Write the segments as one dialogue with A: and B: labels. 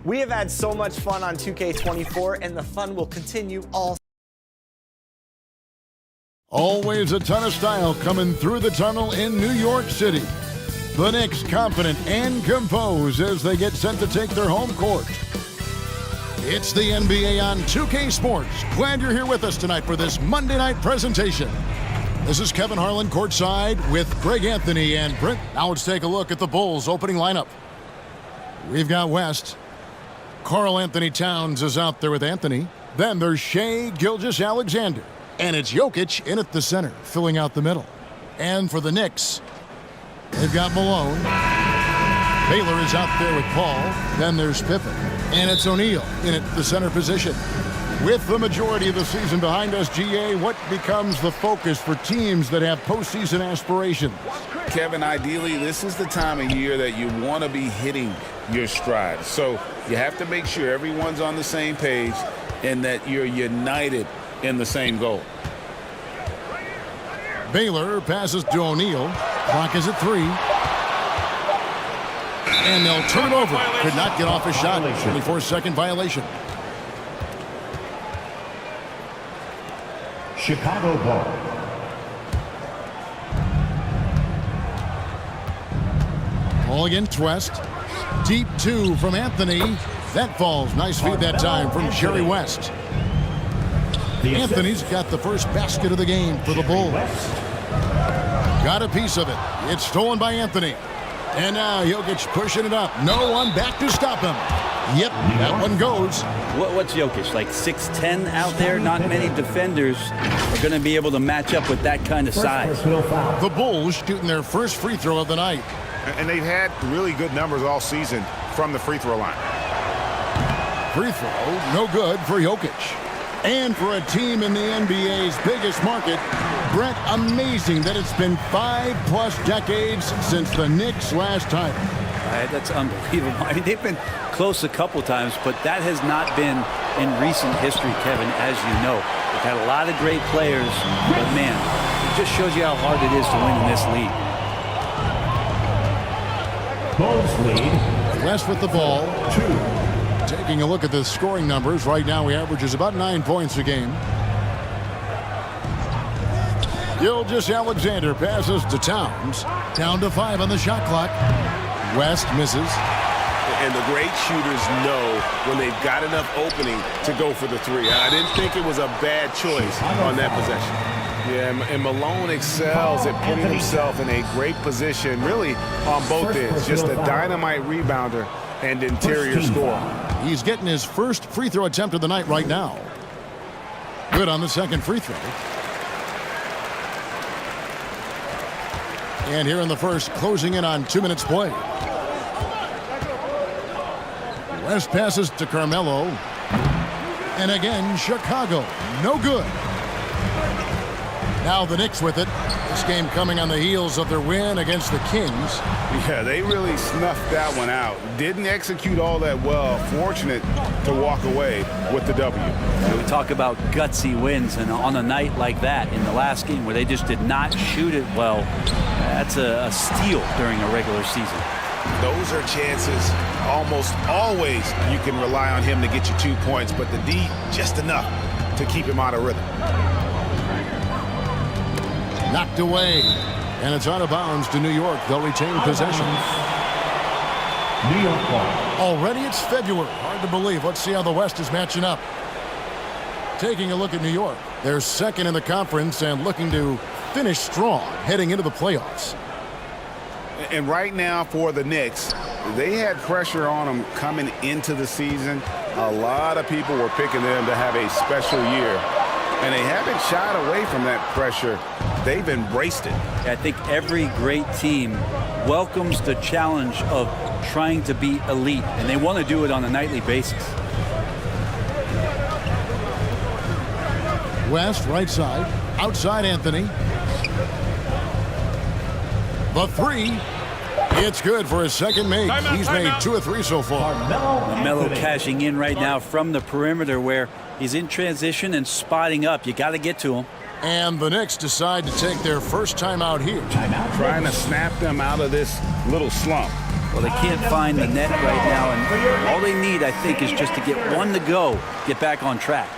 A: We have had so much fun on 2K24, and the fun will continue all.
B: Always a ton of style coming through the tunnel in New York City. The Knicks confident and composed as they get set to take their home court. It's the NBA on 2K Sports. Glad you're here with us tonight for this Monday night presentation. This is Kevin Harlan courtside with Greg Anthony and Brent. Now let's take a look at the Bulls opening lineup. We've got West. Karl Anthony Towns is out there with Anthony. Then there's Shai Gilgeous-Alexander. And it's Jokic in at the center, filling out the middle. And for the Knicks, they've got Malone. Baylor is out there with Paul. Then there's Pippen. And it's O'Neal in at the center position. With the majority of the season behind us, GA, what becomes the focus for teams that have postseason aspirations?
C: Kevin, ideally, this is the time of year that you want to be hitting your stride. So you have to make sure everyone's on the same page and that you're united in the same goal.
B: Baylor passes to O'Neal. Clock is at 3. And they'll turn it over. Could not get off a shot. 24-second violation.
D: Chicago ball.
B: Ball against West. Deep 2 from Anthony. That falls. Nice feed that time from Jerry West. Anthony's got the first basket of the game for the Bulls. Got a piece of it. It's stolen by Anthony. And now Jokic pushing it up. No one back to stop him. Yep, that one goes.
E: What's Jokic, like 6'10" out there? Not many defenders are going to be able to match up with that kind of size.
B: The Bulls shooting their first free throw of the night.
F: And they've had really good numbers all season from the free throw line.
B: Free throw, no good for Jokic. And for a team in the NBA's biggest market, Brent, amazing that it's been 5+ decades since the Knicks' last title.
E: That's unbelievable. I mean, they've been close a couple times, but that has not been in recent history, Kevin, as you know. They've had a lot of great players, but man, it just shows you how hard it is to win in this league.
D: Bulls lead.
B: West with the ball. 2. Taking a look at the scoring numbers, right now he averages about 9 points a game. Gilgeous-Alexander passes to Towns. Down to 5 on the shot clock. West misses.
C: And the great shooters know when they've got enough opening to go for the 3. I didn't think it was a bad choice on that possession. Yeah, and Malone excels at putting himself in a great position, really on both ends. Just a dynamite rebounder and interior scorer.
B: He's getting his first free throw attempt of the night right now. Good on the second free throw. And here in the first, closing in on 2 minutes play. West passes to Carmelo. And again, Chicago. No good. Now the Knicks with it. This game coming on the heels of their win against the Kings.
C: Yeah, they really snuffed that one out. Didn't execute all that well. Fortunate to walk away with the W.
E: We talk about gutsy wins, and on a night like that in the last game where they just did not shoot it well, that's a steal during a regular season.
C: Those are chances almost always you can rely on him to get you 2 points, but the D just enough to keep him out of rhythm.
B: Knocked away, and it's out of bounds to New York. They'll retain possession.
D: New York ball.
B: Already it's February. Hard to believe. Let's see how the West is matching up. Taking a look at New York. They're second in the conference and looking to finish strong heading into the playoffs.
C: And right now for the Knicks, they had pressure on them coming into the season. A lot of people were picking them to have a special year. And they haven't shied away from that pressure. They've embraced it.
E: I think every great team welcomes the challenge of trying to be elite, and they want to do it on a nightly basis.
B: West, right side. Outside Anthony. The 3. It's good for his second make. He's made 2 of 3 so far.
E: Melo cashing in right now from the perimeter where he's in transition and spotting up. You got to get to him.
B: And the Knicks decide to take their first time out here.
C: Trying to snap them out of this little slump.
E: Well, they can't find the net right now, and all they need, I think, is just to get one to go, get back on track.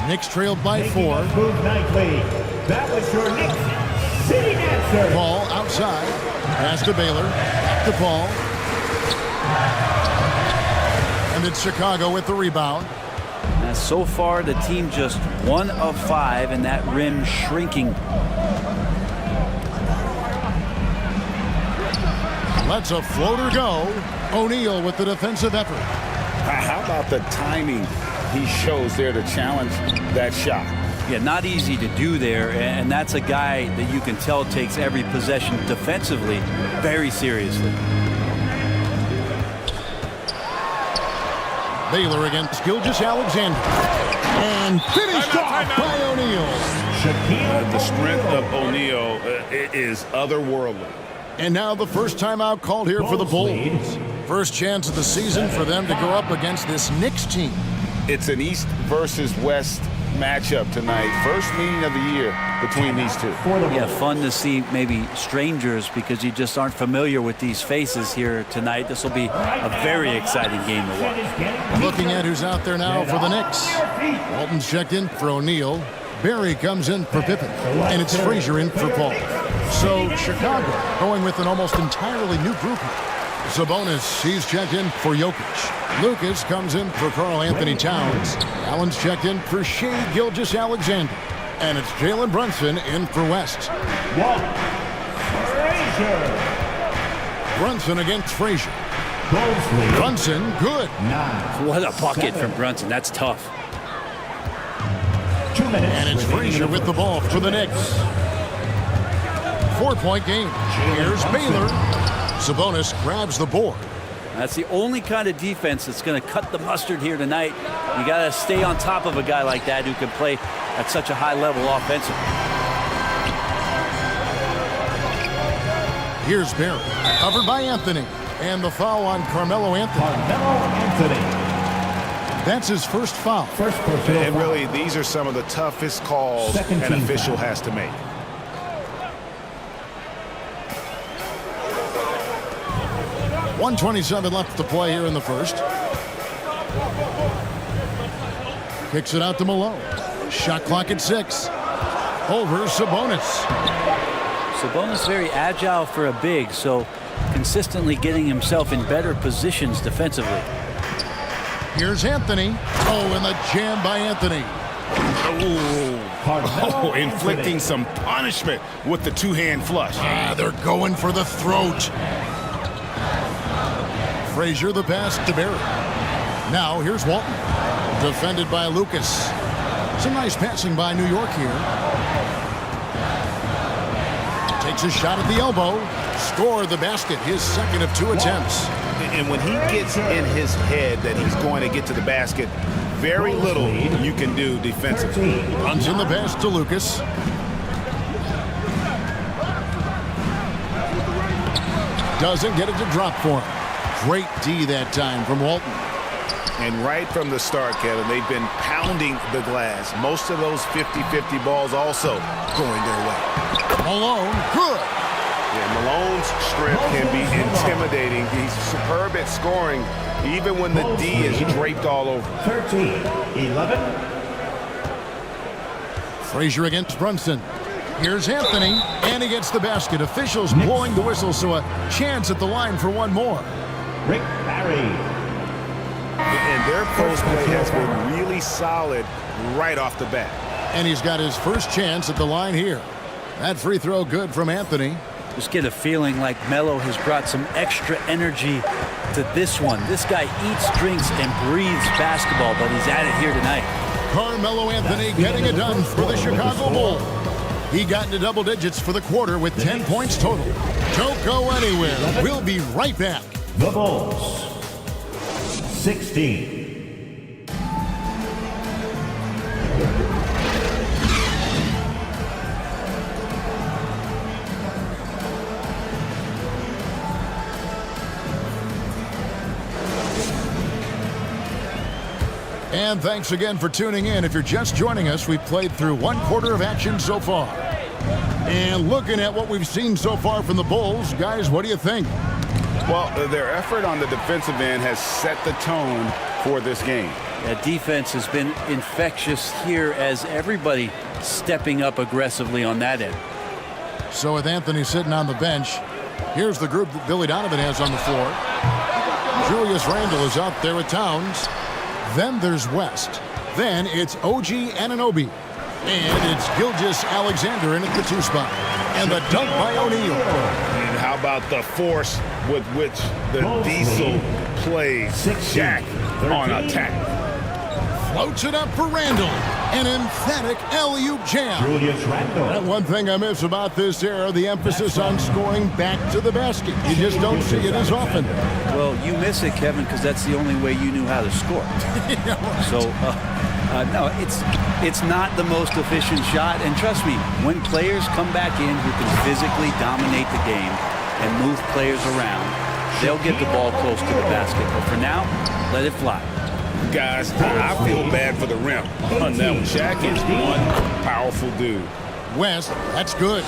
B: Knicks trailed by 4.
D: Move nicely. That was your Knicks City Dancer.
B: Ball outside. Pass to Baylor. Back to Paul. And it's Chicago with the rebound.
E: Now, so far, the team just 1 of 5, and that rim shrinking.
B: Lets a floater go. O'Neal with the defensive effort.
C: How about the timing he shows there to challenge that shot?
E: Yeah, not easy to do there, and that's a guy that you can tell takes every possession defensively very seriously.
B: Baylor against Gilgeous-Alexander. And finished off by O'Neal.
C: The strength of O'Neal is otherworldly.
B: And now the first timeout called here for the Bulls. First chance of the season for them to go up against this Knicks team.
C: It's an East versus West matchup tonight. First meeting of the year between these two.
E: Yeah, fun to see maybe strangers because you just aren't familiar with these faces here tonight. This will be a very exciting game to watch.
B: Looking at who's out there now for the Knicks. Walton's checked in for O'Neal. Barry comes in for Pippen. And it's Frazier in for Paul. So Chicago going with an almost entirely new group. Sabonis, he's checked in for Jokic. Lucas comes in for Karl Anthony Towns. Allen's checked in for Shai Gilgeous-Alexander. And it's Jalen Brunson in for West.
D: Frazier.
B: Brunson against Frazier.
D: Bulls
B: Brunson, good.
D: 9.
E: What a bucket from Brunson. That's tough.
D: 2 minutes.
B: And it's Frazier with the ball for the Knicks. 4-point game. Here's Baylor. Sabonis grabs the board.
E: That's the only kind of defense that's going to cut the mustard here tonight. You got to stay on top of a guy like that who can play at such a high level offensively.
B: Here's Barry, covered by Anthony. And the foul on Carmelo Anthony. That's his first foul.
D: First personal
C: And
D: foul.
C: really, these are some of the toughest calls
D: Second
C: an
D: team
C: official
D: foul.
C: has to make.
B: .127 left to play here in the first. Kicks it out to Malone. Shot clock at 6. Over Sabonis.
E: Sabonis very agile for a big, so consistently getting himself in better positions defensively.
B: Here's Anthony. Oh, and the jam by Anthony.
C: Oh, inflicting some punishment with the two-hand flush.
B: They're going for the throat. Frazier the pass to Barry. Now here's Walton. Defended by Lucas. Some nice passing by New York here. Takes a shot at the elbow. Score the basket. His second of 2 attempts.
C: And when he gets in his head that he's going to get to the basket, very little you can do defensively.
B: Runs in the pass to Lucas. Doesn't get it to drop for him. Great D that time from Walton.
C: And right from the start, Kevin, they've been pounding the glass. Most of those 50-50 balls also going their way.
B: Malone, good.
C: Yeah, Malone's strength can be intimidating. He's superb at scoring, even when the D is draped all over.
D: 13-11.
B: Frazier against Brunson. Here's Anthony, and he gets the basket. Officials blowing the whistle, so a chance at the line for one more.
D: Rick Barry.
C: And their post play has been really solid right off the bat.
B: And he's got his first chance at the line here. That free throw good from Anthony.
E: Just get a feeling like Melo has brought some extra energy to this one. This guy eats, drinks, and breathes basketball, but he's at it here tonight.
B: Carmelo Anthony getting it done for the Chicago Bulls. He got into double digits for the quarter with 10 points total. Don't go anywhere. We'll be right back.
D: The Bulls. 16.
B: And thanks again for tuning in. If you're just joining us, we've played through one quarter of action so far. And looking at what we've seen so far from the Bulls, guys, what do you think?
F: Well, their effort on the defensive end has set the tone for this game.
E: That defense has been infectious here as everybody stepping up aggressively on that end.
B: So with Anthony sitting on the bench, here's the group that Billy Donovan has on the floor. Julius Randle is out there with Towns. Then there's West. Then it's OG Anunoby. And it's Gilgeous Alexander in at the 2 spot. And the dunk by O'Neal.
C: And how about the force with which the Diesel plays Shaq on attack?
B: Floats it up for Randle. An emphatic alley-oop jam.
D: Julius Randle.
B: And one thing I miss about this era, the emphasis on scoring back to the basket. You just don't see it as often.
E: Well, you miss it, Kevin, because that's the only way you knew how to score.
B: Yeah, right.
E: So, no, it's not the most efficient shot. And trust me, when players come back in who can physically dominate the game and move players around, they'll get the ball close to the basket. But for now, let it fly.
C: Guys, I feel bad for the rim on that one. Shaq is one powerful dude.
B: West, that's good.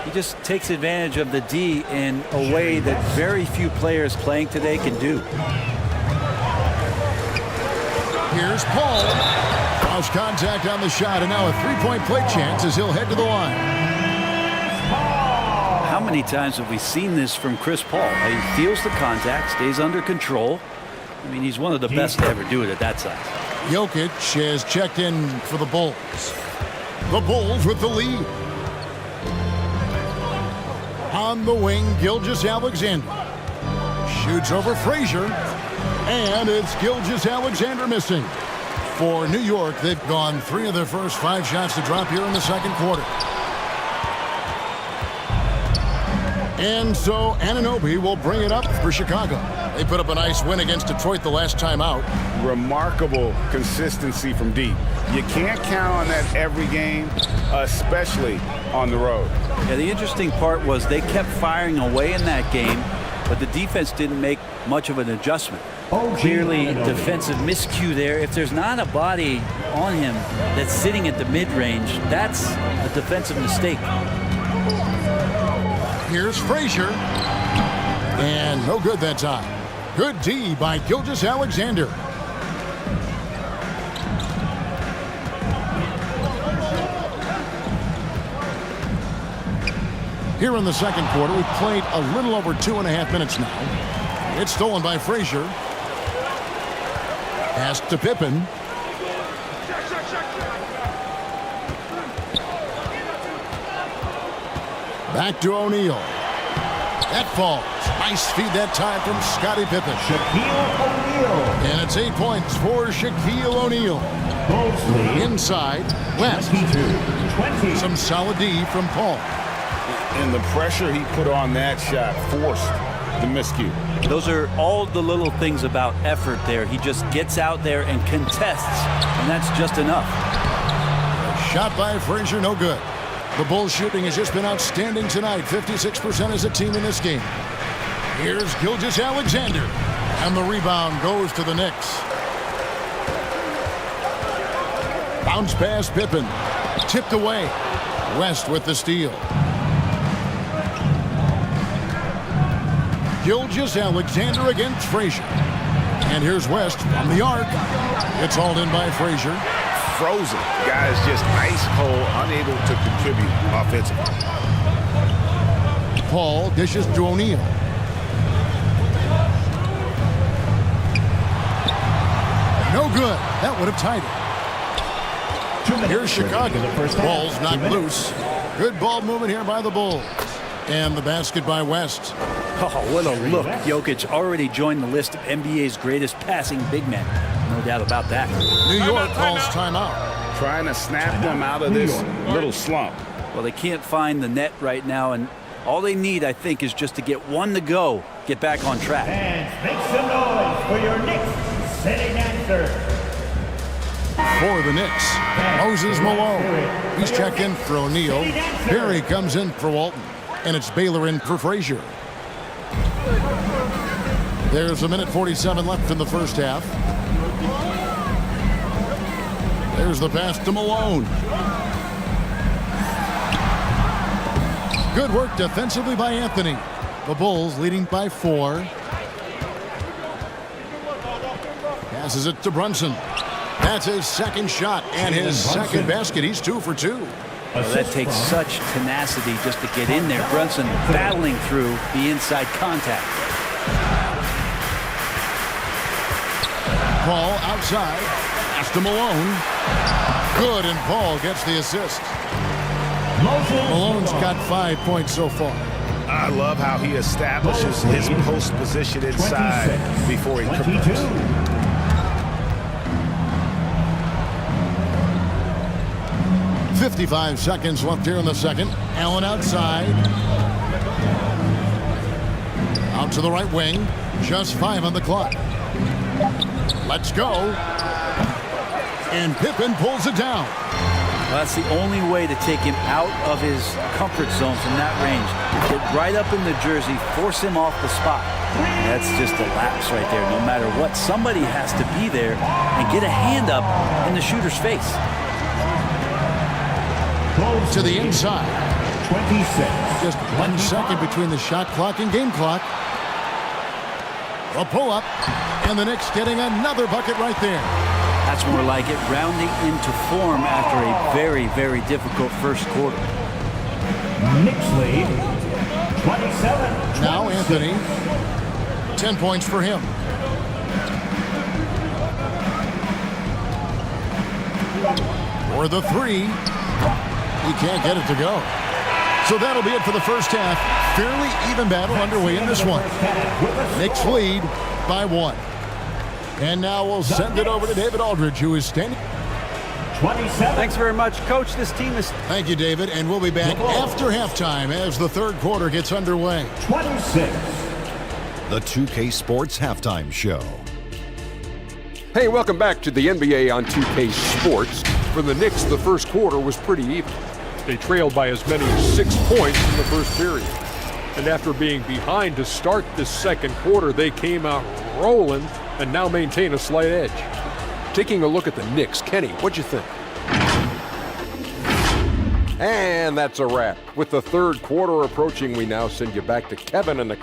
E: He just takes advantage of the D in a way that very few players playing today can do.
B: Here's Paul. Lost contact on the shot, and now a three-point play chance as he'll head to the line.
E: How many times have we seen this from Chris Paul? He feels the contact, stays under control. I mean, he's one of the best to ever do it at that size.
B: Jokic has checked in for the Bulls. The Bulls with the lead. On the wing, Gilgeous Alexander. Shoots over Frazier. And it's Gilgeous Alexander missing. For New York, they've gone 3 of their first 5 shots to drop here in the second quarter. And so Anunoby will bring it up for Chicago. They put up a nice win against Detroit the last time out.
C: Remarkable consistency from deep. You can't count on that every game, especially on the road.
E: Yeah, the interesting part was they kept firing away in that game, but the defense didn't make much of an adjustment. Clearly defensive miscue there. If there's not a body on him that's sitting at the mid-range, that's a defensive mistake.
B: Here's Frazier. And no good that time. Good D by Gilgeous Alexander. Here in the second quarter, we've played a little over 2.5 minutes now. It's stolen by Frazier. Pass to Pippen. Back to O'Neal. That falls. Nice feed that time from Scottie Pippen.
D: Shaquille O'Neal.
B: And it's 8 points for Shaquille O'Neal.
D: Mosley.
B: Inside, West.
D: 22-20.
B: Some solid D from Paul.
C: And the pressure he put on that shot forced the miscue.
E: Those are all the little things about effort there. He just gets out there and contests, and that's just enough.
B: Shot by Frazier, no good. The Bulls shooting has just been outstanding tonight. 56% as a team in this game. Here's Gilgeous Alexander. And the rebound goes to the Knicks. Bounce pass Pippen. Tipped away. West with the steal. Gilgeous Alexander against Frazier. And here's West from the arc. It's hauled in by Frazier.
C: Frozen. Guys just ice cold, unable to contribute offensively.
B: Paul dishes to O'Neal. No good. That would have tied it. Here's Chicago. Ball's knocked loose. Good ball movement here by the Bulls. And the basket by West.
E: Oh, what a look. Jokic already joined the list of NBA's greatest passing big men. No doubt about that.
B: New York calls timeout.
C: Trying to snap them out of this little slump.
E: Well, they can't find the net right now, and all they need, I think, is just to get one to go, get back on track.
D: And make some noise for your Knicks sitting answer.
B: For the Knicks, Moses Malone. He's checked in for O'Neal. Perry comes in for Walton. And it's Baylor in for Frazier. There's 1:47 left in the first half. There's the pass to Malone. Good work defensively by Anthony. The Bulls leading by 4. Passes it to Brunson. That's his second shot and his second basket. He's 2 for 2.
E: Well, that takes such tenacity just to get in there. Brunson battling through the inside contact.
B: Paul outside. Pass to Malone. Good, and Paul gets the assist. Malone's got 5 points so far.
C: I love how he establishes his post position inside before he converts.
B: 55 seconds left here in the second. Allen outside. Out to the right wing. Just 5 on the clock. Let's go. And Pippen pulls it down.
E: Well, that's the only way to take him out of his comfort zone from that range. Get right up in the jersey, force him off the spot. That's just a lapse right there. No matter what, somebody has to be there and get a hand up in the shooter's face.
B: To the inside.
D: 26.
B: Just 1 second between the shot clock and game clock. A pull-up, and the Knicks getting another bucket right there.
E: That's more like it, rounding into form after a very, very difficult first quarter.
D: Knicks lead 27.
B: Now Anthony. 10 points for him. For the 3. He can't get it to go. So that'll be it for the first half. Fairly even battle underway in this one. Knicks lead by 1. And now we'll send it over to David Aldridge, who is standing.
D: 27.
G: Thanks very much, Coach. This team is...
B: Thank you, David. And we'll be back after halftime as the third quarter gets underway.
D: 26.
H: The 2K Sports Halftime Show.
I: Hey, welcome back to the NBA on 2K Sports. For the Knicks, the first quarter was pretty even. They trailed by as many as 6 points in the first period. And after being behind to start this second quarter, they came out rolling and now maintain a slight edge. Taking a look at the Knicks, Kenny, what'd you think? And that's a wrap. With the third quarter approaching, we now send you back to Kevin and the...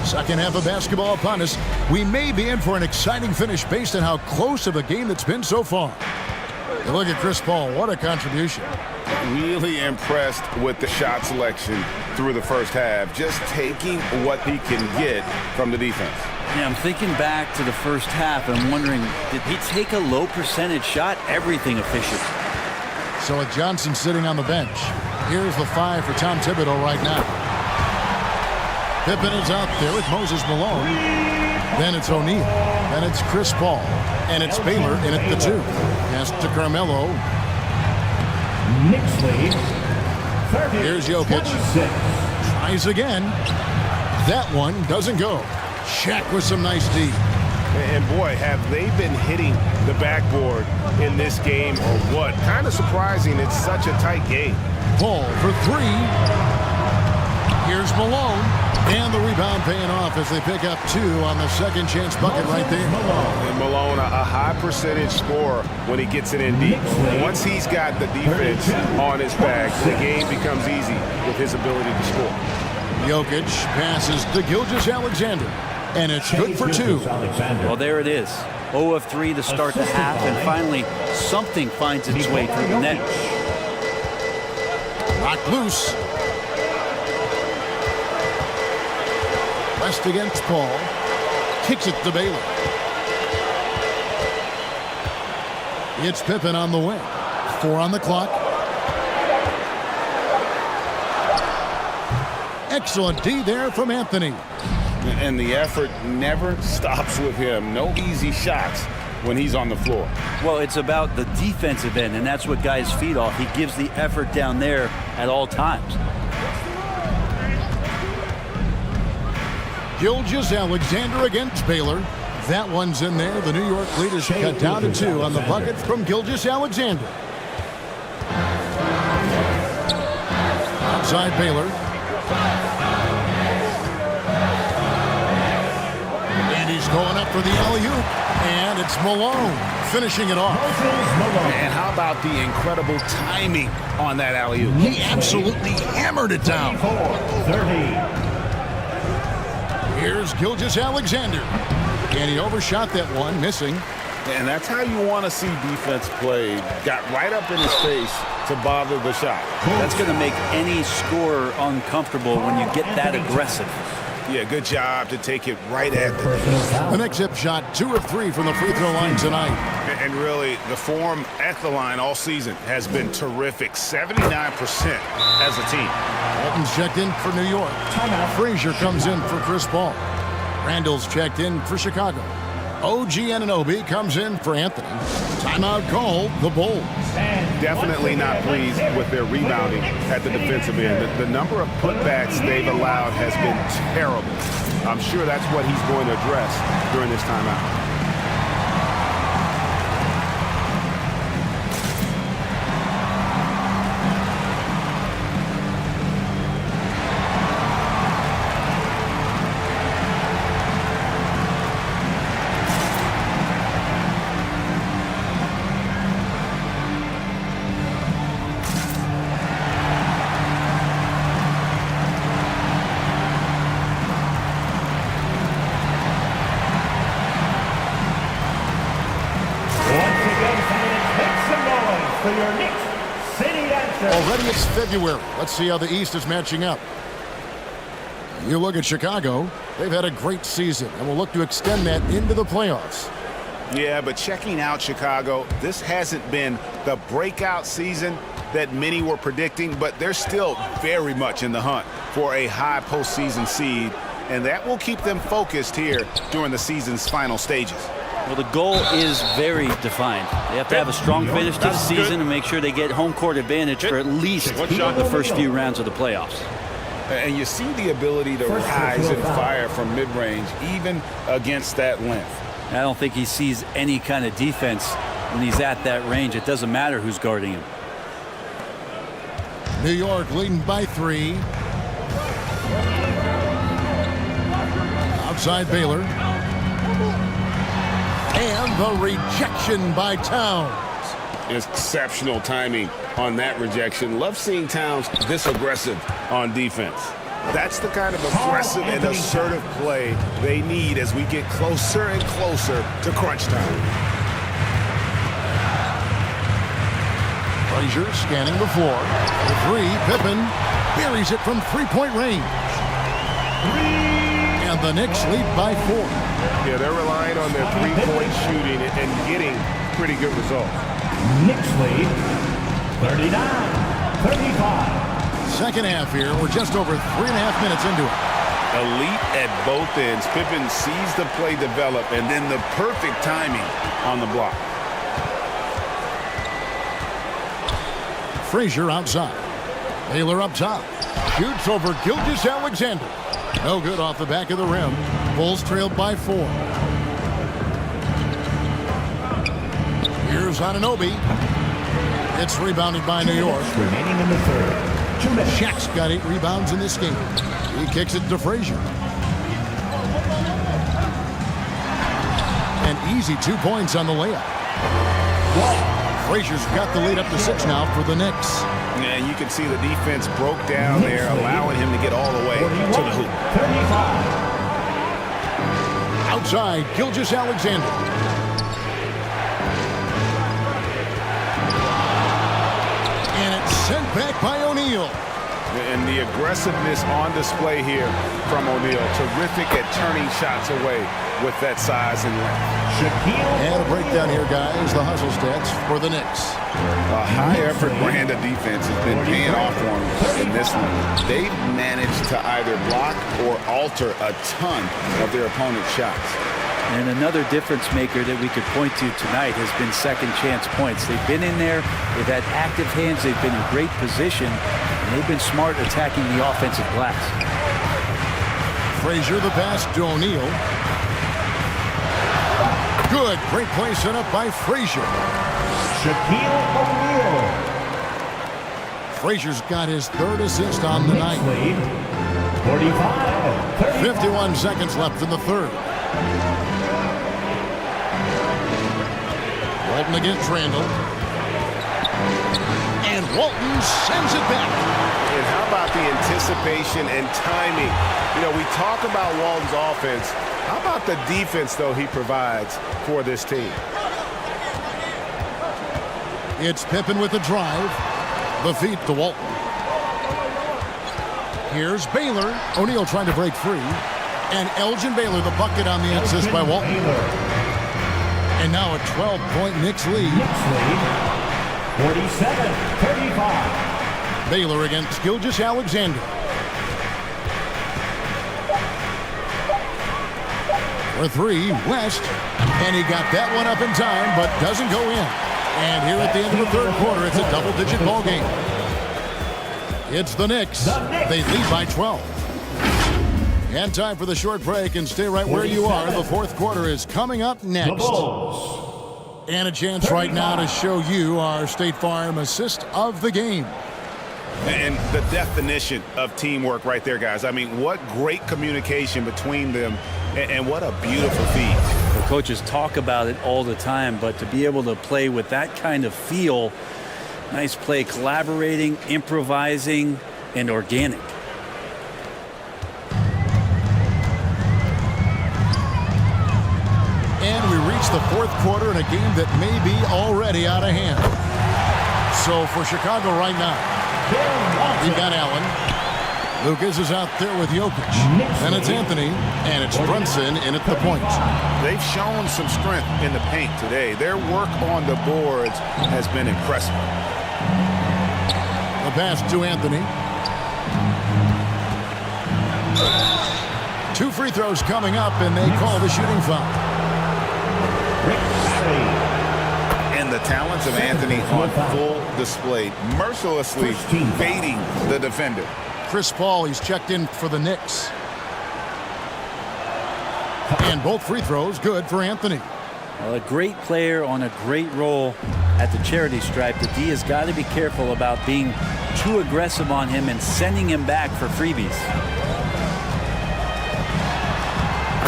B: Second half of basketball upon us. We may be in for an exciting finish based on how close of a game it's been so far. And look at Chris Paul. What a contribution.
F: Really impressed with the shot selection through the first half. Just taking what he can get from the defense.
E: Yeah, I'm thinking back to the first half and I'm wondering, did he take a low percentage shot? Everything efficient.
B: So with Johnson sitting on the bench, here's the 5 for Tom Thibodeau right now. Pippen is out there with Moses Malone. Then it's O'Neal. Then it's Chris Paul. And it's Baylor in at the 2. Pass to Carmelo.
D: Knicks lead 30.
B: Here's Jokic.
D: 26.
B: Tries again. That one doesn't go. Shaq with some nice D.
C: And boy, have they been hitting the backboard in this game or what? Kind of surprising. It's such a tight game.
B: Paul for 3. Here's Malone. And the rebound paying off as they pick up 2 on the second chance bucket right there.
C: And Malone, a high percentage scorer when he gets it in deep. Once he's got the defense on his back, the game becomes easy with his ability to score.
B: Jokic passes to Gilgeous-Alexander. And it's good for 2.
E: Well, there it is. 0 of 3 to start the half, and finally something finds its way through the net.
B: Knocked loose. West against Paul. Kicks it to Baylor. It's Pippen on the wing. 4 on the clock. Excellent D there from Anthony.
F: And the effort never stops with him. No easy shots when he's on the floor.
E: Well, it's about the defensive end, and that's what guys feed off. He gives the effort down there at all times.
B: Gilgeous-Alexander against Baylor. That one's in there. The New York leaders cut down to 2 on the bucket from Gilgeous-Alexander. Outside Baylor. for the alley-oop, and it's Malone finishing it off.
C: And how about the incredible timing on that alley-oop?
B: He absolutely hammered it down.
D: 30.
B: Here's Gilgeous-Alexander, and he overshot that one, missing.
C: And that's how you want to see defense play. Got right up in his face to bother the shot.
E: That's going to make any scorer uncomfortable when you get that aggressive.
C: Yeah, good job to take it right at the
B: The next zip shot, 2 of 3 from the free throw line tonight.
C: And really, the form at the line all season has been terrific. 79% as a team.
B: Walton's checked in for New York. Frazier comes in for Chris Paul. Randall's checked in for Chicago. OG Anunoby comes in for Anthony. Timeout called the Bulls.
C: Definitely not pleased with their rebounding at the defensive end. The number of putbacks they've allowed has been terrible. I'm sure that's what he's going to address during this timeout.
B: Already it's February. Let's see how the East is matching up. You look at Chicago, they've had a great season and will look to extend that into the playoffs.
C: Yeah, but checking out Chicago, this hasn't been the breakout season that many were predicting, but they're still very much in the hunt for a high postseason seed, and that will keep them focused here during the season's final stages.
E: Well, the goal is very defined. They have to have a strong finish to the season and make sure they get home court advantage for at least the first few rounds of the playoffs.
C: And you see the ability to rise and fire from mid-range, even against that length.
E: I don't think he sees any kind of defense when he's at that range. It doesn't matter who's guarding him.
B: New York leading by 3. Outside Baylor. And the rejection by Towns.
C: Exceptional timing on that rejection. Love seeing Towns this aggressive on defense. That's the kind of aggressive and assertive play they need as we get closer and closer to crunch time.
B: Frazier scanning the floor. The 3, Pippen buries it from three-point range. And the Knicks lead by 4.
C: Yeah, they're relying on their three-point shooting and getting pretty good results.
D: Knicks lead 39-35.
B: Second half here. We're just over 3.5 minutes into it.
C: Elite at both ends. Pippen sees the play develop and then the perfect timing on the block.
B: Frazier outside. Baylor up top. Shoots over Gilgeous-Alexander. No good off the back of the rim. Bulls trailed by 4. Here's Anunoby. It's rebounded by New York.
D: Remaining in the third.
B: Shaq's got 8 rebounds in this game. He kicks it to Frazier. An easy 2 points on the layup. Frazier's got the lead up to 6 now for the Knicks.
C: And you can see the defense broke down there, allowing him to get all the way to the hoop.
D: 35.
B: Outside, Gilgeous-Alexander. And it's sent back by O'Neal.
C: And the aggressiveness on display here from O'Neal. Terrific at turning shots away with that size and length.
B: And a breakdown here, guys. The hustle stats for the Knicks.
C: A high-effort brand of defense has been paying off for them in this one. They've managed to either block or alter a ton of their opponent's shots.
E: And another difference maker that we could point to tonight has been second chance points. They've been in there, they've had active hands, they've been in great position, and they've been smart attacking the offensive glass.
B: Frazier the pass to O'Neal. Good, great play set up by Frazier.
D: Shaquille O'Neal.
B: Frazier's got his 3rd assist on the night.
D: Lead 45-30.
B: 51 seconds left in the 3rd. Walton against Randall. And Walton sends it back.
C: And how about the anticipation and timing? You know, we talk about Walton's offense. How about the defense, though, he provides for this team?
B: It's Pippen with the drive. The feed to Walton. Here's Baylor. O'Neal trying to break free. And Elgin Baylor, the bucket on the assist by Walton. And now a 12-point Knicks lead.
D: 47-35.
B: Baylor against Gilgeous-Alexander. For three, West. And he got that one up in time, but doesn't go in. And here at the end of the third quarter, it's a double-digit ball game. It's the Knicks. They lead by 12. And time for the short break, and stay right where you are. The fourth quarter is coming up next. And a chance right now to show you our State Farm assist of the game.
F: And the definition of teamwork right there, guys. I mean, what great communication between them, and what a beautiful feed.
E: The coaches talk about it all the time, but to be able to play with that kind of feel, nice play, collaborating, improvising, and organic.
B: And we reach the fourth quarter in a game that may be already out of hand. So for Chicago right now, we've got Allen. Lucas is out there with Jokic. And it's Anthony. And it's Brunson in at the point.
F: They've shown some strength in the paint today. Their work on the boards has been impressive.
B: The pass to Anthony. 2 free throws coming up, and they call the shooting foul.
F: And the talents of Anthony on full display, mercilessly baiting the defender.
B: Chris Paul, he's checked in for the Knicks. And both free throws good for Anthony.
E: Well, a great player on a great role at the charity stripe. The D has got to be careful about being too aggressive on him and sending him back for freebies.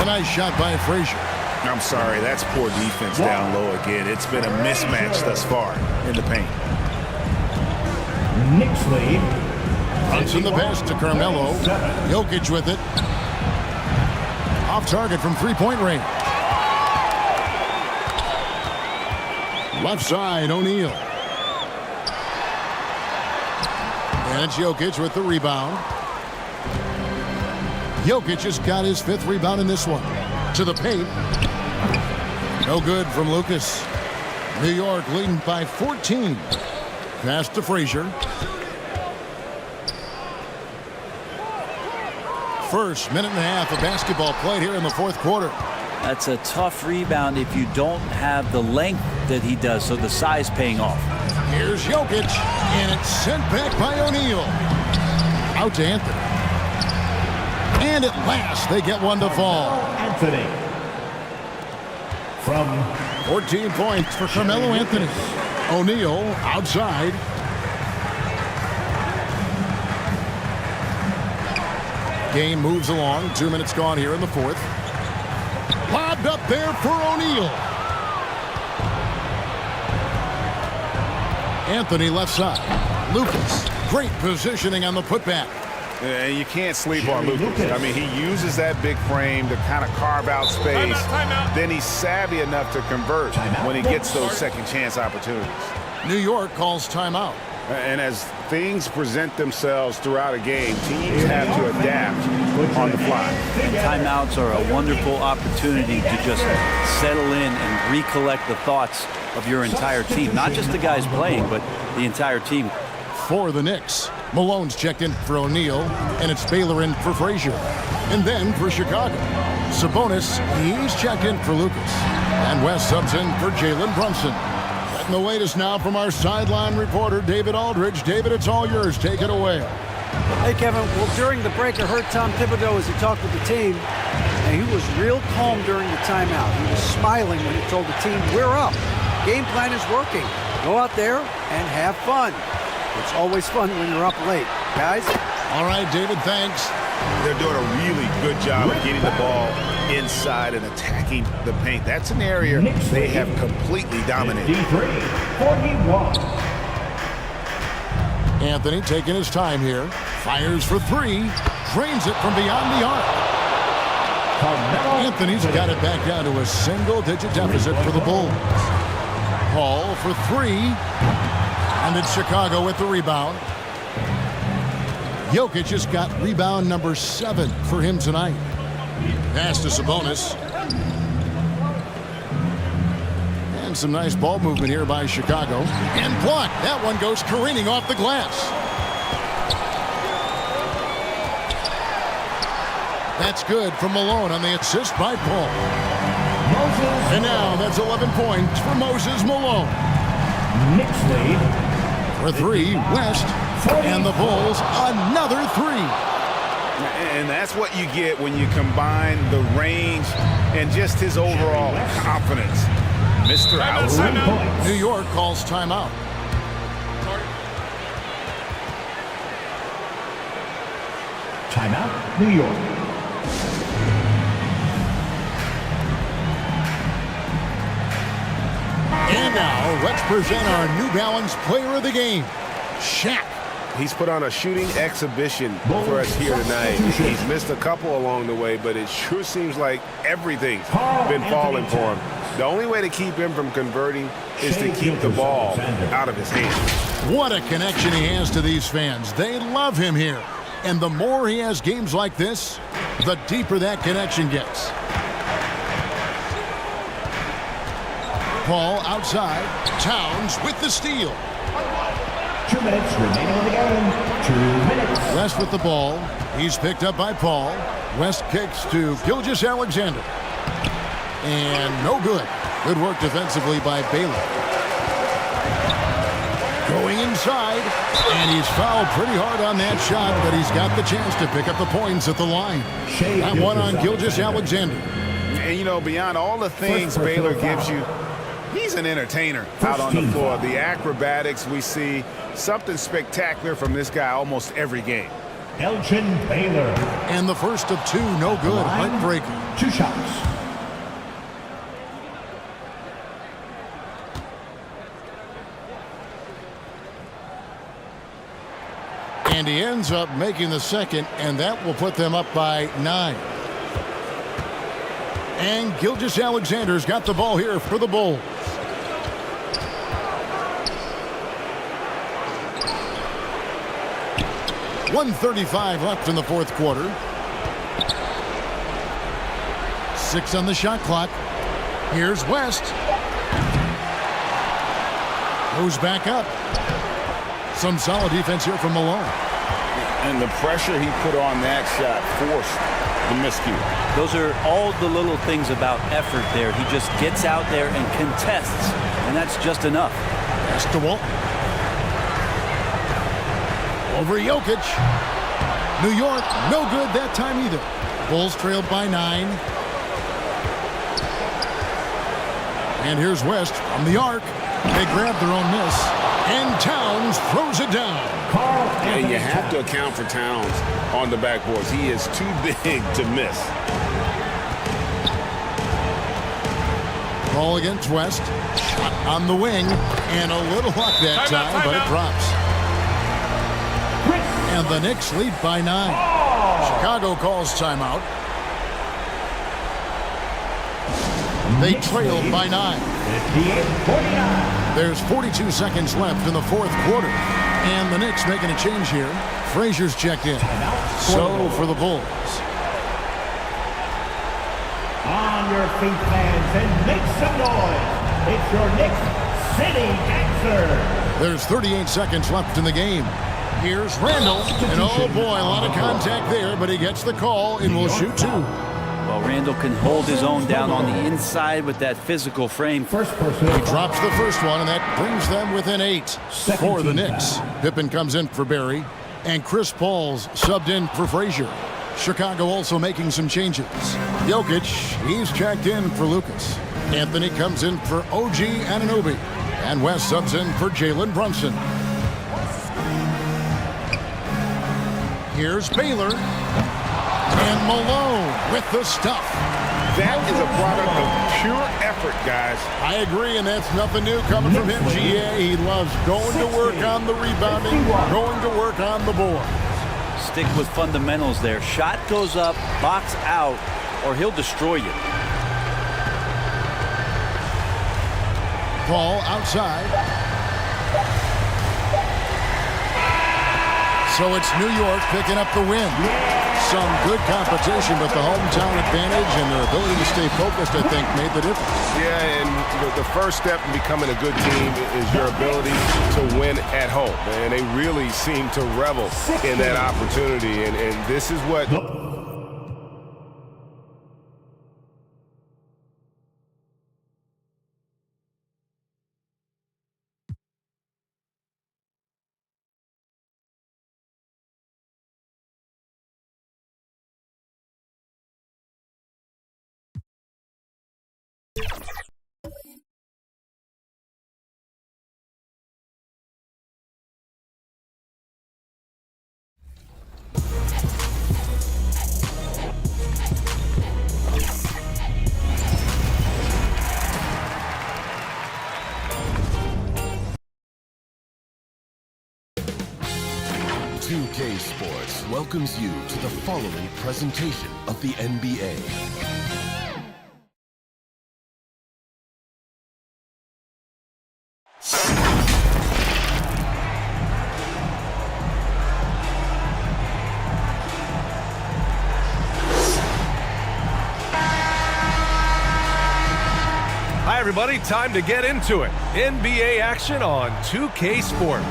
B: A nice shot by Frazier.
F: I'm sorry, that's poor defense down low again. It's been a mismatch thus far in the paint.
D: Knicks lead.
B: Brunson the pass to Carmelo. Jokic with it. Off target from three-point range. Left side, O'Neal. And it's Jokic with the rebound. Jokic has got his 5th rebound in this one. To the paint. No good from Lucas. New York leading by 14. Pass to Frazier. First minute and a half of basketball played here in the fourth quarter.
E: That's a tough rebound if you don't have the length that he does, so the size paying off.
B: Here's Jokic, and it's sent back by O'Neal. Out to Anthony. And at last, they get one to fall.
D: Anthony. From
B: 14 points for Carmelo Anthony. O'Neal outside. Game moves along. 2 minutes gone here in the fourth. Lobbed up there for O'Neal. Anthony left side. Lucas. Great positioning on the putback.
F: And you can't sleep on Lucas. I mean, he uses that big frame to kind of carve out space.
C: Timeout.
F: Then he's savvy enough to convert when he gets those second chance opportunities.
B: New York calls timeout.
F: And as things present themselves throughout a game, teams have to adapt on the fly.
E: Timeouts are a wonderful opportunity to just settle in and recollect the thoughts of your entire team. Not just the guys playing, but the entire team.
B: For the Knicks, Malone's checked in for O'Neal, and it's Baylor in for Frazier. And then for Chicago, Sabonis, he's checked in for Lucas. And West subs in for Jalen Brunson. And the latest now from our sideline reporter, David Aldridge. David, it's all yours. Take it away.
G: Hey, Kevin. Well, during the break, I heard Tom Thibodeau as he talked with the team, and he was real calm during the timeout. He was smiling when he told the team, we're up. Game plan is working. Go out there and have fun. It's always fun when you're up late. Guys?
B: All right, David, thanks.
F: They're doing a really good job of getting the ball inside and attacking the paint. That's an area they have completely dominated.
D: 41.
B: Anthony taking his time here. Fires for three. Drains it from beyond the arc. Anthony's got it back down to a single-digit deficit for the Bulls. Paul for three. And it's Chicago with the rebound. Jokic just got rebound number 7 for him tonight. Pass to Sabonis. And some nice ball movement here by Chicago. And blocked. That one goes careening off the glass. That's good from Malone on the assist by Paul. And now that's 11 points for Moses Malone.
D: Knicks lead.
B: For three, West. And the Bulls, another three.
F: And that's what you get when you combine the range and just his overall confidence. Mr. Outside.
B: New York calls timeout.
D: Timeout, New York.
B: And now, let's present our New Balance player of the game, Shaq.
C: He's put on a shooting exhibition for us here tonight. He's missed a couple along the way, but it sure seems like everything's been falling for him. The only way to keep him from converting is to keep the ball out of his hands.
B: What a connection he has to these fans. They love him here. And the more he has games like this, the deeper that connection gets. Paul outside. Towns with the steal.
D: 2 minutes remaining in the game. 2 minutes.
B: West with the ball. He's picked up by Paul. West kicks to Gilgeous-Alexander. And no good. Good work defensively by Baylor. Going inside. And he's fouled pretty hard on that shot, but he's got the chance to pick up the points at the line. That one on Gilgeous-Alexander.
F: And, you know, beyond all the things Baylor gives you, he's an entertainer out on the floor. The acrobatics we see, something spectacular from this guy almost every game.
D: Elgin Baylor.
B: And the first of two, no good. Heartbreaker.
D: 2 shots.
B: And he ends up making the second, and that will put them up by 9. And Gilgeous-Alexander's got the ball here for the Bulls. .135 left in the fourth quarter. 6 on the shot clock. Here's West. Goes back up. Some solid defense here from Malone.
F: And the pressure he put on that shot forced the miscue.
E: Those are all the little things about effort there. He just gets out there and contests, and that's just enough.
B: Pass to Walton. Over Jokic. New York, no good that time either. Bulls trailed by 9. And here's West from the arc. They grab their own miss. And Towns throws it down.
C: And you have to account for Towns on the backboards. He is too big to miss.
B: Ball against West. Shot on the wing. And a little luck that time, but it drops. And the Knicks lead by 9. Chicago calls timeout. They trail by 9.
D: 58-49.
B: There's 42 seconds left in the fourth quarter. And the Knicks making a change here. Frazier's checked in. So for the Bulls.
D: On your feet, fans, and make some noise. It's your Knicks City Dancer.
B: There's 38 seconds left in the game. Here's Randall. And oh boy, a lot of contact there, but he gets the call and will shoot 2.
E: Well, Randall can hold his own down on the inside with that physical frame.
B: He drops the first one, and that brings them within 8 for the Knicks. Pippen comes in for Barry, and Chris Paul's subbed in for Frazier. Chicago also making some changes. Jokic, he's checked in for Lucas. Anthony comes in for OG Anunoby, and West subs in for Jalen Brunson. Here's Baylor. And Malone with the stuff.
F: That is a product of pure effort, guys.
B: I agree, and that's nothing new coming from him, GA. He loves going to work on the rebounding, going to work on the board.
E: Stick with fundamentals there. Shot goes up, box out, or he'll destroy you.
B: Ball outside. So it's New York picking up the win. Some good competition, but the hometown advantage and their ability to stay focused, I think, made the difference.
F: Yeah, and the first step in becoming a good team is your ability to win at home. And they really seem to revel in that opportunity. And this is what...
J: UK Sports welcomes you to the following presentation of the NBA.
K: Hi everybody, time to get into it. NBA action on 2K Sports.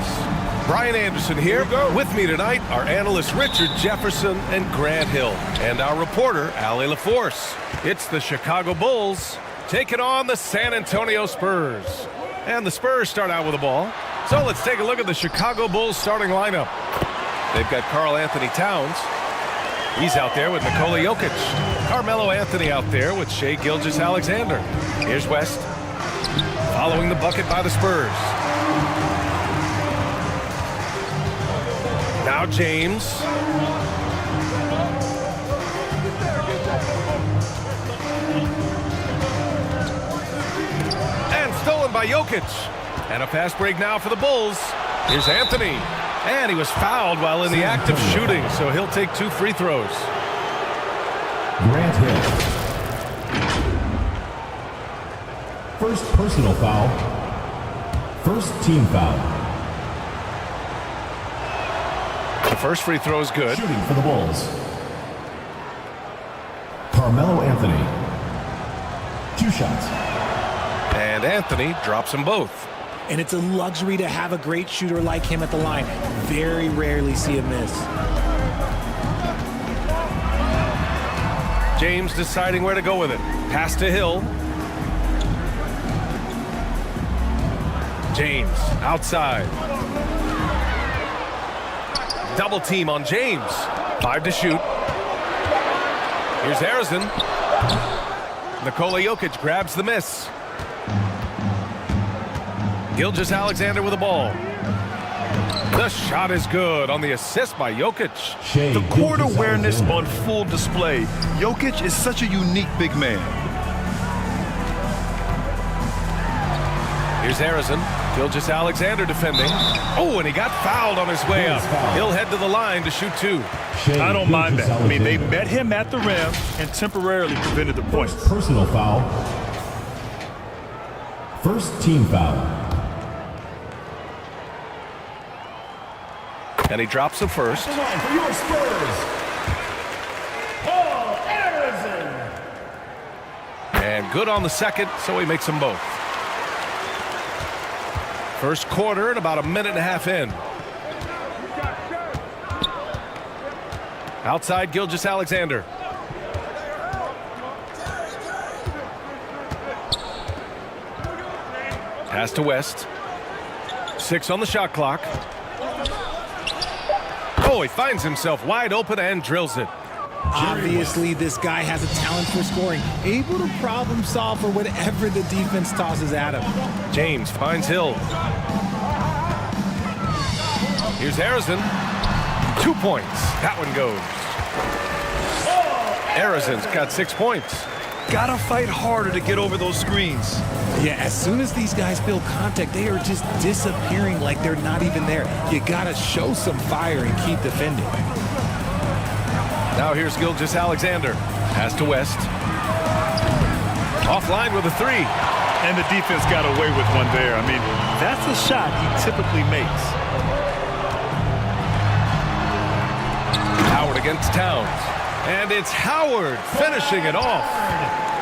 K: Brian Anderson here. With me tonight are analysts Richard Jefferson and Grant Hill, and our reporter, Allie LaForce. It's the Chicago Bulls taking on the San Antonio Spurs. And the Spurs start out with the ball. So let's take a look at the Chicago Bulls starting lineup. They've got Karl Anthony Towns. He's out there with Nikola Jokic. Carmelo Anthony out there with Shai Gilgeous-Alexander. Here's West, following the bucket by the Spurs. Now James. And stolen by Jokic. And a fast break now for the Bulls. Here's Anthony. And he was fouled while in the act of shooting, so he'll take 2 free throws.
D: Grant Hill. First personal foul. First team foul.
K: The first free throw is good.
D: Shooting for the Bulls. Carmelo Anthony. 2 shots.
K: And Anthony drops them both.
A: And it's a luxury to have a great shooter like him at the line. Very rarely see him miss.
K: James deciding where to go with it. Pass to Hill. James outside. Double team on James. 5 to shoot. Here's Harrison. Nikola Jokic grabs the miss. Gilgeous-Alexander with the ball. The shot is good on the assist by Jokic.
L: The court awareness on full display. Jokic is such a unique big man.
K: Here's Harrison. Gilgeous-Alexander defending. Oh, and he got fouled on his way up. He'll head to the line to shoot 2.
L: I don't mind that. I mean, they met him at the rim and temporarily prevented the points.
D: First personal foul. First team foul.
K: And he drops the first.
D: For your Spurs, Paul Anderson.
K: And good on the second, so he makes them both. First quarter and about a minute and a half in. Outside Gilgeous-Alexander. Pass to West. 6 on the shot clock. Oh, he finds himself wide open and drills it.
A: Obviously, this guy has a talent for scoring, able to problem solve for whatever the defense tosses at him.
K: James finds Hill. Here's Harrison. 2 points. That one goes. Arizon's got 6 points.
L: Gotta fight harder to get over those screens.
A: Yeah, as soon as these guys feel contact, they are just disappearing like they're not even there. You gotta show some fire and keep defending.
K: Now here's Gilgeous-Alexander. Pass to West. Offline with a 3.
L: And the defense got away with one there. I mean, that's a shot he typically makes.
K: Howard against Towns. And it's Howard finishing it off.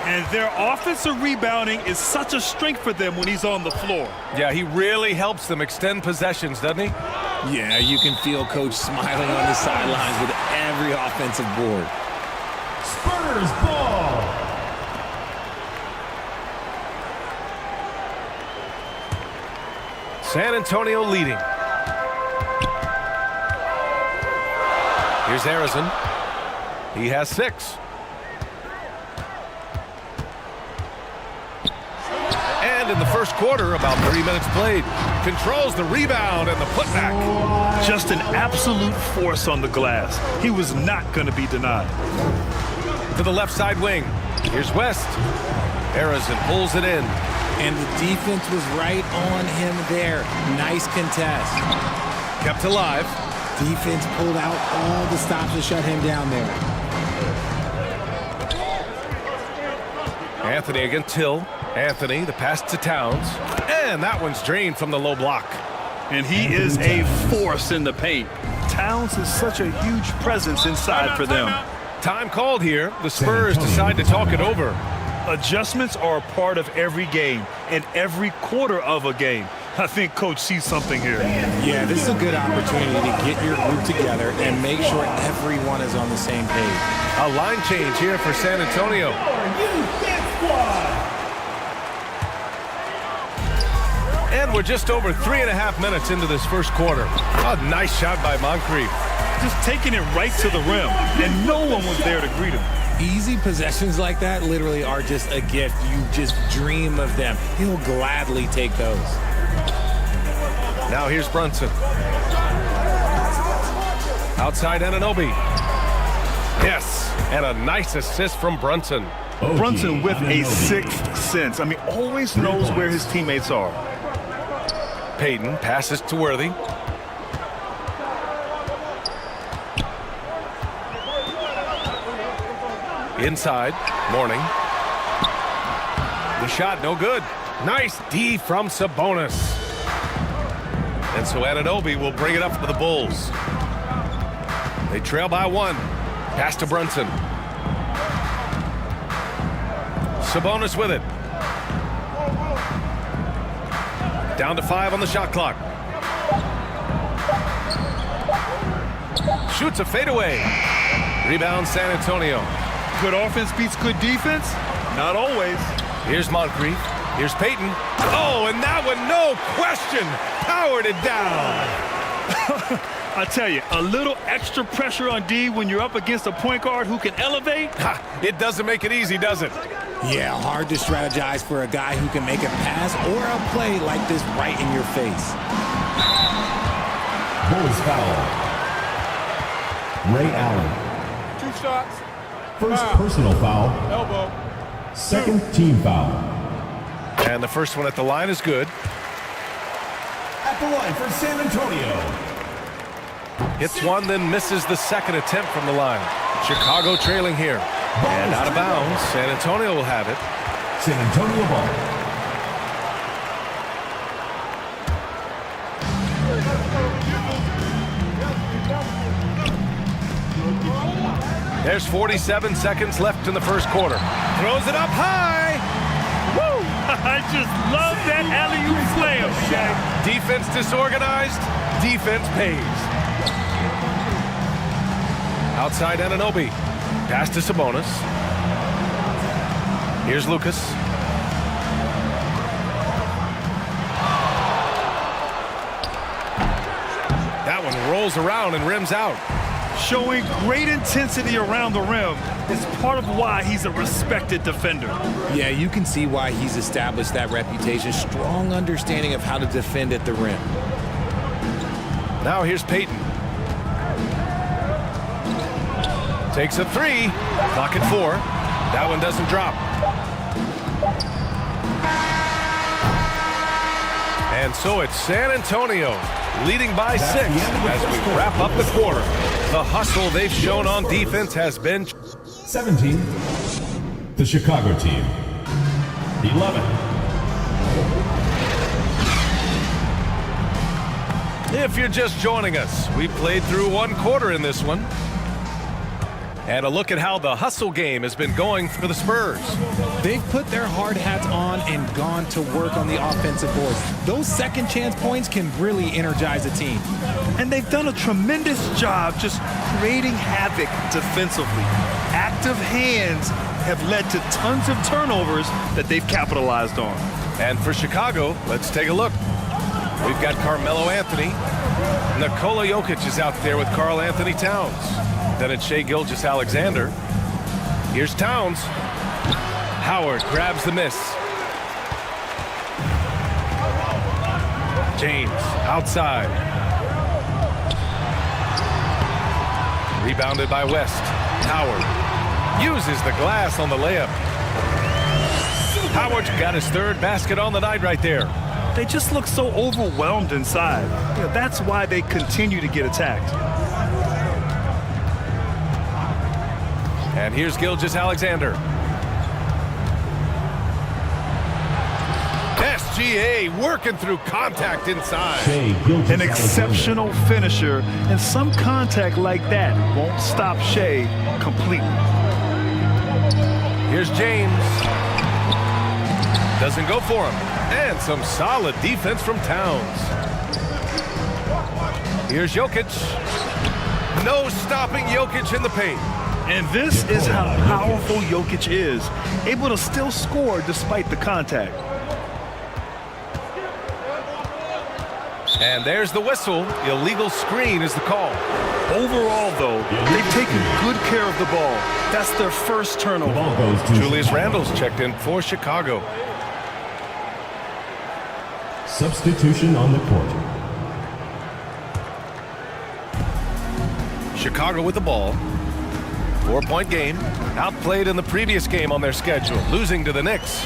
L: And their offensive rebounding is such a strength for them when he's on the floor.
K: Yeah, he really helps them extend possessions, doesn't he?
A: Yeah, you can feel Coach smiling on the sidelines with every offensive board.
D: Spurs ball.
K: San Antonio leading. Here's Arizon. He has 6. And in the first quarter, about 30 minutes played, controls the rebound and the putback.
L: Just an absolute force on the glass. He was not going to be denied.
K: To the left side wing. Here's West. Arizon pulls it in.
A: And the defense was right on him there. Nice contest.
K: Kept alive.
A: Defense pulled out all the stops to shut him down there.
K: Anthony against Hill. Anthony, the pass to Towns. And that one's drained from the low block.
L: And he is a force in the paint. Towns is such a huge presence inside for them.
K: Time called here. The Spurs decide to talk it over.
L: Adjustments are a part of every game and every quarter of a game. I think Coach sees something here.
A: Yeah, this is a good opportunity to get your group together and make sure everyone is on the same page.
K: A line change here for San Antonio. And we're just over 3.5 minutes into this first quarter. A nice shot by Moncrief.
L: Just taking it right to the rim, and no one was there to greet him.
A: Easy possessions like that literally are just a gift. You just dream of them. He'll gladly take those.
K: Now here's Brunson. Outside Anunoby. Yes, and a nice assist from Brunson.
L: Brunson with a sixth sense. I mean, always knows where his teammates are.
K: Payton passes to Worthy. Inside, Mourning. The shot, no good. Nice D from Sabonis. And so Anunoby will bring it up for the Bulls. They trail by 1. Pass to Brunson. Sabonis with it. Down to 5 on the shot clock. Shoots a fadeaway. Rebound San Antonio.
L: Good offense beats good defense? Not always.
K: Here's Moncrief. Here's Payton. Oh, and that one, no question, powered it down.
L: I tell you, a little extra pressure on D when you're up against a point guard who can elevate.
K: It doesn't make it easy, does it?
A: Yeah, hard to strategize for a guy who can make a pass or a play like this right in your face.
D: Bulls foul. Ray Allen.
M: 2 shots.
D: First personal foul.
M: Elbow.
D: Second team foul.
K: And the first one at the line is good.
D: At the line for San Antonio.
K: Hits one, then misses the second attempt from the line. Chicago trailing here. And out of bounds. San Antonio will have it.
D: San Antonio ball.
K: There's 47 seconds left in the first quarter. Throws it up high.
L: Woo! I just love that alley-oop slam, Shaq.
K: Defense disorganized. Defense pays. Outside Anunoby. Pass to Sabonis. Here's Lucas. That one rolls around and rims out.
L: Showing great intensity around the rim is part of why he's a respected defender.
A: Yeah, you can see why he's established that reputation. Strong understanding of how to defend at the rim.
K: Now here's Payton. Takes a three. Clock at 4. That one doesn't drop. And so it's San Antonio leading by 6 as we wrap up the quarter. The hustle they've shown on defense has been
D: 17. The Chicago team. 11.
K: If you're just joining us, we played through 1 quarter in this one. And a look at how the hustle game has been going for the Spurs.
A: They've put their hard hats on and gone to work on the offensive boards. Those second chance points can really energize a team.
L: And they've done a tremendous job just creating havoc defensively. Active hands have led to tons of turnovers that they've capitalized on.
K: And for Chicago, let's take a look. We've got Carmelo Anthony. Nikola Jokic is out there with Karl Anthony Towns. Then it's Shai Gilgeous-Alexander. Here's Towns. Howard grabs the miss. James outside. Rebounded by West. Howard uses the glass on the layup. Howard's got his 3rd basket on the night right there.
L: They just look so overwhelmed inside. That's why they continue to get attacked.
K: And here's Gilgeous-Alexander. SGA working through contact inside.
L: An exceptional finisher, and some contact like that won't stop Shai completely.
K: Here's James. Doesn't go for him. And some solid defense from Towns. Here's Jokic. No stopping Jokic in the paint.
L: And this is how powerful Jokic is, able to still score despite the contact.
K: And there's the whistle. Illegal screen is the call.
L: Overall, though, they've taken good care of the ball. That's their first turnover.
K: Julius Randle's checked in for Chicago.
D: Substitution on the court.
K: Chicago with the ball. 4-point game. Outplayed in the previous game on their schedule, losing to the Knicks.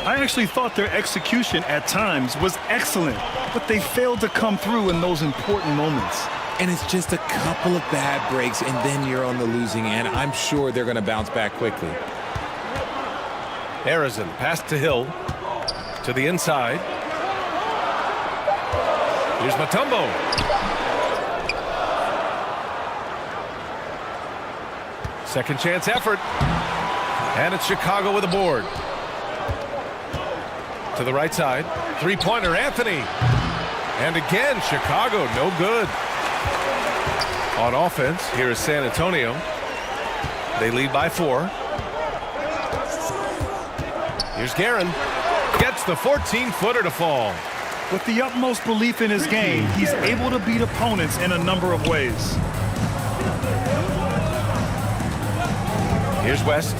L: I actually thought their execution at times was excellent, but they failed to come through in those important moments.
A: And it's just a couple of bad breaks, and then you're on the losing end. I'm sure they're going to bounce back quickly.
K: Harrison passed to Hill. To the inside. Here's Mutombo. Second chance effort. And it's Chicago with a board. To the right side. 3-pointer, Anthony. And again, Chicago, no good. On offense, here is San Antonio. They lead by 4. Here's Guerin. Gets the 14-footer to fall.
L: With the utmost belief in his game, he's able to beat opponents in a number of ways.
K: Here's West.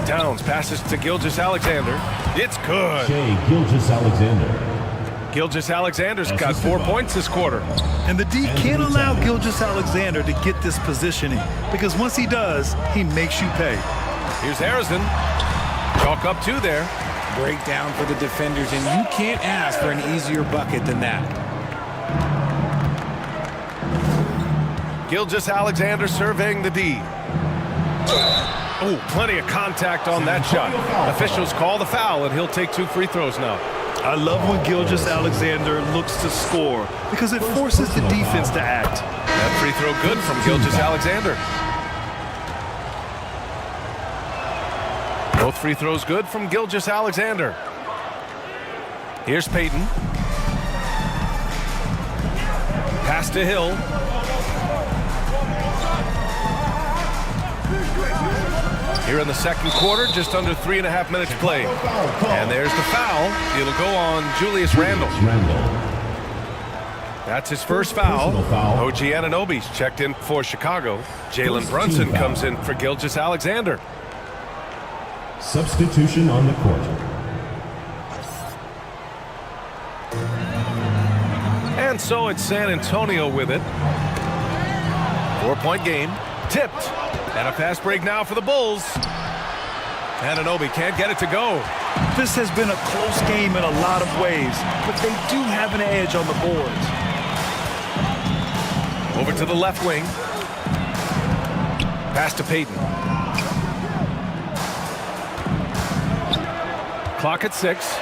K: Towns passes to Gilgeous-Alexander. It's good.
D: Shai Gilgeous-Alexander.
K: Gilgeous-Alexander's got 4 points this quarter.
L: And the D can't allow Gilgeous-Alexander to get this positioning, because once he does, he makes you pay.
K: Here's Harrison. Chalk up 2 there.
A: Breakdown for the defenders, and you can't ask for an easier bucket than that.
K: Gilgeous-Alexander surveying the D. Oh, plenty of contact on that shot. Officials call the foul, and he'll take 2 free throws now.
L: I love when Gilgeous-Alexander looks to score, because it forces the defense to act.
K: That free throw good from Gilgeous-Alexander. Both free throws good from Gilgeous-Alexander. Here's Payton. Pass to Hill. Here in the second quarter, just under 3.5 minutes played. And there's the foul. It'll go on Julius Randle. That's his first foul. OG Anunoby's checked in for Chicago. Jalen Brunson comes in for Gilgeous-Alexander.
D: Substitution on the court.
K: And so it's San Antonio with it. 4-point game. Tipped. And a fast break now for the Bulls. Anunoby can't get it to go.
L: This has been a close game in a lot of ways, but they do have an edge on the boards.
K: Over to the left wing. Pass to Payton. Clock at 6.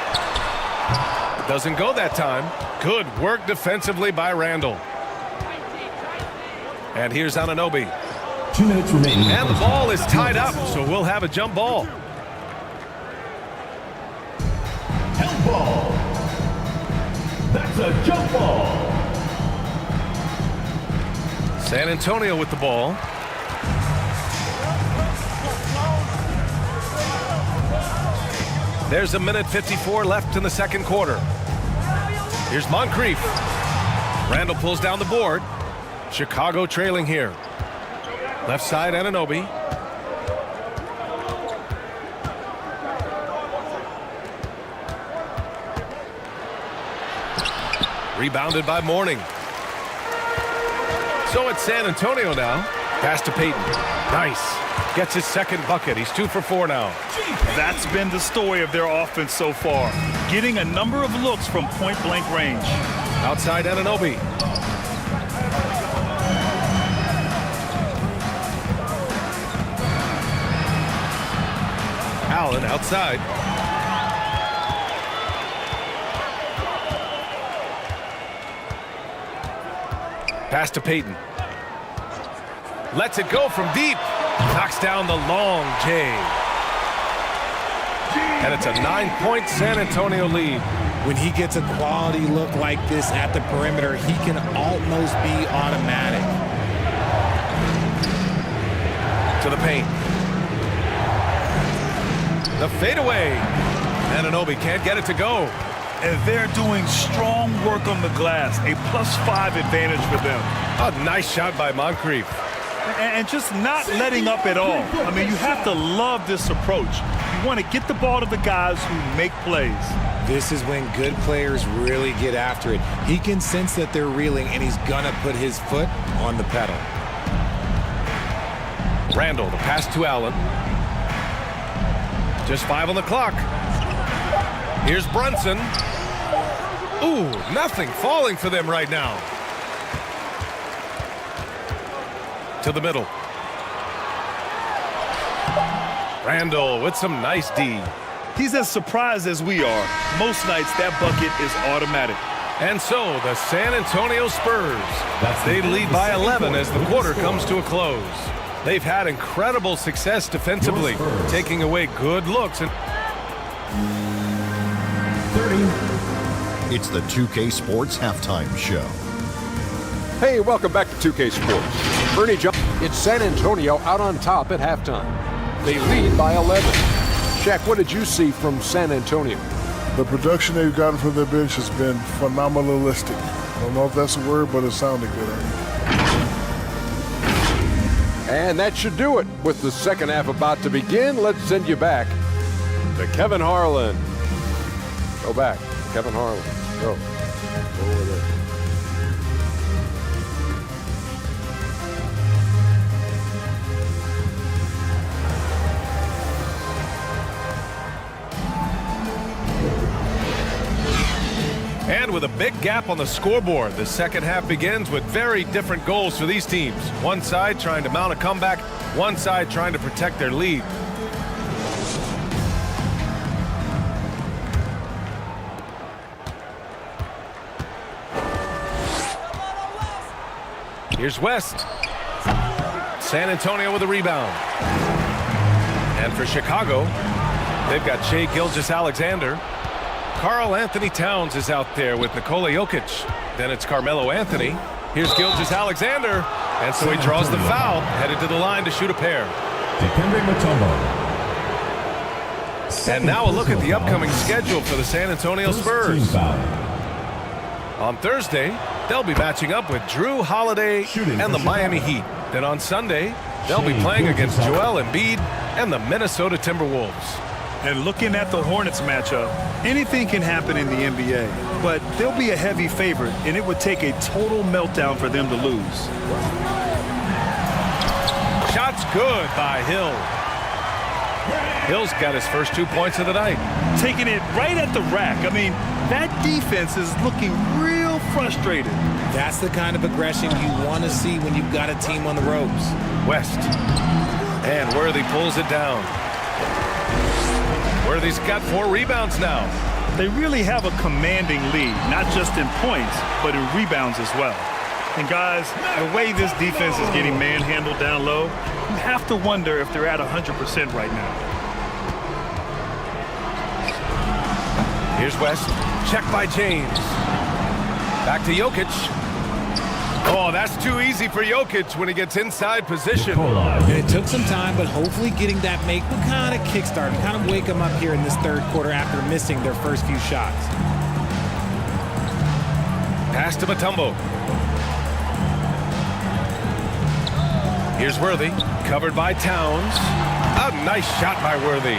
K: Doesn't go that time. Good work defensively by Randall. And here's Anunoby.
D: 2 minutes remaining.
K: And the ball is tied up, so we'll have a jump ball.
D: Jump ball. That's a jump ball.
K: San Antonio with the ball. There's 1:54 left in the second quarter. Here's Moncrief. Randall pulls down the board. Chicago trailing here. Left side, Anunoby. Rebounded by Mourning. So it's San Antonio now. Pass to Payton. Nice. Gets his second bucket. He's 2 for 4 now.
L: That's been the story of their offense so far. Getting a number of looks from point-blank range.
K: Outside Anunoby. Allen outside. Pass to Payton. Lets it go from deep. Knocks down the long J. And it's a 9-point San Antonio lead.
A: When he gets a quality look like this at the perimeter, he can almost be automatic.
K: To the paint. The fadeaway. Anunoby can't get it to go.
L: And they're doing strong work on the glass. A +5 advantage for them.
K: A nice shot by Moncrief.
L: And just not letting up at all. I mean, you have to love this approach. You want to get the ball to the guys who make plays.
A: This is when good players really get after it. He can sense that they're reeling, and he's going to put his foot on the pedal.
K: Randall, the pass to Allen. Just 5 on the clock. Here's Brunson. Ooh, nothing falling for them right now. To the middle. Randall with some nice D.
L: He's as surprised as we are. Most nights that bucket is automatic.
K: And so the San Antonio Spurs, they lead by 11 as the quarter comes to a close. They've had incredible success defensively, taking away good looks. And
D: 30.
H: It's the 2K Sports Halftime Show.
I: Hey, welcome back to 2K Sports. Bernie Johnson. It's San Antonio out on top at halftime. They lead by 11. Shaq, what did you see from San Antonio?
M: The production they've gotten from their bench has been phenomenalistic. I don't know if that's a word, but it sounded good.
I: And that should do it. With the second half about to begin, let's send you back to Kevin Harlan. Go back. Kevin Harlan. Go. Go over there.
K: And with a big gap on the scoreboard, the second half begins with very different goals for these teams. One side trying to mount a comeback, one side trying to protect their lead. Here's West. San Antonio with a rebound. And for Chicago, they've got Shai Gilgeous-Alexander. Karl Anthony Towns is out there with Nikola Jokic. Then it's Carmelo Anthony. Here's Gilgeous-Alexander. And so he draws the foul, headed to the line to shoot a pair. And now a look at the upcoming schedule for the San Antonio Spurs. On Thursday, they'll be matching up with Drew Holiday and the Miami Heat. Then on Sunday, they'll be playing against Joel Embiid and the Minnesota Timberwolves.
L: And looking at the Hornets matchup, anything can happen in the NBA, but they'll be a heavy favorite, and it would take a total meltdown for them to lose.
K: Shot's good by Hill. Hill's got his first 2 points of the night.
L: Taking it right at the rack. I mean, that defense is looking real frustrated.
A: That's the kind of aggression you want to see when you've got a team on the ropes.
K: West. And Worthy pulls it down. Worthy's got 4 rebounds now.
L: They really have a commanding lead, not just in points, but in rebounds as well. And guys, the way this defense is getting manhandled down low, you have to wonder if they're at 100% right now.
K: Here's West. Check by James. Back to Jokic. Oh, that's too easy for Jokic when he gets inside position.
A: And it took some time, but hopefully getting that make will kind of kickstart him, kind of wake him up here in this third quarter after missing their first few shots.
K: Pass to Mutombo. Here's Worthy, covered by Towns. A nice shot by Worthy.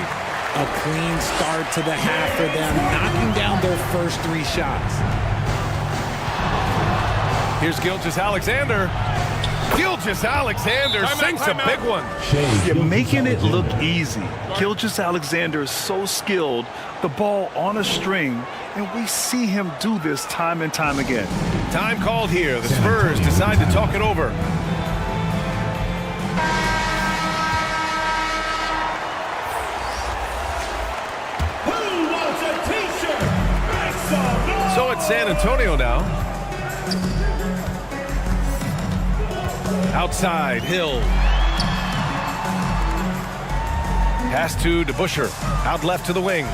A: A clean start to the half for them, knocking down their first 3 shots.
K: Here's Gilgeous-Alexander. Gilgeous-Alexander sinks a big one.
L: You're making it look easy. Gilgeous-Alexander is so skilled, the ball on a string, and we see him do this time and time again.
K: Time called here. The Spurs decide to talk it over. So it's San Antonio now. Outside, Hill. Pass to DeBusschere. Out left to the wing.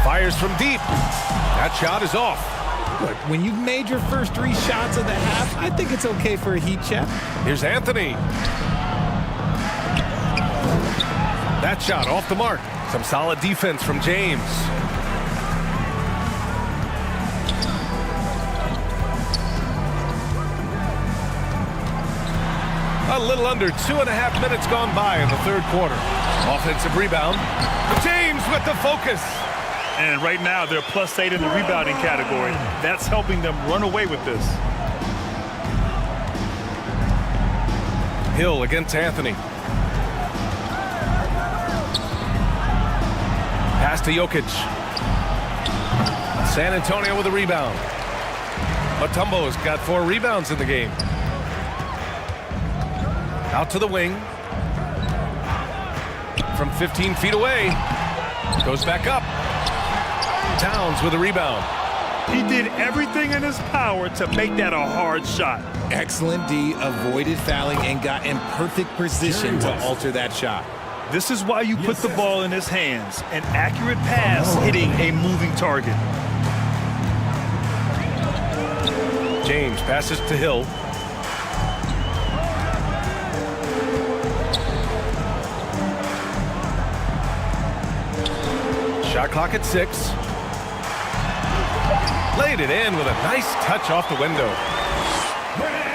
K: Fires from deep. That shot is off.
A: Look, when you've made your first 3 shots of the half, I think it's okay for a heat check.
K: Here's Anthony. That shot off the mark. Some solid defense from James. A little under 2.5 minutes gone by in the third quarter. Offensive rebound. James with the focus.
L: And right now, they're +8 in the rebounding category. That's helping them run away with this.
K: Hill against Anthony. Pass to Jokic. San Antonio with a rebound. Mutombo's got 4 rebounds in the game. Out to the wing. From 15 feet away. Goes back up. Towns with a rebound.
L: He did everything in his power to make that a hard shot.
A: Excellent D, avoided fouling and got in perfect position to alter that shot.
L: This is why you put the ball in his hands. An accurate pass hitting a moving target.
K: James passes to Hill. Shot clock at 6. Laid it in with a nice touch off the window.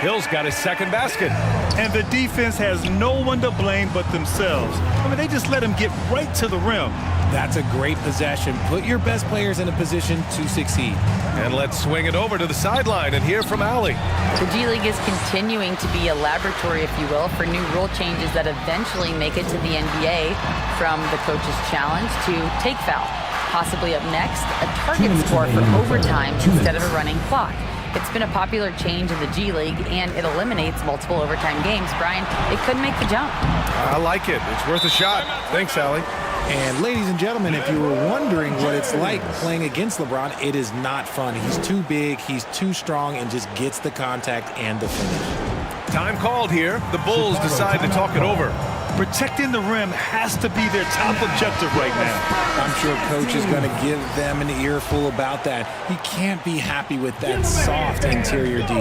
K: Hill's got his second basket.
L: And the defense has no one to blame but themselves. I mean, they just let him get right to the rim.
A: That's a great possession. Put your best players in a position to succeed.
K: And let's swing it over to the sideline and hear from Allie.
N: The G League is continuing to be a laboratory, if you will, for new rule changes that eventually make it to the NBA, from the coach's challenge to take foul. Possibly up next, a target score for overtime instead of a running clock. It's been a popular change in the G League, and it eliminates multiple overtime games. Brian, it could make the jump.
K: I like it. It's worth a shot. Thanks, Allie.
A: And ladies and gentlemen, if you were wondering what it's like playing against LeBron, it is not fun. He's too big, he's too strong, and just gets the contact and the finish.
K: Time called here. The Bulls decide to talk it over.
L: Protecting the rim has to be their top objective right now.
A: I'm sure coach is going to give them an earful about that. He can't be happy with that soft interior D.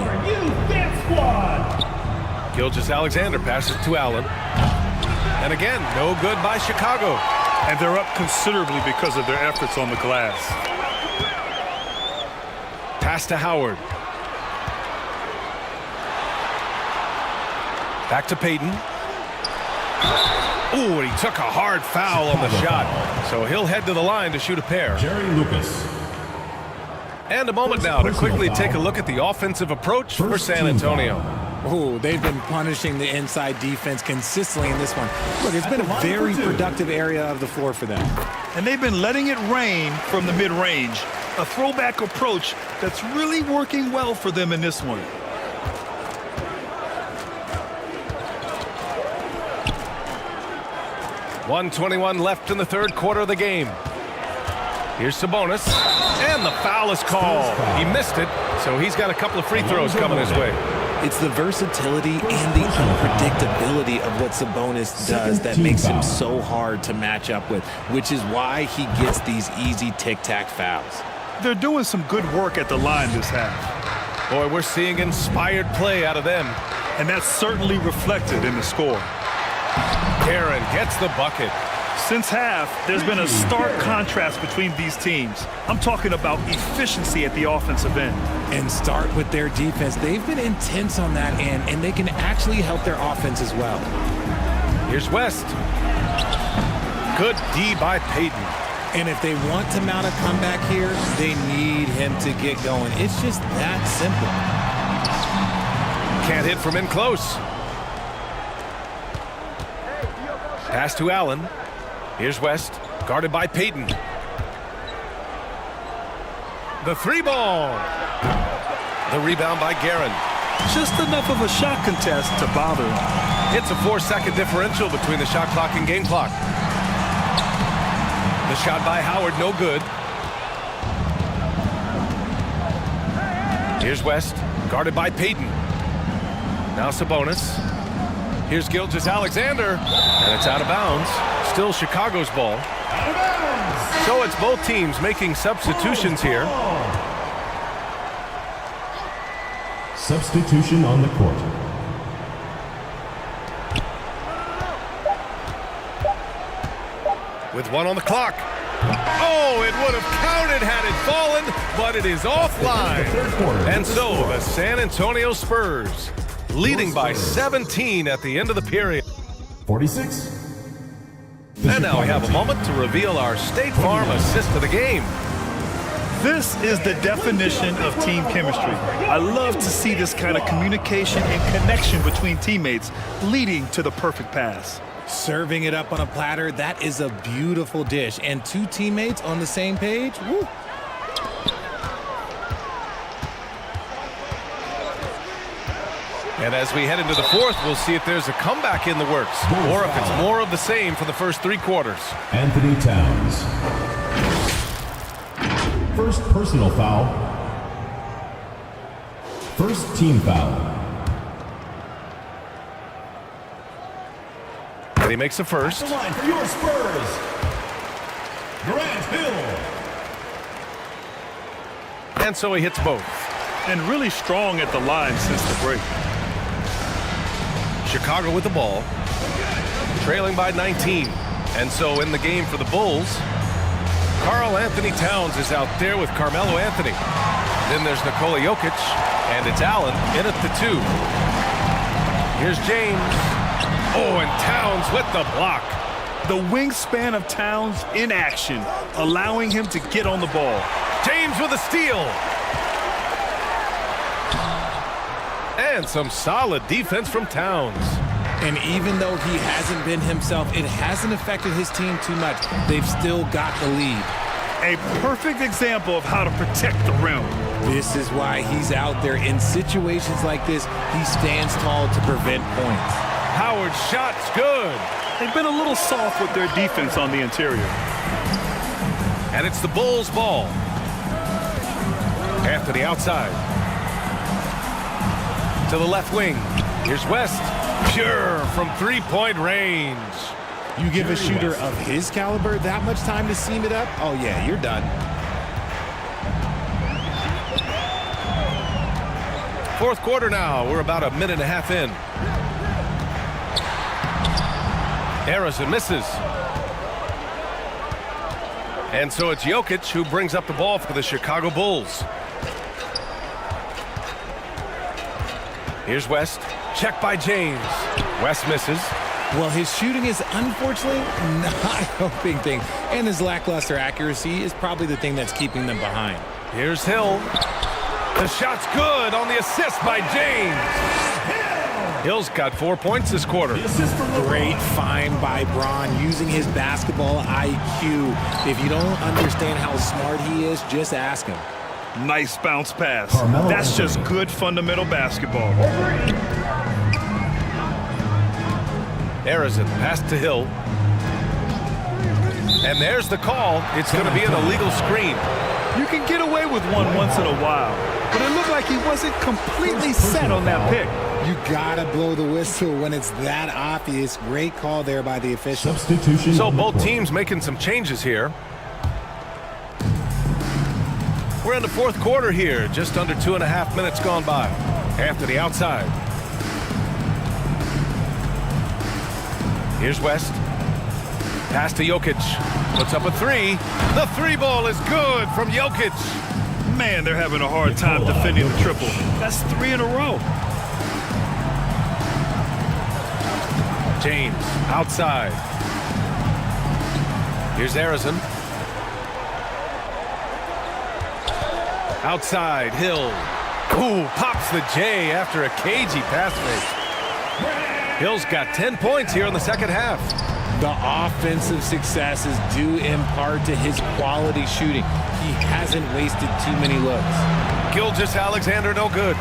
K: Gilgeous-Alexander passes to Allen. And again, no good by Chicago.
L: And they're up considerably because of their efforts on the glass.
K: Pass to Howard. Back to Payton. Ooh, and he took a hard foul on the shot. So he'll head to the line to shoot a pair.
J: Jerry Lucas.
K: And a moment now to quickly take a look at the offensive approach for San Antonio.
A: Oh, they've been punishing the inside defense consistently in this one. Look, it's been a very productive area of the floor for them.
L: And they've been letting it rain from the mid-range. A throwback approach that's really working well for them in this one.
K: .121 left in the third quarter of the game. Here's Sabonis, and the foul is called. He missed it, so he's got a couple of free throws coming his way.
A: It's the versatility and the unpredictability of what Sabonis does that makes him so hard to match up with, which is why he gets these easy tic-tac fouls.
L: They're doing some good work at the line this half.
K: Boy, we're seeing inspired play out of them.
L: And that's certainly reflected in the score.
K: Aaron gets the bucket.
L: Since half, there's been a stark contrast between these teams. I'm talking about efficiency at the offensive end.
A: And start with their defense. They've been intense on that end, and they can actually help their offense as well.
K: Here's West. Good D by Payton.
A: And if they want to mount a comeback here, they need him to get going. It's just that simple.
K: Can't hit from in close. Pass to Allen. Here's West, guarded by Payton. The three ball. The rebound by Guerin.
L: Just enough of a shot contest to bother him.
K: It's a 4-second differential between the shot clock and game clock. The shot by Howard, no good. Here's West, guarded by Payton. Now Sabonis. Here's Gilgeous-Alexander, and it's out of bounds. Still Chicago's ball. So it's both teams making substitutions here.
D: Substitution on the court.
K: With one on the clock. Oh, it would have counted had it fallen, but it is offline. And so the San Antonio Spurs leading by 17 at the end of the period.
D: 46.
K: And now we have a moment to reveal our State Farm assist of the game.
L: This is the definition of team chemistry. I love to see this kind of communication and connection between teammates leading to the perfect pass.
A: Serving it up on a platter, that is a beautiful dish. And two teammates on the same page, woo.
K: And as we head into the fourth, we'll see if there's a comeback in the works or if it's more of the same for the first three quarters.
D: Anthony Towns. First personal foul. First team foul.
K: And he makes the first.
D: The line for your Spurs. Grant Hill.
K: And so he hits both.
L: And really strong at the line since the break.
K: Chicago with the ball, trailing by 19. And so in the game for the Bulls, Karl Anthony Towns is out there with Carmelo Anthony. Then there's Nikola Jokic, and it's Allen in at the 2. Here's James. Oh, and Towns with the block.
L: The wingspan of Towns in action, allowing him to get on the ball.
K: James with a steal. And some solid defense from Towns.
A: And even though he hasn't been himself, it hasn't affected his team too much. They've still got the lead.
L: A perfect example of how to protect the rim.
A: This is why he's out there in situations like this. He stands tall to prevent points.
K: Howard's shot's good.
L: They've been a little soft with their defense on the interior.
K: And it's the Bulls' ball. Anthony outside. To the left wing. Here's West. Pure from three-point range.
A: You give a shooter of his caliber that much time to seam it up? Oh, yeah, you're done.
K: Fourth quarter now. We're about a minute and a half in. Harrison misses. And so it's Jokic who brings up the ball for the Chicago Bulls. Here's West. Check by James. West misses.
A: Well, his shooting is unfortunately not helping things. And his lackluster accuracy is probably the thing that's keeping them behind.
K: Here's Hill. The shot's good on the assist by James. Hill's got 4 points this quarter.
A: Great find by Braun using his basketball IQ. If you don't understand how smart he is, just ask him.
L: Nice bounce pass. That's just good fundamental basketball.
K: Harrison pass to Hill. And there's the call. It's going to be an illegal screen.
L: You can get away with one once in a while, but it looked like he wasn't completely set on that pick.
A: You gotta blow the whistle when it's that obvious. Great call there by the official.
M: Substitution.
K: So both teams making some changes here. We're in the fourth quarter here. Just under 2.5 minutes gone by. Anthony outside. Here's West. Pass to Jokic. Puts up a three. The three ball is good from Jokic.
L: Man, they're having a hard time defending the triple. That's 3 in a row.
K: James outside. Here's Harrison. Outside, Hill. Ooh, pops the J after a cagey pass fake. Hill's got 10 points here in the second half.
A: The offensive successes due in part to his quality shooting. He hasn't wasted too many looks.
K: Gilgeous-Alexander no good.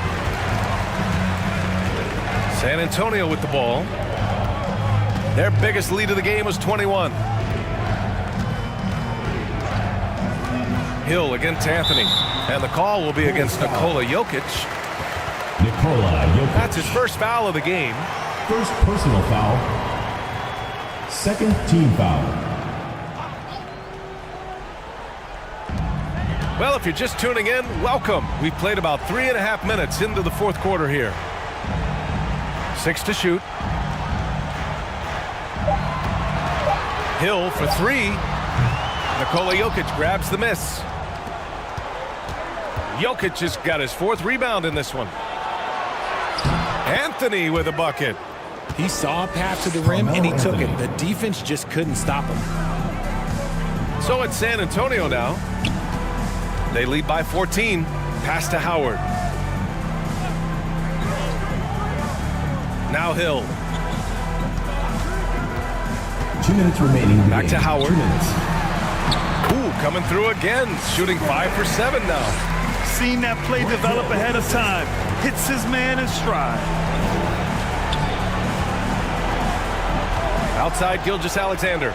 K: San Antonio with the ball. Their biggest lead of the game was 21. Hill against Anthony. And the call will be against Nikola Jokic. That's his first foul of the game.
D: First personal foul. Second team foul.
K: Well, if you're just tuning in, welcome. We've played about 3.5 minutes into the fourth quarter here. 6 to shoot. Hill for 3. Nikola Jokic grabs the miss. Jokic has got his 4th rebound in this one. Anthony with a bucket.
A: He saw a path to the rim and he took it. The defense just couldn't stop him.
K: So it's San Antonio now. They lead by 14. Pass to Howard. Now Hill.
D: 2 minutes remaining.
K: Back to Howard.
D: 2 minutes.
K: Ooh, coming through again. Shooting 5 for 7 now.
L: Seen that play develop ahead of time. Hits his man in stride.
K: Outside Gilgeous-Alexander.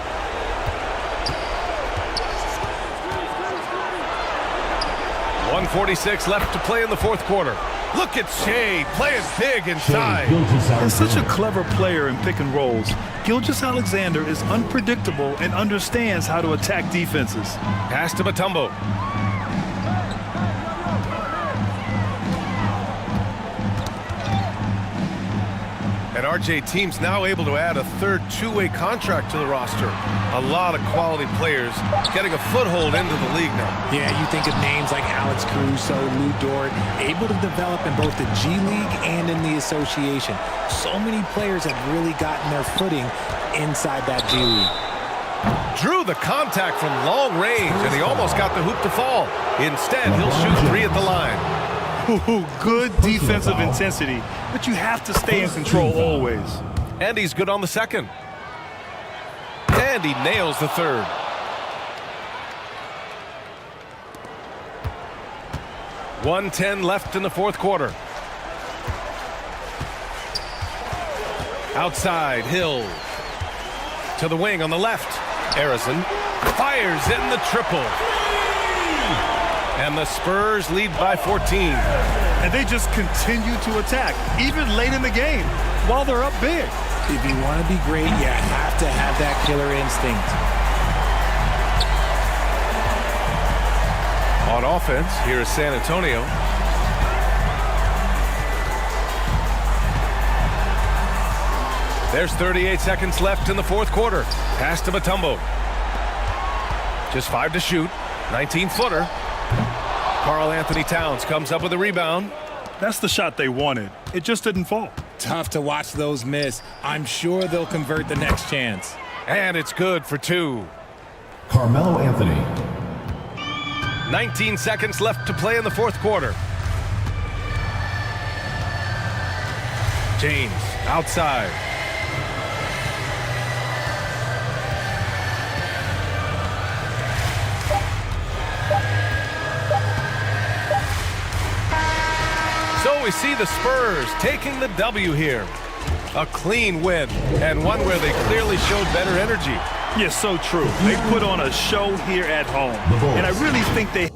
K: .146 left to play in the fourth quarter. Look at Shea playing big inside.
L: He's such a clever player in pick and rolls. Gilgeous-Alexander is unpredictable and understands how to attack defenses.
K: Pass to Mutombo. And RJ team's now able to add a third two-way contract to the roster. A lot of quality players getting a foothold into the league now.
A: Yeah, you think of names like Alex Caruso, Lou Dort, able to develop in both the G League and in the association. So many players have really gotten their footing inside that G League.
K: Drew the contact from long range, and he almost got the hoop to fall. Instead, he'll shoot 3 at the line.
L: Ooh, good defensive intensity, but you have to stay in control always.
K: And he's good on the second. And he nails the third. .110 left in the fourth quarter. Outside, Hill. To the wing on the left. Harrison fires in the triple. And the Spurs lead by 14.
L: And they just continue to attack, even late in the game, while they're up big.
A: If you want to be great, you have to have that killer instinct.
K: On offense, here is San Antonio. There's 38 seconds left in the fourth quarter. Pass to Mutombo. Just 5 to shoot. 19-footer. Karl Anthony Towns comes up with a rebound.
L: That's the shot they wanted. It just didn't fall.
A: Tough to watch those miss. I'm sure they'll convert the next chance.
K: And it's good for 2.
D: Carmelo Anthony.
K: 19 seconds left to play in the fourth quarter. James outside. So we see the Spurs taking the W here. A clean win, and one where they clearly showed better energy.
L: Yes, so true. They put on a show here at home, and I really think they...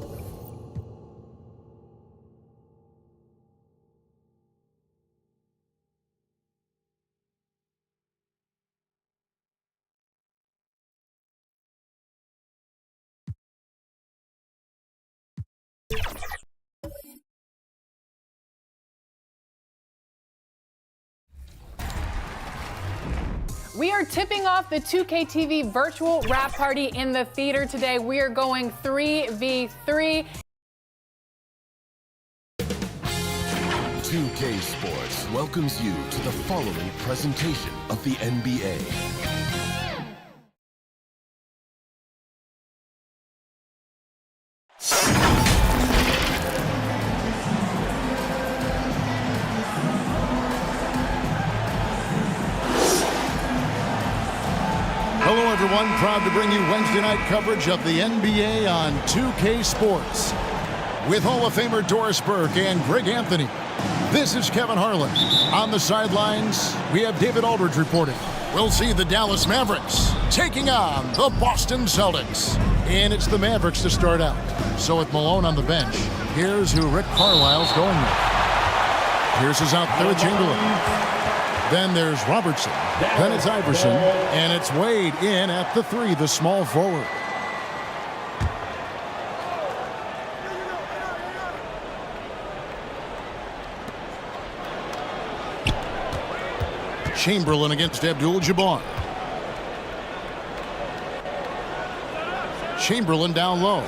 O: We are tipping off the 2K TV virtual wrap party in the theater today. We are going 3v3.
J: 2K Sports welcomes you to the following presentation of the NBA.
B: Hello, everyone. Proud to bring you Wednesday night coverage of the NBA on 2K Sports. With Hall of Famer Doris Burke and Greg Anthony, this is Kevin Harlan. On the sidelines, we have David Aldridge reporting. We'll see the Dallas Mavericks taking on the Boston Celtics. And it's the Mavericks to start out. So with Malone on the bench, here's who Rick Carlisle's going with. Pierce is out there with Chamberlain. Then there's Robertson. Then it's Iverson. And it's Wade in at the 3, the small forward. Chamberlain against Abdul-Jabbar. Chamberlain down low.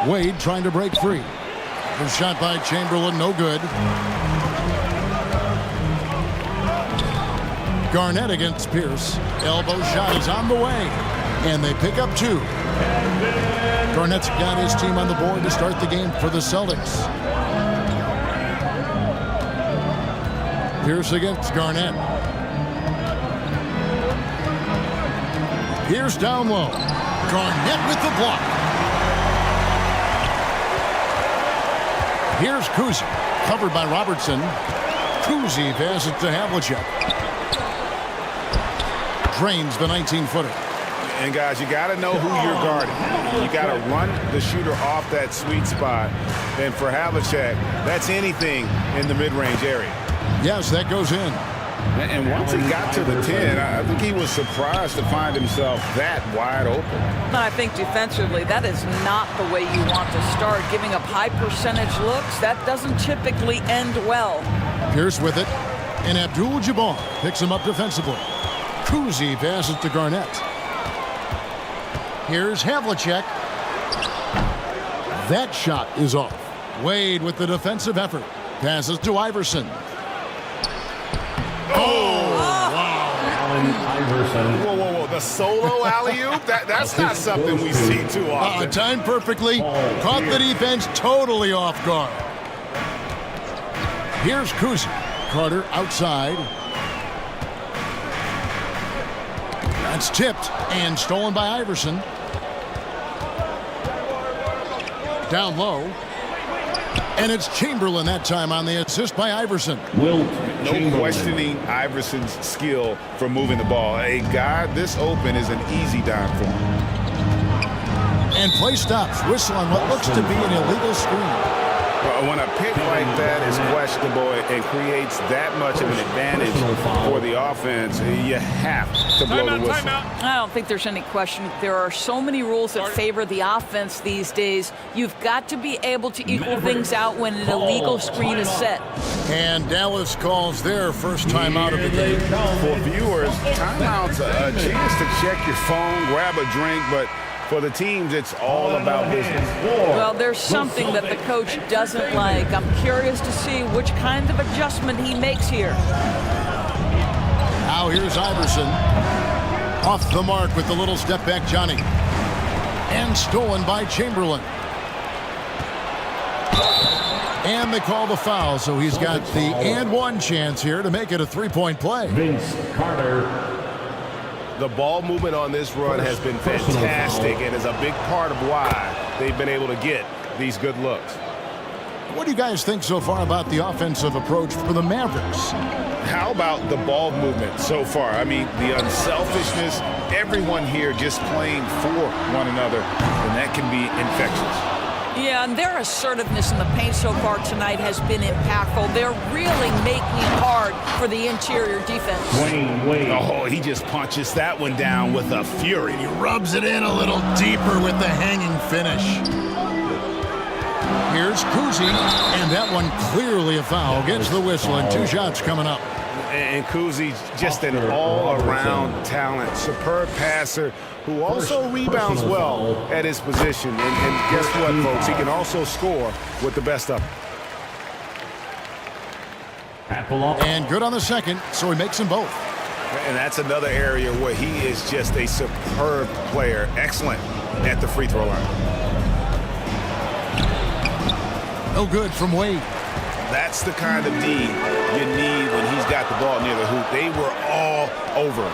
B: Wade trying to break free. The shot by Chamberlain, no good. Garnett against Pierce. Elbow shot is on the way. And they pick up 2. Garnett's got his team on the board to start the game for the Celtics. Pierce against Garnett. Pierce down low. Garnett with the block. Here's Kuzi. Covered by Robertson. Kuzi passes to Havlicek. Drains the 19-footer.
F: And guys, you got to know who you're guarding. You got to run the shooter off that sweet spot. And for Havlicek, that's anything in the mid-range area.
B: Yes, that goes in.
F: And once he got to the 10, I think he was surprised to find himself that wide open.
P: I think defensively, that is not the way you want to start. Giving up high percentage looks, that doesn't typically end well.
B: Pierce with it. And Abdul-Jabbar picks him up defensively. Kuzi passes to Garnett. Here's Havlicek. That shot is off. Wade with the defensive effort. Passes to Iverson. Oh, wow.
F: Iverson. Whoa, whoa, whoa. The solo alley-oop? That's not something we see too often.
B: Timed perfectly. Caught the defense totally off guard. Here's Kuzi. Carter outside. That's tipped and stolen by Iverson. Down low. And it's Chamberlain that time on the assist by Iverson.
F: No questioning Iverson's skill for moving the ball. A guy this open is an easy dime for him.
B: And play stops. Whistle on what looks to be an illegal screen.
F: When a pick like that is questionable and creates that much of an advantage for the offense, you have to blow the whistle.
P: I don't think there's any question. There are so many rules that favor the offense these days. You've got to be able to equal things out when an illegal screen is set.
B: And Dallas calls their first timeout of the game.
F: For viewers, timeout's a chance to check your phone, grab a drink, but for the teams, it's all about business.
P: Well, there's something that the coach doesn't like. I'm curious to see which kind of adjustment he makes here.
B: Now here's Iverson. Off the mark with the little step back, Johnny. And stolen by Chamberlain. And they call the foul, so he's got the and one chance here to make it a three-point play.
D: Vince Carter.
C: The ball movement on this run has been fantastic and is a big part of why they've been able to get these good looks.
B: What do you guys think so far about the offensive approach for the Mavericks?
F: How about the ball movement so far? I mean, the unselfishness, everyone here just playing for one another, and that can be infectious.
P: Yeah, and their assertiveness in the paint so far tonight has been impactful. They're really making it hard for the interior defense.
F: Oh, he just punches that one down with a fury.
B: He rubs it in a little deeper with the hanging finish. Here's Kuzi, and that one clearly a foul. Gets the whistle, and 2 shots coming up.
C: And Kuzi, just an all-around talent, superb passer who also rebounds well at his position. And guess what, folks? He can also score with the best of them.
B: And good on the second, so he makes them both.
F: And that's another area where he is just a superb player. Excellent at the free throw line.
B: No good from Wade.
F: That's the kind of D you need when he's got the ball near the hoop. They were all over him.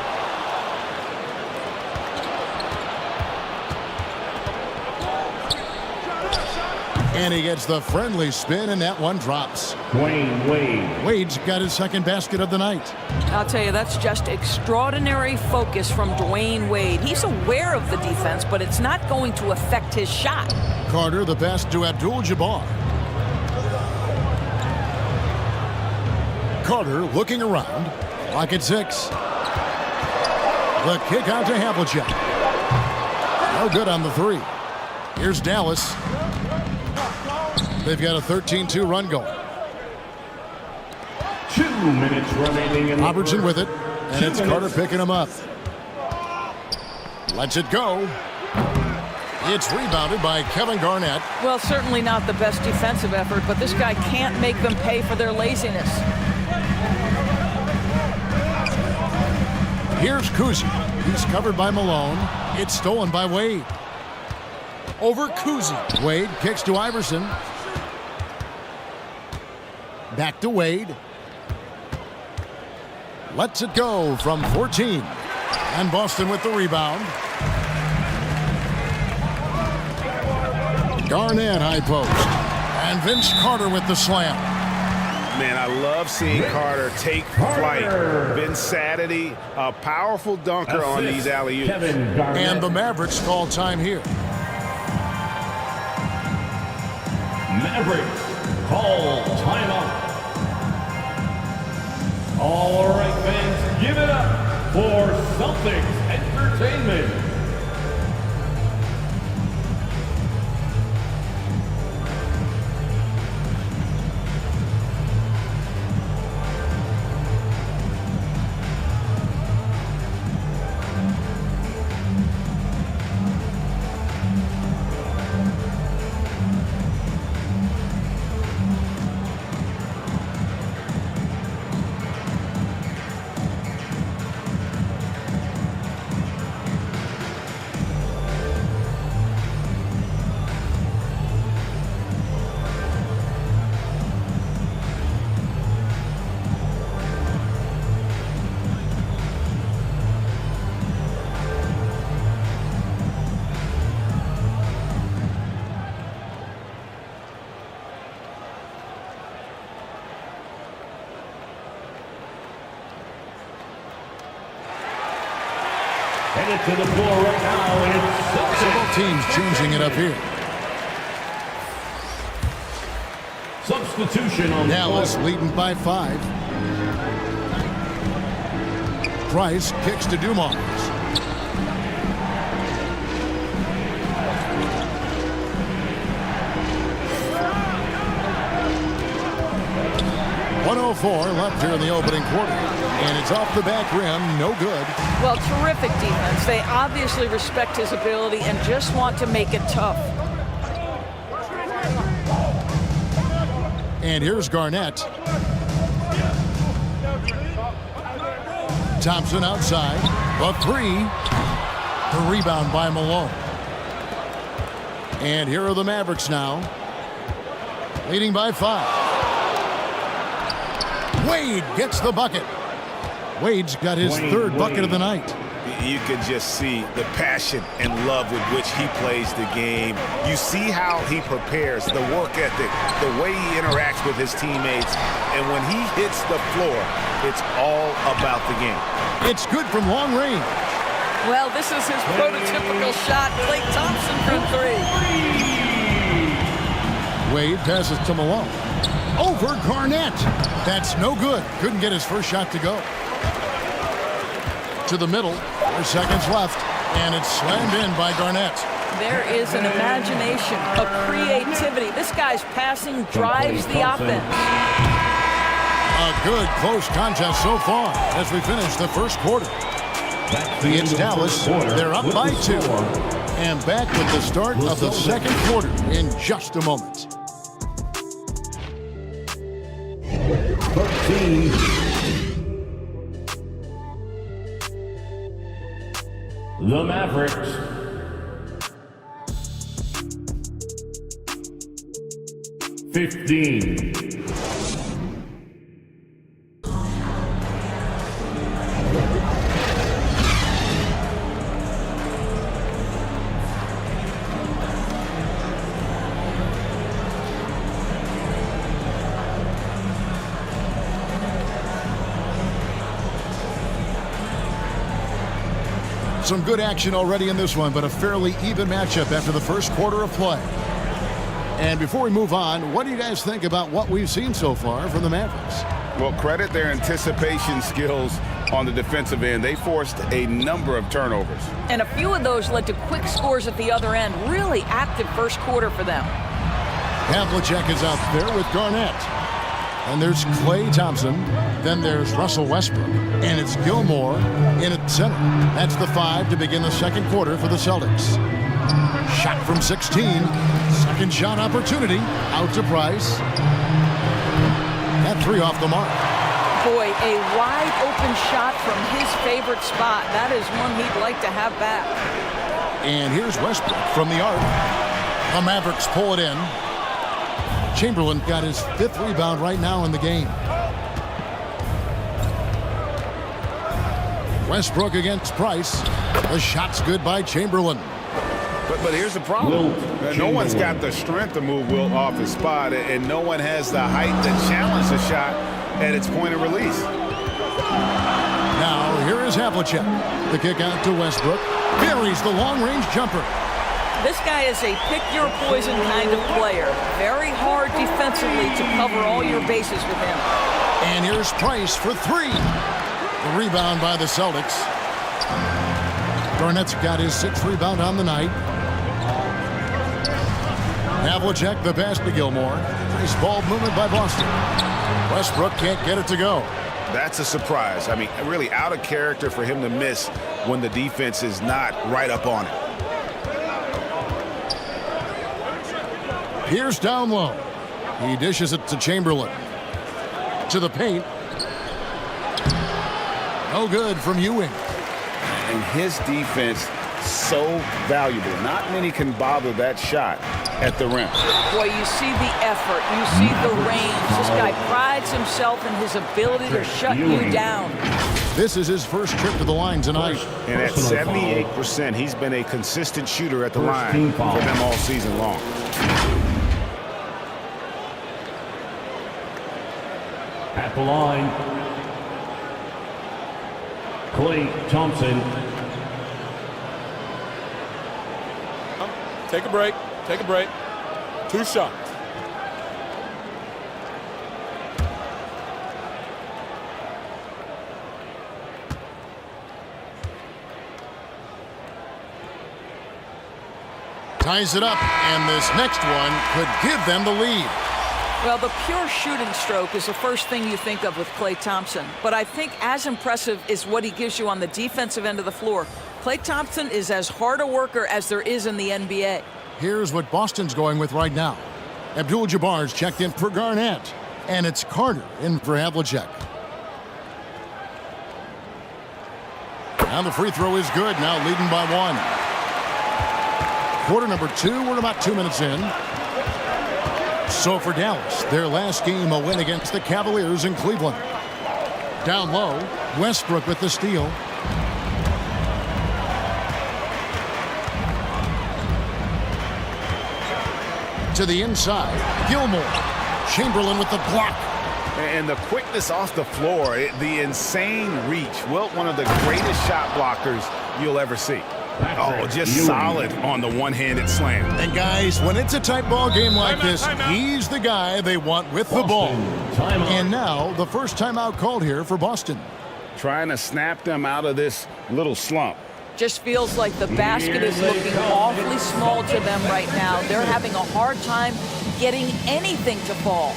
B: And he gets the friendly spin, and that one drops.
D: Wade.
B: Wade's got his second basket of the night.
P: I'll tell you, that's just extraordinary focus from Dwayne Wade. He's aware of the defense, but it's not going to affect his shot.
B: Carter, the pass to Abdul-Jabbar. Carter looking around. Clock at 6. The kick out to Havlicek. No good on the 3. Here's Dallas. They've got a 13-2 run going.
D: 2 minutes remaining.
B: Robertson with it, and it's Carter picking him up. Lets it go. It's rebounded by Kevin Garnett.
P: Well, certainly not the best defensive effort, but this guy can't make them pay for their laziness.
B: Here's Kuzi. He's covered by Malone. It's stolen by Wade. Over Kuzi. Wade kicks to Iverson. Back to Wade. Lets it go from 14. And Boston with the rebound. Garnett high post. And Vince Carter with the slam.
F: Man, I love seeing Carter take flight. Vinsadity, a powerful dunker on these alley-oops.
B: And the Mavericks call time here.
D: Mavericks call timeout. All right, fans, give it up for Celtics Entertainment. Headed to the floor right now, and it's
B: Both teams changing it up here.
D: substitution on
B: Dallas
D: the
B: leading by 5. Price kicks to Dumars. .104 left here in the opening quarter. And it's off the back rim, no good.
P: Well, terrific defense. They obviously respect his ability and just want to make it tough.
B: And here's Garnett. Thompson outside. A 3. The rebound by Malone. And here are the Mavericks now. leading by 5. Wade gets the bucket. Wade's got his third bucket of the night.
F: You can just see the passion and love with which he plays the game. You see how he prepares, the work ethic, the way he interacts with his teammates. And when he hits the floor, it's all about the game.
B: It's good from long range.
P: Well, this is his prototypical shot. Klay Thompson from 3.
B: Wade passes to Malone. Over Garnett. That's no good. Couldn't get his first shot to go. To the middle. 4 seconds left. And it's slammed in by Garnett.
P: There is an imagination, a creativity. This guy's passing drives the offense.
B: A good close contest so far as we finish the first quarter. It's Dallas. They're up by 2. And back with the start of the second quarter in just a moment.
D: 13. The Mavericks. 15.
B: Some good action already in this one, but a fairly even matchup after the first quarter of play. And before we move on, what do you guys think about what we've seen so far from the Mavericks?
F: Well, credit their anticipation skills on the defensive end. They forced a number of turnovers.
P: And a few of those led to quick scores at the other end. Really active first quarter for them.
B: Havlicek is out there with Garnett. And there's Klay Thompson. Then there's Russell Westbrook. And it's Gilmore in at center. That's the 5 to begin the second quarter for the Celtics. Shot from 16. Second shot opportunity. Out to Price. That 3 off the mark.
P: Boy, a wide open shot from his favorite spot. That is one he'd like to have back.
B: And here's Westbrook from the arc. The Mavericks pull it in. Chamberlain got his 5th rebound right now in the game. Westbrook against Price. The shot's good by Chamberlain.
F: But here's the problem. No one's got the strength to move Wilt off his spot, and no one has the height to challenge the shot at its point of release.
B: Now, here is Havlicek. The kick out to Westbrook. Buries the long-range jumper.
P: This guy is a pick-your-poison kind of player. Very hard defensively to cover all your bases with him.
B: And here's Price for 3. The rebound by the Celtics. Garnett's got his 6th rebound on the night. Havlicek, the pass to Gilmore. Nice ball movement by Boston. Westbrook can't get it to go.
F: That's a surprise. I mean, really out of character for him to miss when the defense is not right up on it.
B: Pierce down low. He dishes it to Chamberlain. To the paint. No good from Ewing.
F: And his defense so valuable. Not many can bother that shot at the rim.
P: Boy, you see the effort. You see the range. This guy prides himself in his ability to shut you down.
B: This is his first trip to the line tonight.
F: And at 78%, he's been a consistent shooter at the line for them all season long.
D: At the line, Klay Thompson.
I: Take a break. Take a break. 2 shots.
B: Ties it up, and this next one could give them the lead.
P: Well, the pure shooting stroke is the first thing you think of with Klay Thompson. But I think as impressive is what he gives you on the defensive end of the floor. Klay Thompson is as hard a worker as there is in the NBA.
B: Here's what Boston's going with right now. Abdul-Jabbar's checked in for Garnett, and it's Carter in for Havlicek. Now the free throw is good, now leading by 1. Quarter number 2, we're about 2 minutes in. So for Dallas, their last game, a win against the Cavaliers in Cleveland. Down low, Westbrook with the steal. To the inside, Gilmore. Chamberlain with the block.
F: And the quickness off the floor, the insane reach. Wilt, one of the greatest shot blockers you'll ever see. Oh, just solid on the one-handed slam.
B: And guys, when it's a tight ball game like this, he's the guy they want with the ball. And now, the first timeout called here for Boston.
F: Trying to snap them out of this little slump.
P: Just feels like the basket is looking awfully small to them right now. They're having a hard time getting anything to fall.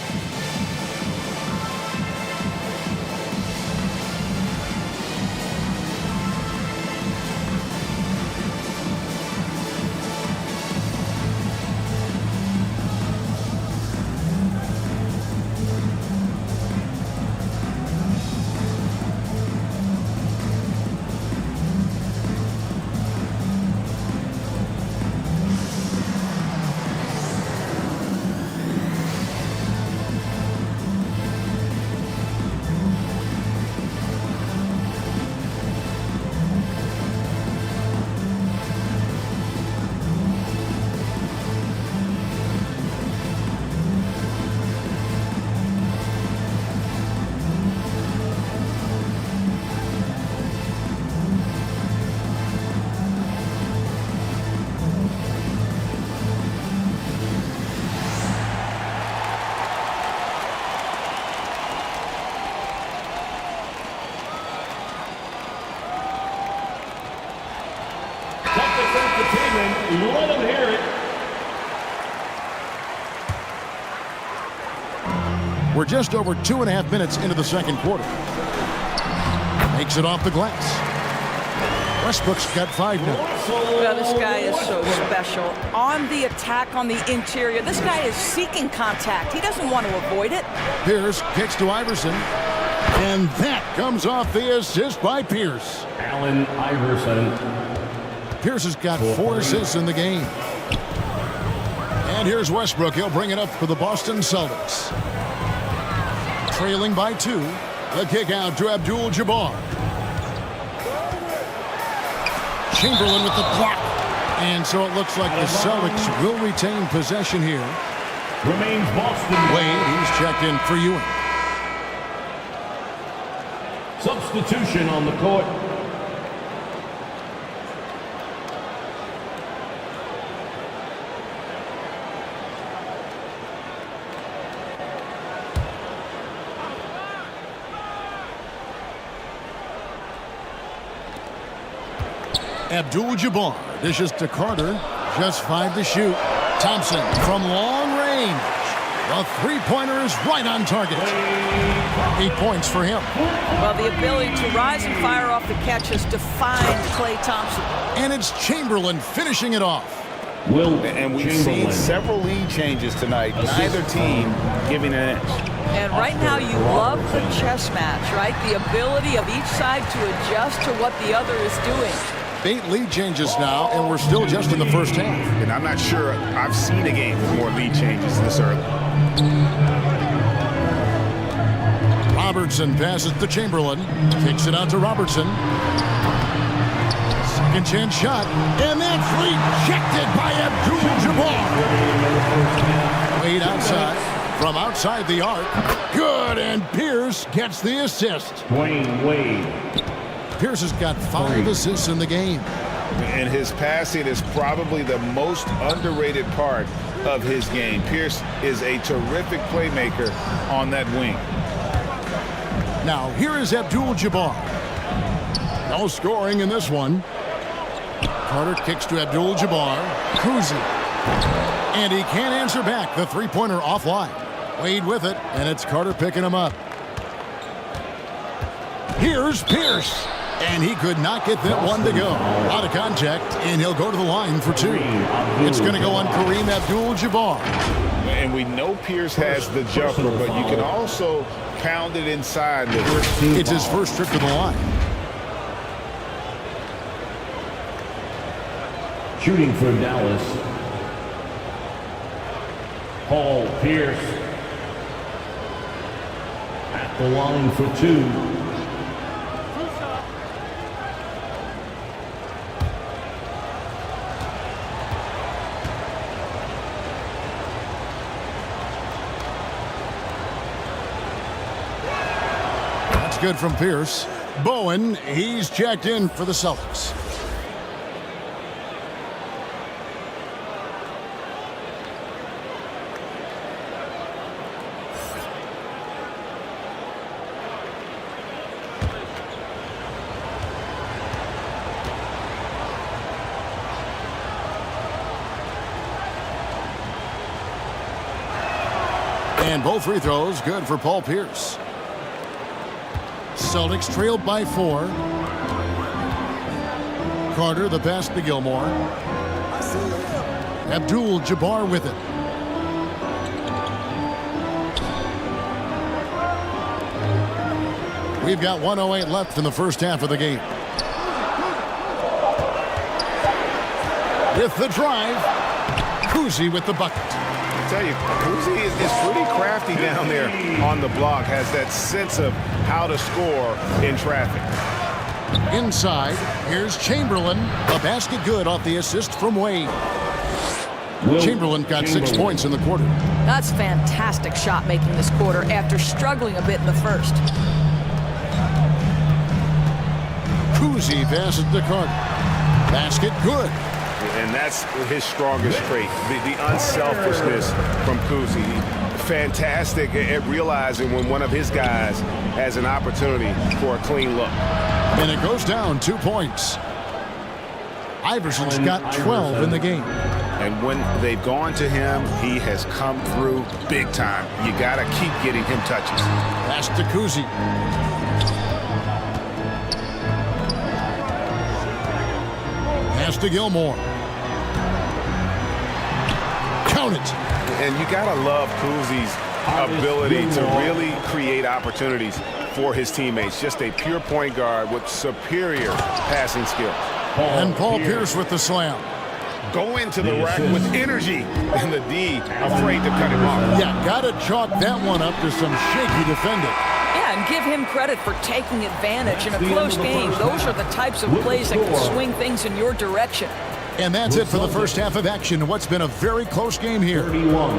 D: Let them hear it.
B: We're just over 2.5 minutes into the second quarter. Makes it off the glass. Westbrook's got 5 now.
P: Well, this guy is so special. On the attack on the interior, this guy is seeking contact. He doesn't want to avoid it.
B: Pierce kicks to Iverson. And that comes off the assist by Pierce.
D: Allen Iverson.
B: Pierce has got 4 assists in the game. And here's Westbrook. He'll bring it up for the Boston Celtics. Trailing by 2. The kick out to Abdul-Jabbar. Chamberlain with the block. And so it looks like the Celtics will retain possession here.
D: Remains Boston.
B: Wade, he's checked in for Ewing.
D: Substitution on the court.
B: Abdul-Jabbar dishes to Carter. Just 5 to shoot. Thompson from long range. The three-pointer is right on target. 8 points for him.
P: Well, the ability to rise and fire off the catch has defined Klay Thompson.
B: And it's Chamberlain finishing it off.
F: And we've seen several lead changes tonight. Neither team giving an inch.
P: And right now you love the chess match, right? The ability of each side to adjust to what the other is doing.
B: 8 lead changes now, and we're still just in the first half.
F: And I'm not sure I've seen a game with more lead changes this early.
B: Robertson passes to Chamberlain. Kicks it out to Robertson. Second chance shot. And that's rejected by Abdul-Jabbar. Wade outside. From outside the arc. Good, and Pierce gets the assist.
D: Dwayne Wade.
B: Pierce has got 5 assists in the game.
F: And his passing is probably the most underrated part of his game. Pierce is a terrific playmaker on that wing.
B: Now, here is Abdul-Jabbar. No scoring in this one. Carter kicks to Abdul-Jabbar. Kuzi. And he can't answer back. The three-pointer offline. Wade with it, and it's Carter picking him up. Here's Pierce. And he could not get that one to go. Out of contact, and he'll go to the line for 2. It's going to go on Kareem Abdul-Jabbar.
F: And we know Pierce has the jumper, but you can also pound it inside.
B: It's his first trip to the line.
D: Shooting for Dallas. Paul Pierce at the line for 2.
B: That's good from Pierce. Bowen, he's checked in for the Celtics. And both free throws good for Paul Pierce. Celtics trailed by 4. Carter, the pass to Gilmore. Abdul-Jabbar with it. We've got 1:08 left in the first half of the game. With the drive, Kuzi with the bucket.
C: I tell you, Kuzi is pretty crafty down there on the block, has that sense of how to score in traffic.
B: Inside, here's Chamberlain. A basket good off the assist from Wade. Chamberlain got 6 points in the quarter.
P: That's fantastic shot making this quarter after struggling a bit in the first.
B: Kuzi passes to Carter. Basket good.
C: And that's his strongest trait, the unselfishness from Kuzi. Fantastic at realizing when one of his guys has an opportunity for a clean look.
B: And it goes down 2 points. Iverson's got 12 in the game.
F: And when they've gone to him, he has come through big time. You got to keep getting him touches.
B: Pass to Kuzi. Pass to Gilmore. Count it.
C: And you got to love Kuzi's ability to really create opportunities for his teammates. Just a pure point guard with superior passing skill.
B: And Paul Pierce with the slam.
C: Go into the rack with energy, and the D afraid to cut him off.
B: Yeah, got to chalk that one up to some shaky defending.
P: Yeah, and give him credit for taking advantage in a close game. Those are the types of plays that can swing things in your direction.
B: And that's it for the first half of action. What's been a very close game here.
D: 31.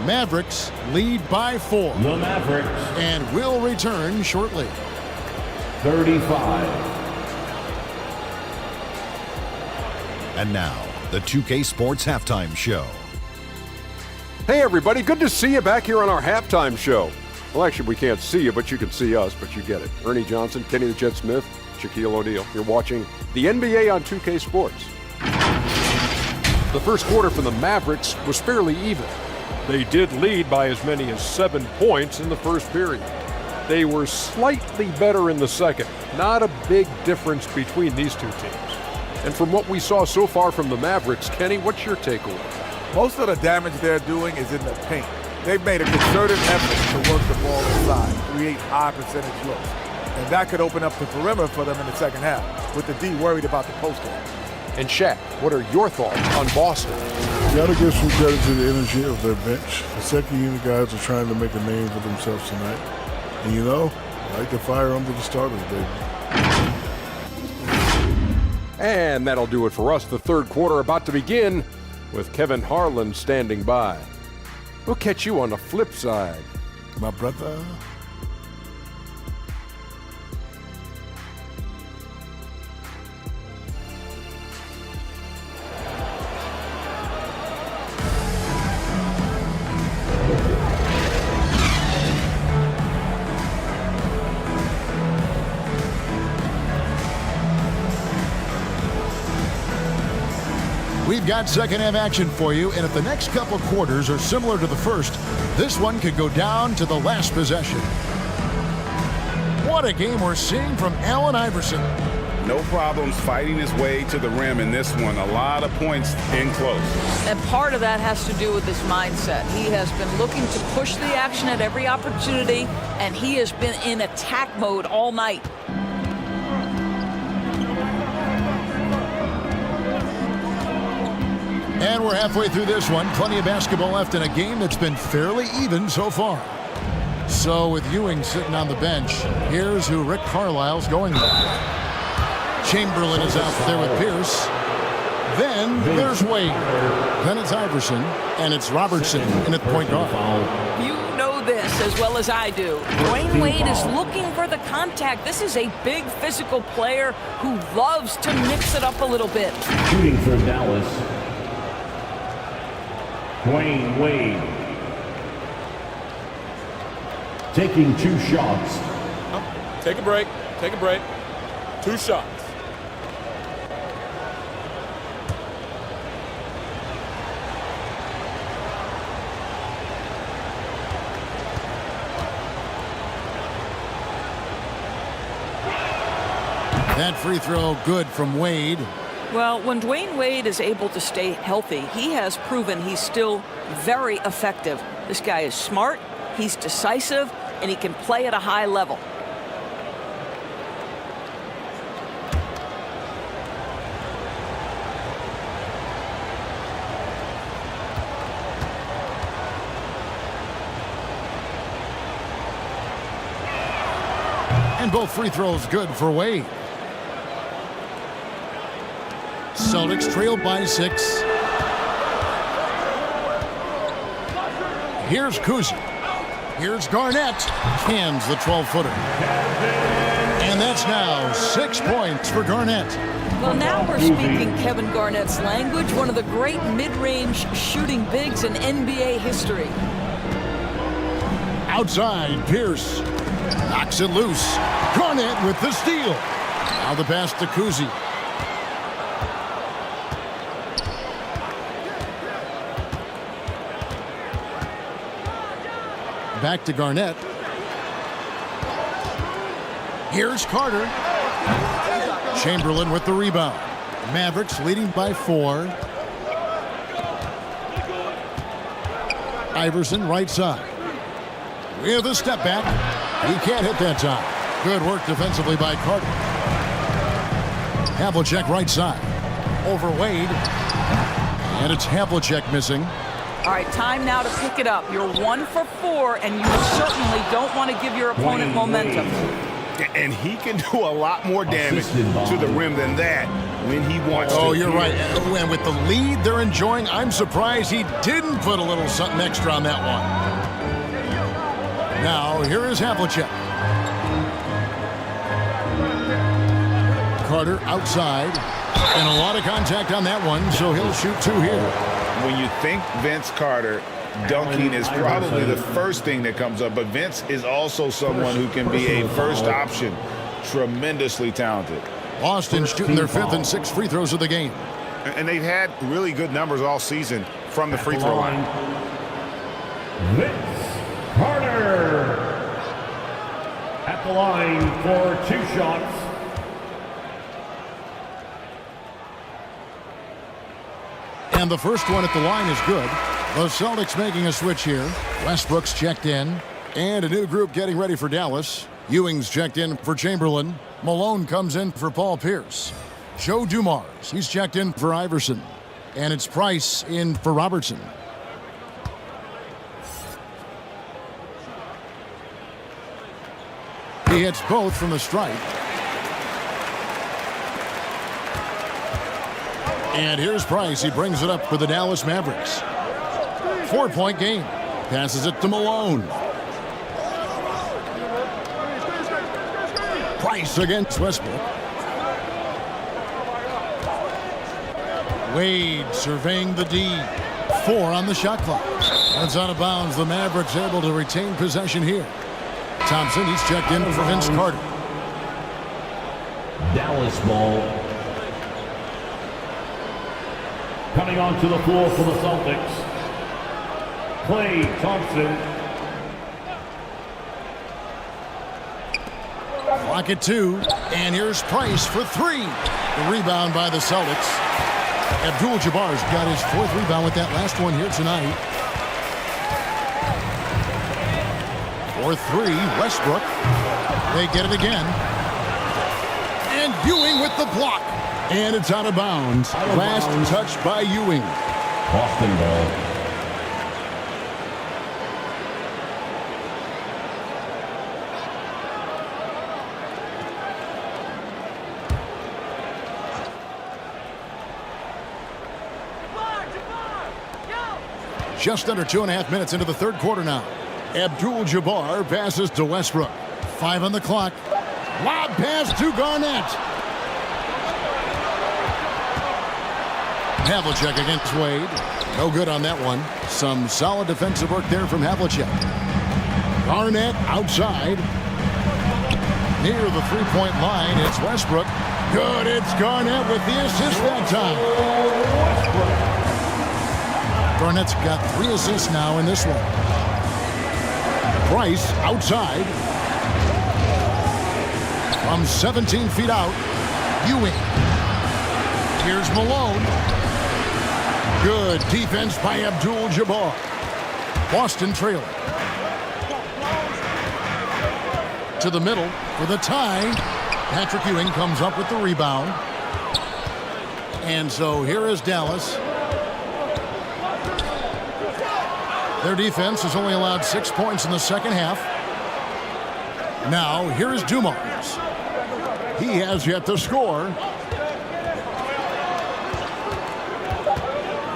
B: Mavericks lead by 4.
D: The Mavericks.
B: And will return shortly.
D: 35.
H: And now, the 2K Sports Halftime Show.
I: Hey, everybody. Good to see you back here on our halftime show. Well, actually, we can't see you, but you can see us, but you get it. Ernie Johnson, Kenny the Jet Smith, Shaquille O'Neal. You're watching the NBA on 2K Sports. The first quarter for the Mavericks was fairly even. They did lead by as many as 7 points in the first period. They were slightly better in the second. Not a big difference between these two teams. And from what we saw so far from the Mavericks, Kenny, what's your takeaway?
Q: Most of the damage they're doing is in the paint. They've made a concerted effort to work the ball inside, create high percentage looks. And that could open up the perimeter for them in the second half, with the D worried about the post game.
I: And Shaq, what are your thoughts on Boston?
M: You got to give some credit to the energy of their bench. The second unit guys are trying to make a name for themselves tonight. And you know, like the fire under the starters, baby.
I: And that'll do it for us. The third quarter about to begin with Kevin Harlan standing by. We'll catch you on the flip side.
M: My brother.
B: We've got second half action for you, and if the next couple quarters are similar to the first, this one could go down to the last possession. What a game we're seeing from Allen Iverson.
F: No problems fighting his way to the rim in this one. A lot of points in close.
P: And part of that has to do with his mindset. He has been looking to push the action at every opportunity, and he has been in attack mode all night.
B: And we're halfway through this one. Plenty of basketball left in a game that's been fairly even so far. So with Ewing sitting on the bench, here's who Rick Carlisle's going with. Chamberlain is out there with Pierce. Then there's Wade. Then it's Iverson. And it's Robertson in at the point guard.
P: You know this as well as I do. Dwayne Wade is looking for the contact. This is a big physical player who loves to mix it up a little bit.
D: Shooting for Dallas, Dwayne Wade. Taking 2 shots.
I: Take a break. Take a break. 2 shots.
B: That free throw good from Wade.
P: Well, when Dwayne Wade is able to stay healthy, he has proven he's still very effective. This guy is smart, he's decisive, and he can play at a high level.
B: And both free throws good for Wade. Celtics trailed by 6. Here's Kuzi. Here's Garnett. Cans the 12-footer. And that's now 6 points for Garnett.
P: Well, now we're speaking Kevin Garnett's language, one of the great mid-range shooting bigs in NBA history.
B: Outside, Pierce knocks it loose. Garnett with the steal. Now the pass to Kuzi. Back to Garnett. Here's Carter. Chamberlain with the rebound. Mavericks leading by 4. Iverson right side. With a step back. He can't hit that time. Good work defensively by Carter. Havlicek right side. Over Wade. And it's Havlicek missing.
P: All right, time now to pick it up. You're 1 for 4, and you certainly don't want to give your opponent momentum.
F: And he can do a lot more damage to the rim than that when he wants to.
B: Oh, you're right. And with the lead they're enjoying, I'm surprised he didn't put a little something extra on that one. Now, here is Havlicek. Carter outside. And a lot of contact on that one, so he'll shoot 2 here.
F: When you think Vince Carter, dunking is probably the first thing that comes up, but Vince is also someone who can be a first option. Tremendously talented.
B: Boston shooting their 5th and 6th free throws of the game.
F: And they've had really good numbers all season from the free throw line.
D: Vince Carter at the line for 2 shots.
B: And the first one at the line is good. The Celtics making a switch here. Westbrook's checked in. And a new group getting ready for Dallas. Ewing's checked in for Chamberlain. Malone comes in for Paul Pierce. Joe Dumars, he's checked in for Iverson. And it's Price in for Robertson. He hits both from the stripe. And here's Price. He brings it up for the Dallas Mavericks. 4-point game. Passes it to Malone. Price against Westbrook. Wade surveying the D. 4 on the shot clock. That's out of bounds. The Mavericks able to retain possession here. Thompson, he's checked in for Vince Carter.
D: Dallas ball. Coming onto the floor for the Celtics, Klay Thompson.
B: Clock at 2, and here's Price for 3. The rebound by the Celtics. Abdul-Jabbar's got his 4th rebound with that last one here tonight. For 3, Westbrook. They get it again. And Ewing with the block. And it's out of bounds. Last touch by Ewing.
J: Boston ball.
B: Just under 2.5 minutes into the third quarter now. Abdul-Jabbar passes to Westbrook. 5 on the clock. Lob pass to Garnett. Havlicek against Wade. No good on that one. Some solid defensive work there from Havlicek. Garnett outside. Near the three-point line, it's Westbrook. Good, it's Garnett with the assist that time. Garnett's got 3 assists now in this one. Price outside. From 17 feet out, Ewing. Here's Malone. Good defense by Abdul-Jabbar. Boston trailing. To the middle for the tie. Patrick Ewing comes up with the rebound. And so here is Dallas. Their defense has only allowed 6 points in the second half. Now, here is Dumars. He has yet to score.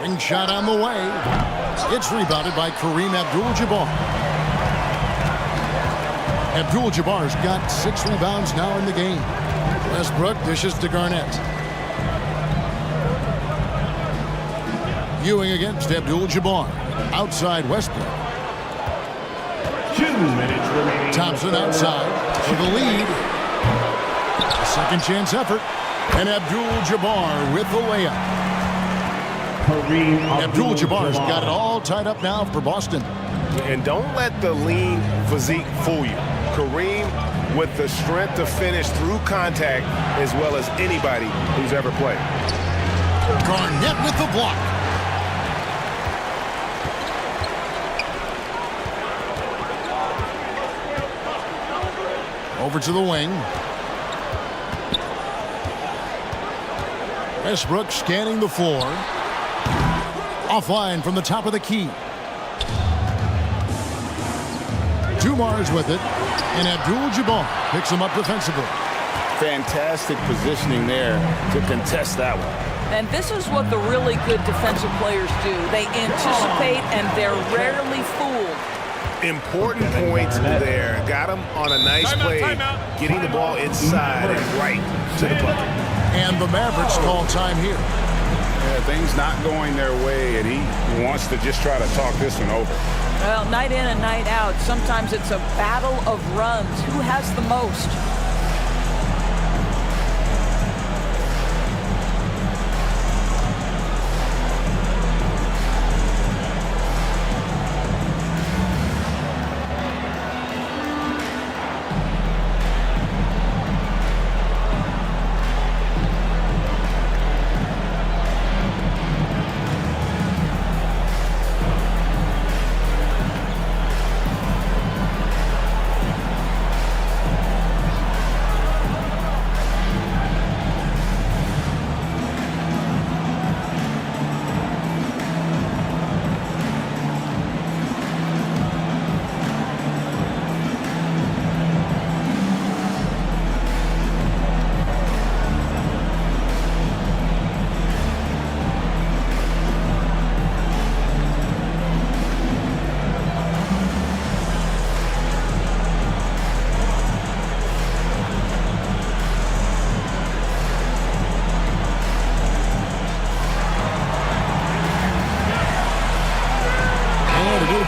B: Ring shot on the way. It's rebounded by Kareem Abdul-Jabbar. Abdul-Jabbar's got 6 rebounds now in the game. Westbrook dishes to Garnett. Ewing against Abdul-Jabbar. Outside Westbrook.
D: 2 minutes remaining.
B: Thompson outside for the lead. A second chance effort. And Abdul-Jabbar with the layup. Abdul-Jabbar's got it all tied up now for Boston.
C: And don't let the lean physique fool you. Kareem with the strength to finish through contact as well as anybody who's ever played.
B: Garnett with the block. Over to the wing. Westbrook scanning the floor. Offline from the top of the key. Dumars with it. And Abdul-Jabbar picks him up defensively.
F: Fantastic positioning there to contest that one.
P: And this is what the really good defensive players do. They anticipate and they're rarely fooled.
C: Important points there. Got him on a nice play, getting the ball inside and right to the bucket.
B: And the Mavericks call time here.
F: Yeah, things not going their way, and he wants to just try to talk this one over.
P: Well, night in and night out, sometimes it's a battle of runs. Who has the most?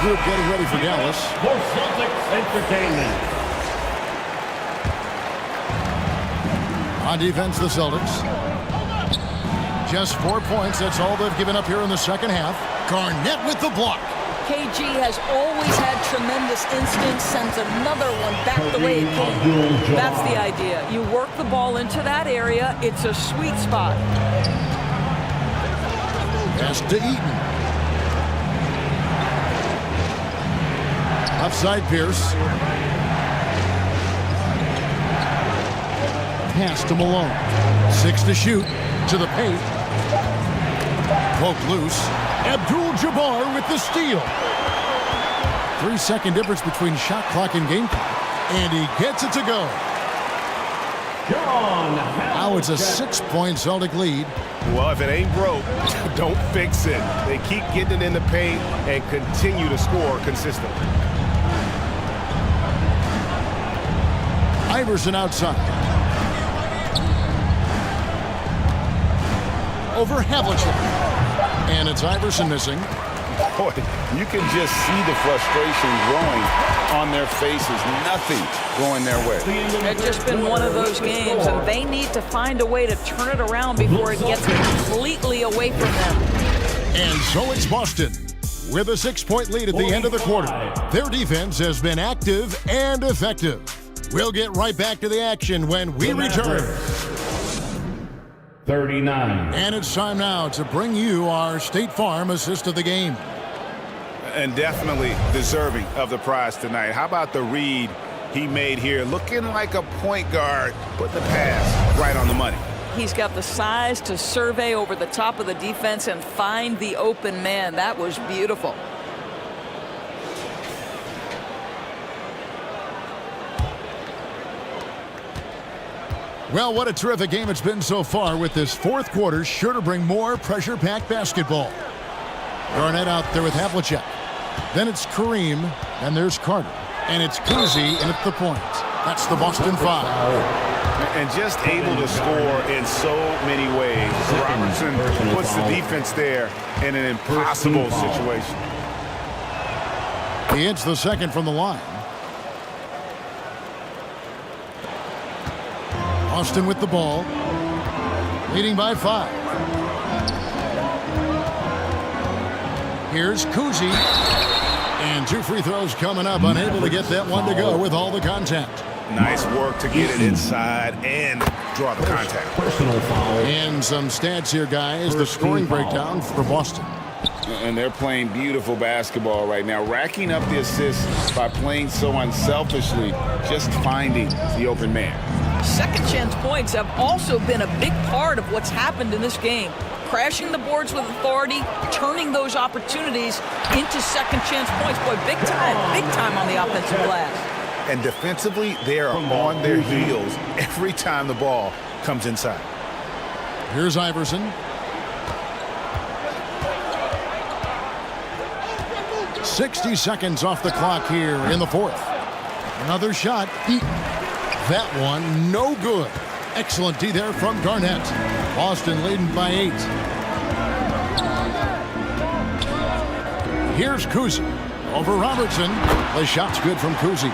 B: Group getting ready for Dallas.
D: For Celtics Entertainment.
B: On defense, the Celtics. Just 4 points. That's all they've given up here in the second half. Garnett with the block.
P: KG has always had tremendous instincts, sends another one back the way it came. That's the idea. You work the ball into that area. It's a sweet spot.
B: Pass to Eaton. Outside Pierce. Pass to Malone. 6 to shoot. To the paint. Poked loose. Abdul-Jabbar with the steal. 3-second difference between shot clock and game clock, and he gets it to go. Now it's a 6-point Celtic lead.
C: Well, if it ain't broke, don't fix it. They keep getting it in the paint and continue to score consistently.
B: Iverson outside. Over Havlicek. And it's Iverson missing.
F: Boy, you can just see the frustration growing on their faces. Nothing going their way.
P: It's just been one of those games, and they need to find a way to turn it around before it gets completely away from them.
B: And so it's Boston with a 6-point lead at the end of the quarter. Their defense has been active and effective. We'll get right back to the action when we return.
D: 39.
B: And it's time now to bring you our State Farm assist of the game.
F: And definitely deserving of the prize tonight. How about the read he made here? Looking like a point guard, putting the pass right on the money.
P: He's got the size to survey over the top of the defense and find the open man. That was beautiful.
B: Well, what a terrific game it's been so far, with this fourth quarter sure to bring more pressure-packed basketball. Garnett out there with Havlicek. Then it's Kareem, and there's Carter. And it's Cousy, and it's the point. That's the Boston 5.
F: And just able to score in so many ways. Robertson puts the defense there in an impossible situation.
B: He hits the second from the line. Austin with the ball, leading by 5. Here's Cousy, and 2 free throws coming up, unable to get that one to go with all the contact.
F: Nice work to get it inside and draw the contact.
D: Personal foul.
B: And some stats here, guys. The scoring breakdown for Boston.
F: And they're playing beautiful basketball right now, racking up the assists by playing so unselfishly, just finding the open man.
P: Second chance points have also been a big part of what's happened in this game. Crashing the boards with authority, turning those opportunities into second chance points. Boy, big time on the offensive glass.
F: And defensively, they are on their heels every time the ball comes inside.
B: Here's Iverson. 60 seconds off the clock here in the fourth. Another shot. That one, no good. Excellent D there from Garnett. Boston leading by 8. Here's Cousy over Robertson. The shot's good from Cousy.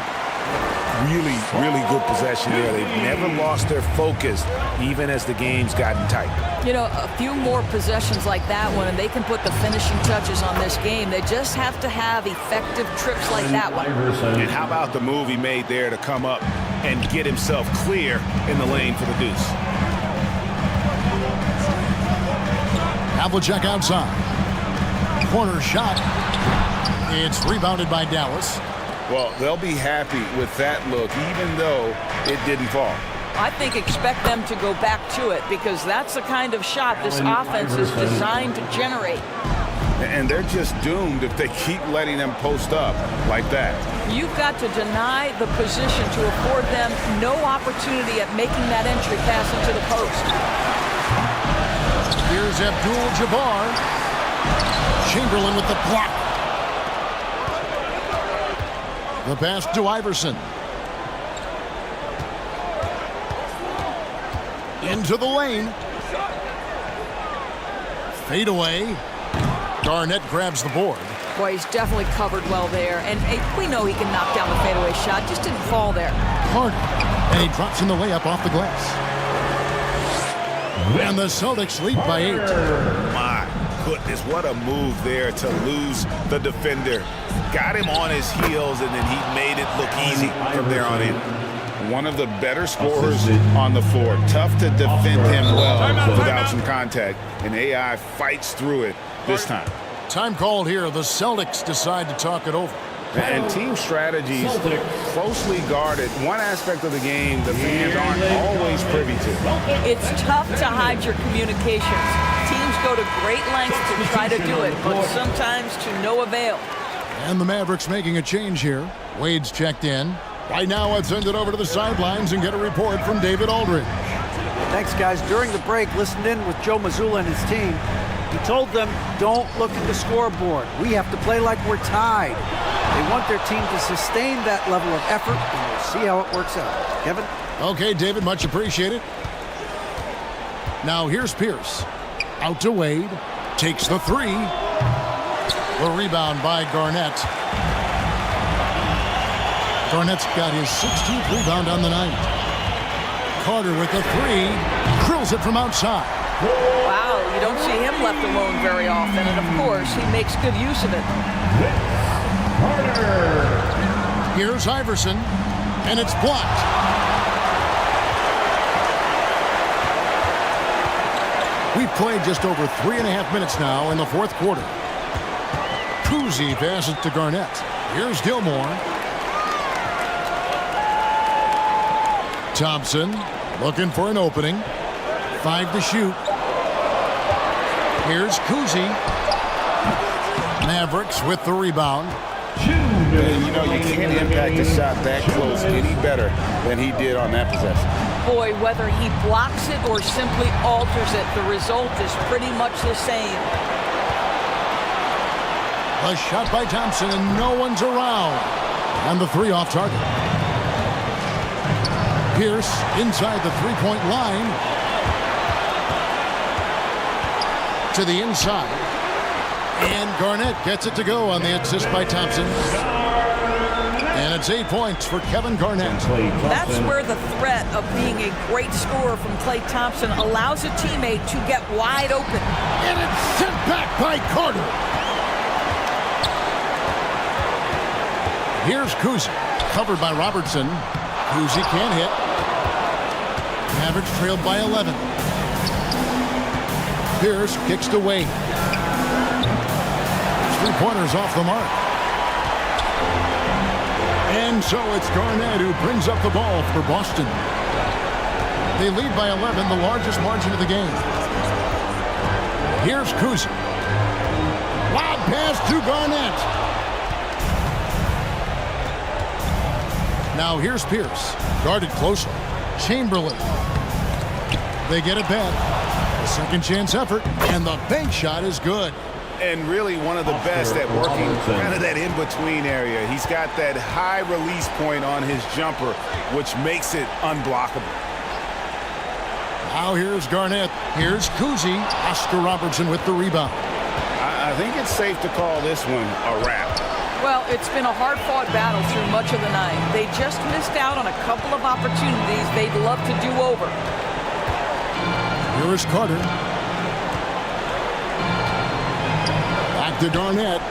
F: Really good possession there. They've never lost their focus, even as the game's gotten tight.
P: You know, a few more possessions like that one, and they can put the finishing touches on this game. They just have to have effective trips like that one.
F: And how about the move he made there to come up and get himself clear in the lane for the deuce?
B: Havlicek outside. Corner shot. It's rebounded by Dallas.
F: Well, they'll be happy with that look, even though it didn't fall.
P: I think expect them to go back to it, because that's the kind of shot this offense is designed to generate.
F: And they're just doomed if they keep letting them post up like that.
P: You've got to deny the position to afford them no opportunity at making that entry pass into the post.
B: Here's Abdul-Jabbar. Chamberlain with the block. The pass to Iverson. Into the lane. Fade away. Garnett grabs the board.
P: Boy, he's definitely covered well there. And we know he can knock down the fadeaway shot. Just didn't fall there.
B: Hard. And he drops in the layup off the glass. And the Celtics lead by 8.
F: My goodness, what a move there to lose the defender. Got him on his heels, and then he made it look easy from there on in. One of the better scorers on the floor. Tough to defend him well without some contact. And AI fights through it this time.
B: Time called here. The Celtics decide to talk it over.
F: And team strategies closely guarded. One aspect of the game the fans aren't always privy to.
P: It's tough to hide your communications. Teams go to great lengths to try to do it, but sometimes to no avail.
B: And the Mavericks making a change here. Wade's checked in. Right now, let's send it over to the sidelines and get a report from David Aldridge.
G: Thanks, guys. During the break, listened in with Joe Mazzulla and his team. He told them, don't look at the scoreboard. We have to play like we're tied. They want their team to sustain that level of effort, and we'll see how it works out. Kevin?
B: Okay, David, much appreciated. Now here's Pierce. Out to Wade. Takes the three. The rebound by Garnett. Garnett's got his 16th rebound on the night. Carter with the three. Drills it from outside.
P: Wow, you don't see him left alone very often, and of course, he makes good use of it.
B: Here's Iverson, and it's blocked. We've played just over 3.5 minutes now in the fourth quarter. Cousy passes to Garnett. Here's Gilmore. Thompson looking for an opening. 5 to shoot. Here's Cousy. Mavericks with the rebound.
F: You know, you can't impact a shot that close any better than he did on that possession.
P: Boy, whether he blocks it or simply alters it, the result is pretty much the same.
B: A shot by Thompson, and no one's around. And the three off target. Pierce inside the three-point line. To the inside. And Garnett gets it to go on the assist by Thompson. And it's 8 points for Kevin Garnett.
P: That's where the threat of being a great scorer from Klay Thompson allows a teammate to get wide open.
B: And it's sent back by Carter. Here's Cousy, covered by Robertson. Cousy can't hit. Mavericks trailed by 11. Pierce kicks to Wade. Three-pointers off the mark. And so it's Garnett who brings up the ball for Boston. They lead by 11, the largest margin of the game. Here's Cousy. Loud pass to Garnett. Now here's Pierce. Guarded closely. Chamberlain. They get it back. A second chance effort, and the bank shot is good.
F: And really one of the best at working kind of that in-between area. He's got that high release point on his jumper, which makes it unblockable.
B: Now here's Garnett. Here's Cousy. Oscar Robertson with the rebound.
F: I think it's safe to call this one a wrap.
P: Well, it's been a hard-fought battle through much of the night. They just missed out on a couple of opportunities they'd love to do over.
B: Here is Carter. Back to Garnett.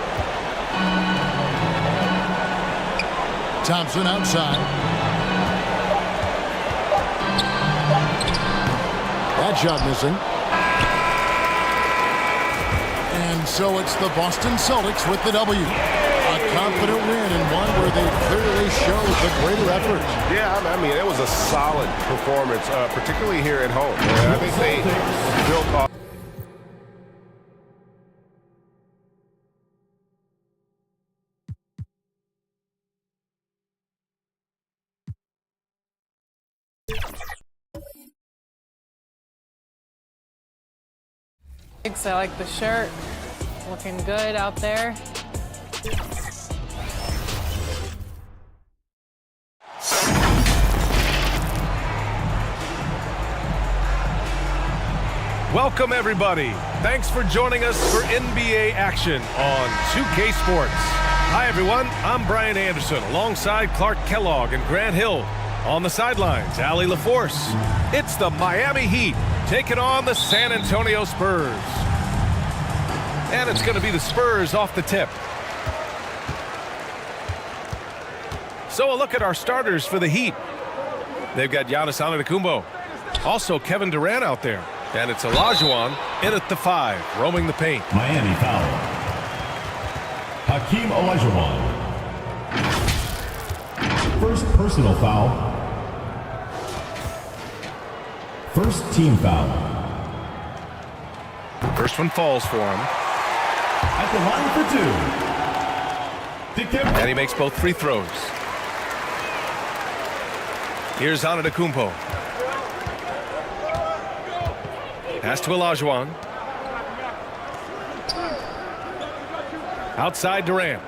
B: Thompson outside. That shot missing. And so it's the Boston Celtics with the W. A confident win and one where they clearly showed the greater effort.
C: Yeah, I mean, it was a solid performance, particularly here at home. I think they built off.
O: I like the shirt. Looking good out there.
K: Welcome, everybody. Thanks for joining us for NBA action on 2K Sports. Hi, everyone. I'm Brian Anderson alongside Clark Kellogg and Grant Hill. On the sidelines, Allie LaForce. It's the Miami Heat taking on the San Antonio Spurs. And it's going to be the Spurs off the tip. So a look at our starters for the Heat. They've got Giannis Antetokounmpo. Also Kevin Durant out there. And it's Olajuwon in at the 5, roaming the paint.
D: Miami foul. Hakeem Olajuwon. First personal foul. First team foul.
K: First one falls for him.
D: At the line for 2.
K: And he makes both free throws. Here's Antetokounmpo. Pass to Olajuwon. Outside Durant.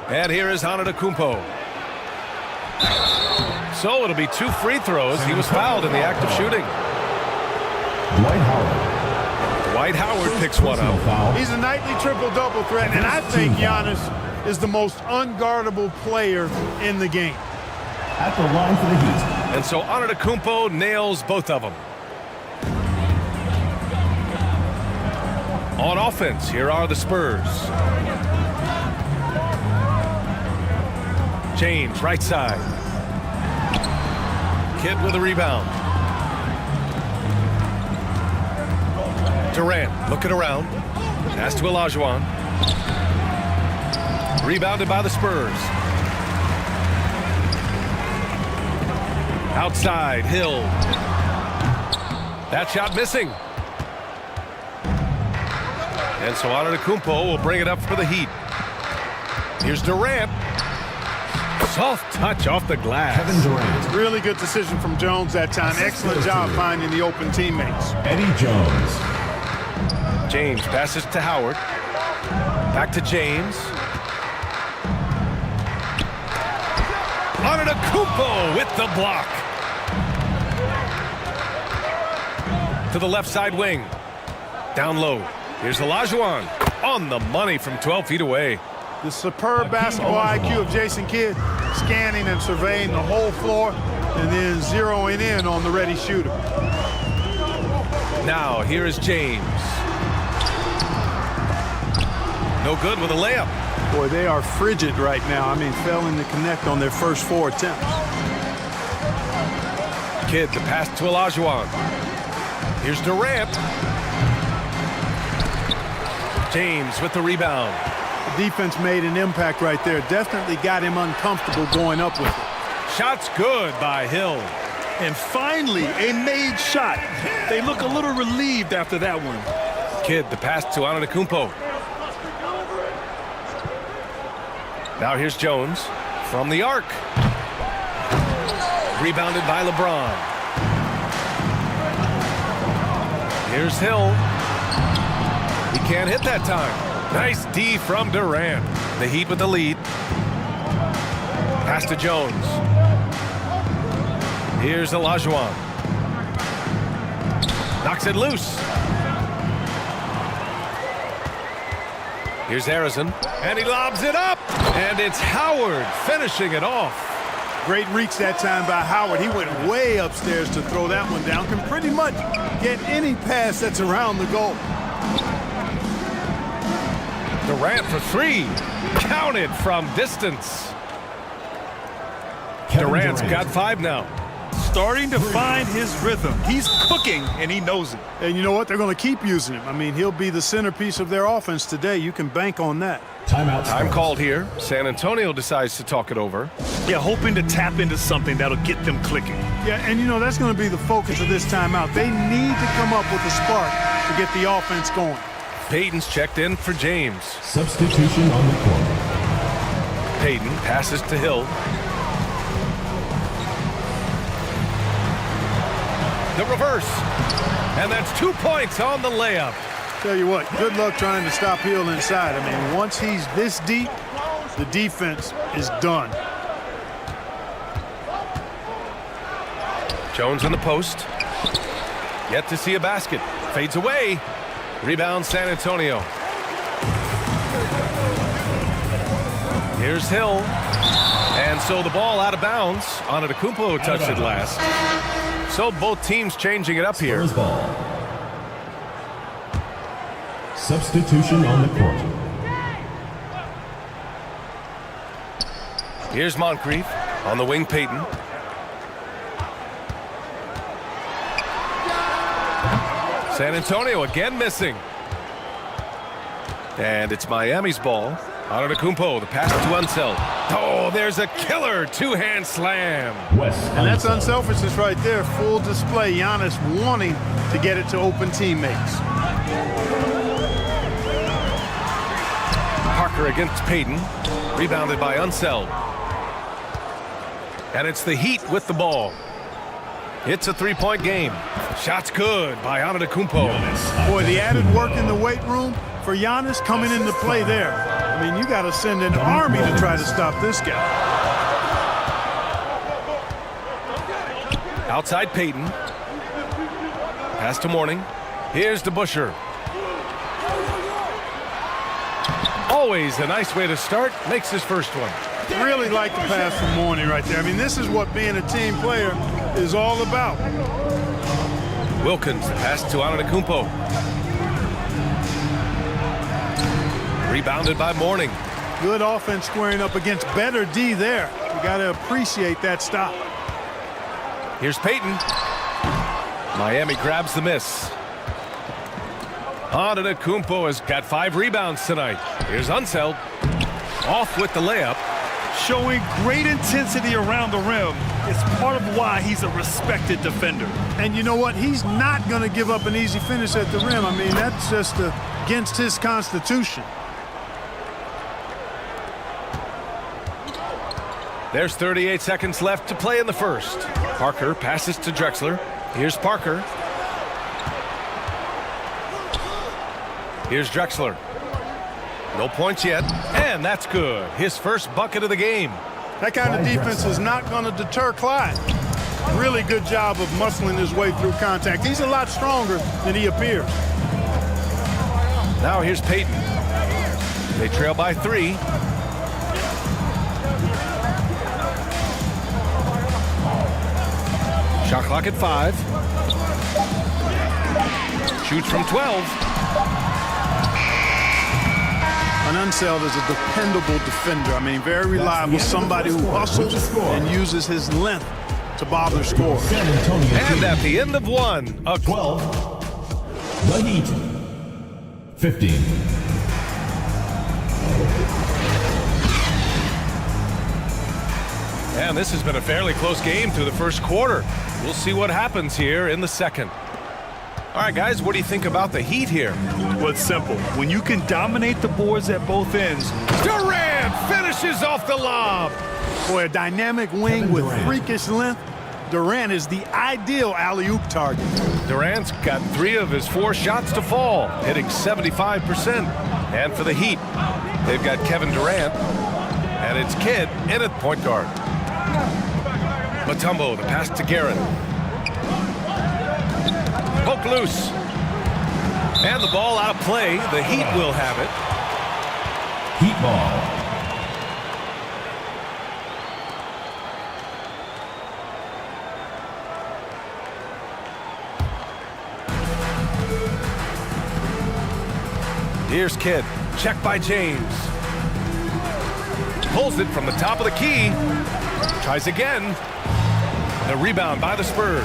K: And here is Antetokounmpo. So it'll be 2 free throws. He was fouled in the act of shooting. Dwight Howard picks one up.
R: He's a nightly triple-double threat, and I think Giannis is the most unguardable player in the game.
D: At the line for the Heat.
K: And so Antetokounmpo nails both of them. On offense, here are the Spurs. James, right side. Kidd with a rebound. Durant looking around. Pass to Olajuwon. Rebounded by the Spurs. Outside, Hill. That shot missing. And so Antetokounmpo will bring it up for the Heat. Here's Durant. Soft touch off the glass.
R: Kevin Durant. Really good decision from Jones that time. Excellent job finding the open teammates.
D: Eddie Jones.
K: James passes to Howard. Back to James. Antetokounmpo with the block. To the left side wing. Down low. Here's Olajuwon. On the money from 12 feet away.
R: The superb basketball IQ of Jason Kidd, scanning and surveying the whole floor and then zeroing in on the ready shooter.
K: Now here is James. No good with a layup.
R: Boy, they are frigid right now. I mean, failing to connect on their first 4 attempts.
K: Kidd, the pass to Olajuwon. Here's Durant. James with the rebound.
R: The defense made an impact right there. Definitely got him uncomfortable going up with it.
K: Shot's good by Hill.
L: And finally, a made shot. They look a little relieved after that one.
K: Kidd, the pass to Antetokounmpo. Now here's Jones from the arc. Rebounded by LeBron. Here's Hill. He can't hit that time. Nice D from Durant. The Heat with the lead. Pass to Jones. Here's Olajuwon. Knocks it loose. Here's Harrison. And he lobs it up. And it's Howard finishing it off.
R: Great reach that time by Howard. He went way upstairs to throw that one down. Can pretty much get any pass that's around the goal.
K: Durant for 3. Counted from distance. Durant's got 5 now.
L: Starting to find his rhythm. He's cooking, and he knows it.
R: And you know what? They're going to keep using him. I mean, he'll be the centerpiece of their offense today. You can bank on that.
K: Timeout. Time called here. San Antonio decides to talk it over.
L: Yeah, hoping to tap into something that'll get them clicking.
R: Yeah, and you know, that's going to be the focus of this timeout. They need to come up with a spark to get the offense going.
K: Payton's checked in for James.
D: Substitution on the court.
K: Payton passes to Hill. The reverse. And that's 2 points on the layup.
R: Tell you what, good luck trying to stop Hill inside. I mean, once he's this deep, the defense is done.
K: Jones in the post. Yet to see a basket. Fades away. Rebound San Antonio. Here's Hill. And so the ball out of bounds. Antetokounmpo touched it last. So both teams changing it up here.
D: Ball. Substitution on the court.
K: Here's Moncrief on the wing. Payton. San Antonio again missing. And it's Miami's ball. Antetokounmpo, the pass to Unseld. Oh, there's a killer two-hand slam.
R: And that's unselfishness right there. Full display. Giannis wanting to get it to open teammates.
K: Parker against Payton. Rebounded by Unseld. And it's the Heat with the ball. It's a three-point game. Shot's good by Antetokounmpo.
R: Boy, the added work in the weight room for Giannis coming into play there. I mean, you got to send an army to try to stop this guy.
K: Outside Payton. Pass to Mourning. Here's to Busher. Always a nice way to start. Makes his first one.
R: Really like the pass from Mourning right there. I mean, this is what being a team player is all about.
K: Wilkins, the pass to Antetokounmpo. Rebounded by Mourning.
R: Good offense squaring up against better D there. You got to appreciate that stop.
K: Here's Payton. Miami grabs the miss. Antetokounmpo has got 5 rebounds tonight. Here's Unseld. Off with the layup.
L: Showing great intensity around the rim. It's part of why he's a respected defender.
R: And you know what? He's not going to give up an easy finish at the rim. I mean, that's just against his constitution.
K: There's 38 seconds left to play in the first. Parker passes to Drexler. Here's Parker. Here's Drexler. No points yet, and that's good. His first bucket of the game.
R: That kind of defense is not going to deter Clyde. Really good job of muscling his way through contact. He's a lot stronger than he appears.
K: Now here's Payton. They trail by 3. Shot clock at 5. Shoots from 12.
R: An Unseld is a dependable defender. I mean, very reliable, somebody who hustles and uses his length to bother scores.
K: And at the end of one, a
D: 12. The Heat. 15.
K: And this has been a fairly close game through the first quarter. We'll see what happens here in the second. All right, guys, what do you think about the Heat here?
L: Well, it's simple. When you can dominate the boards at both ends.
K: Durant finishes off the lob.
R: Boy, a dynamic wing with freakish length. Durant is the ideal alley-oop target.
K: Durant's got 3 of his 4 shots to fall, hitting 75%. And for the Heat, they've got Kevin Durant, and it's Kidd in at point guard. Mutombo, the pass to Guerin. Poke loose. And the ball out of play. The Heat will have it.
D: Heat ball.
K: Here's Kidd. Check by James. Pulls it from the top of the key. Tries again. The rebound by the Spurs.